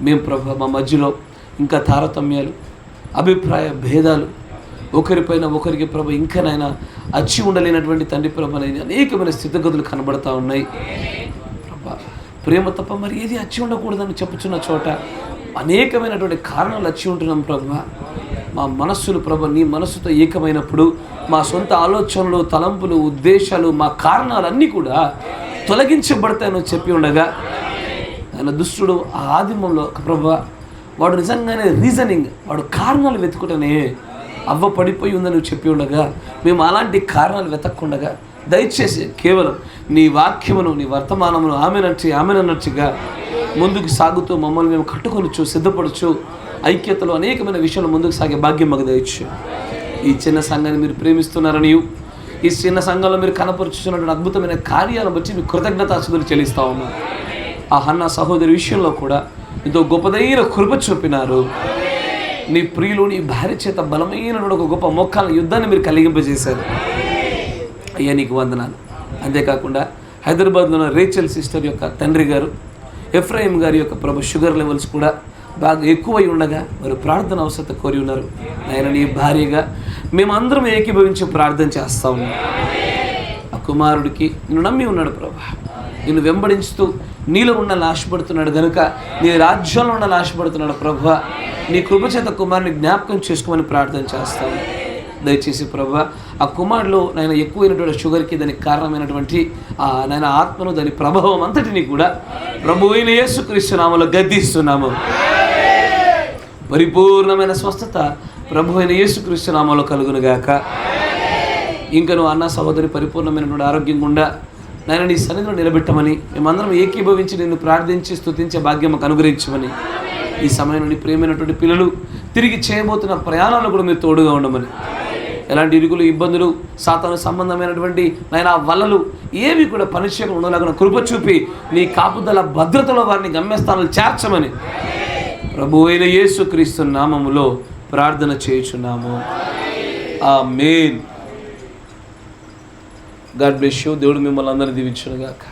మేము ప్రభు మా మధ్యలో ఇంకా తారతమ్యాలు, అభిప్రాయ భేదాలు, ఒకరిపైన ఒకరికి ప్రభు ఇంకనైనా అచ్చి ఉండలేనటువంటి తండ్రి ప్రభు అనేకమైన స్థితిగతులు కనబడతా ఉన్నాయి. ప్రభా, ప్రేమ తప్ప మరి ఏది అచ్చి ఉండకూడదని చెప్పుచున్న చోట అనేకమైనటువంటి కారణాలు వచ్చి ఉంటున్నాం ప్రభు. మా మనస్సులు ప్రభు నీ మనస్సుతో ఏకమైనప్పుడు మా సొంత ఆలోచనలు, తలంపులు, ఉద్దేశాలు, మా కారణాలన్నీ కూడా తొలగించబడతాయని చెప్పి ఉండగా ఆయన దుష్టుడు ఆ ఆదిమంలో ప్రభు వాడు నిజంగానే రీజనింగ్, వాడు కారణాలు వెతుకుటనే అవ్వ పడిపోయి ఉందని చెప్పి ఉండగా మేము అలాంటి కారణాలు వెతక్కుండగా దయచేసి కేవలం నీ వాక్యమును, నీ వర్తమానమును ఆమెనన్నట్టుగా ముందుకు సాగుతూ మమ్మల్ని మేము కట్టుకొనొచ్చు, సిద్ధపడచ్చు, ఐక్యతలో అనేకమైన విషయాలు ముందుకు సాగే భాగ్యం మాకు దయచ్చు. ఈ చిన్న సంఘాన్ని మీరు ప్రేమిస్తున్నారని, ఈ చిన్న సంఘంలో మీరు కనపరుచుతున్నటువంటి అద్భుతమైన కార్యాలను బట్టి మీకు కృతజ్ఞతాస్తుతులు చెల్లిస్తూ ఉన్నాం. ఆ హన్నా సహోదరి విషయంలో కూడా ఎంతో గొప్పదైన కృప చూపినారు. నీ ప్రియులు నీ భార్య చేత బలమైన ఒక గొప్ప మొక్కల యుద్ధాన్ని మీరు కలిగింపజేశారు. అయ్యా నీకు వందనాలు. అంతేకాకుండా హైదరాబాద్లో ఉన్న రేచల్ సిస్టర్ యొక్క తండ్రి గారు ఎఫ్రాయిం గారి యొక్క ప్రభు షుగర్ లెవెల్స్ కూడా బాగా ఎక్కువై ఉండగా వారు ప్రార్థన అవసరత కోరి ఉన్నారు. ఆయన నీ భార్యగా మేమందరం ఏకీభవించి ప్రార్థన చేస్తూ ఉన్నాం. ఆ కుమారుడికి నిన్ను నమ్మి ఉన్నాడు ప్రభు, నిన్ను వెంబడించుతూ నీలో ఉండాలని ఆశపడుతున్నాడు కనుక నీ రాజ్యంలో ఉండాలని ఆశపడుతున్నాడు ప్రభు. నీ కృపచేత కుమారుని జ్ఞాపకం చేసుకోమని ప్రార్థన చేస్తాను. దయచేసి ప్రభు ఆ కుమారులో నాయన ఎక్కువైనటువంటి షుగర్కి దానికి కారణమైనటువంటి నాయన ఆత్మను, దాని ప్రభావం అంతటినీ కూడా ప్రభు అయిన యేసుక్రీస్తు నామములో గద్దిస్తున్నాము. పరిపూర్ణమైన స్వస్థత ప్రభు అయిన యేసుక్రీస్తు నామములో కలుగునుగాక. ఇంకా నువ్వు అన్న సహోదరి పరిపూర్ణమైనటువంటి ఆరోగ్యంగా ఉండా నాయన నీ సన్నిధిలో నిలబెట్టమని, మేమందరం ఏకీభవించి నిన్ను ప్రార్థించి స్తుతించే భాగ్యం మాకు అనుగ్రహించమని, ఈ సమయంలో నీ ప్రియమైనటువంటి పిల్లలు తిరిగి చేయబోతున్న ప్రయాణాలు కూడా మీరు తోడుగా ఉండమని, ఎలాంటి ఇరుకులు, ఇబ్బందులు, సాతాను సంబంధమైనటువంటి నాయన వలలు ఏవి కూడా పనిచేయకుండా ఉండలేకుండా కృప చూపి నీ కాపుదల భద్రతలో వారిని గమ్యస్థానాలు చేర్చమని ప్రభువైన అయిన యేసుక్రీస్తు నామములో ప్రార్థన చేయుచున్నాము. ఆమేన్. God bless you. దేవుడు మిమ్మల్ని అందరినీ దీవించునుగాక.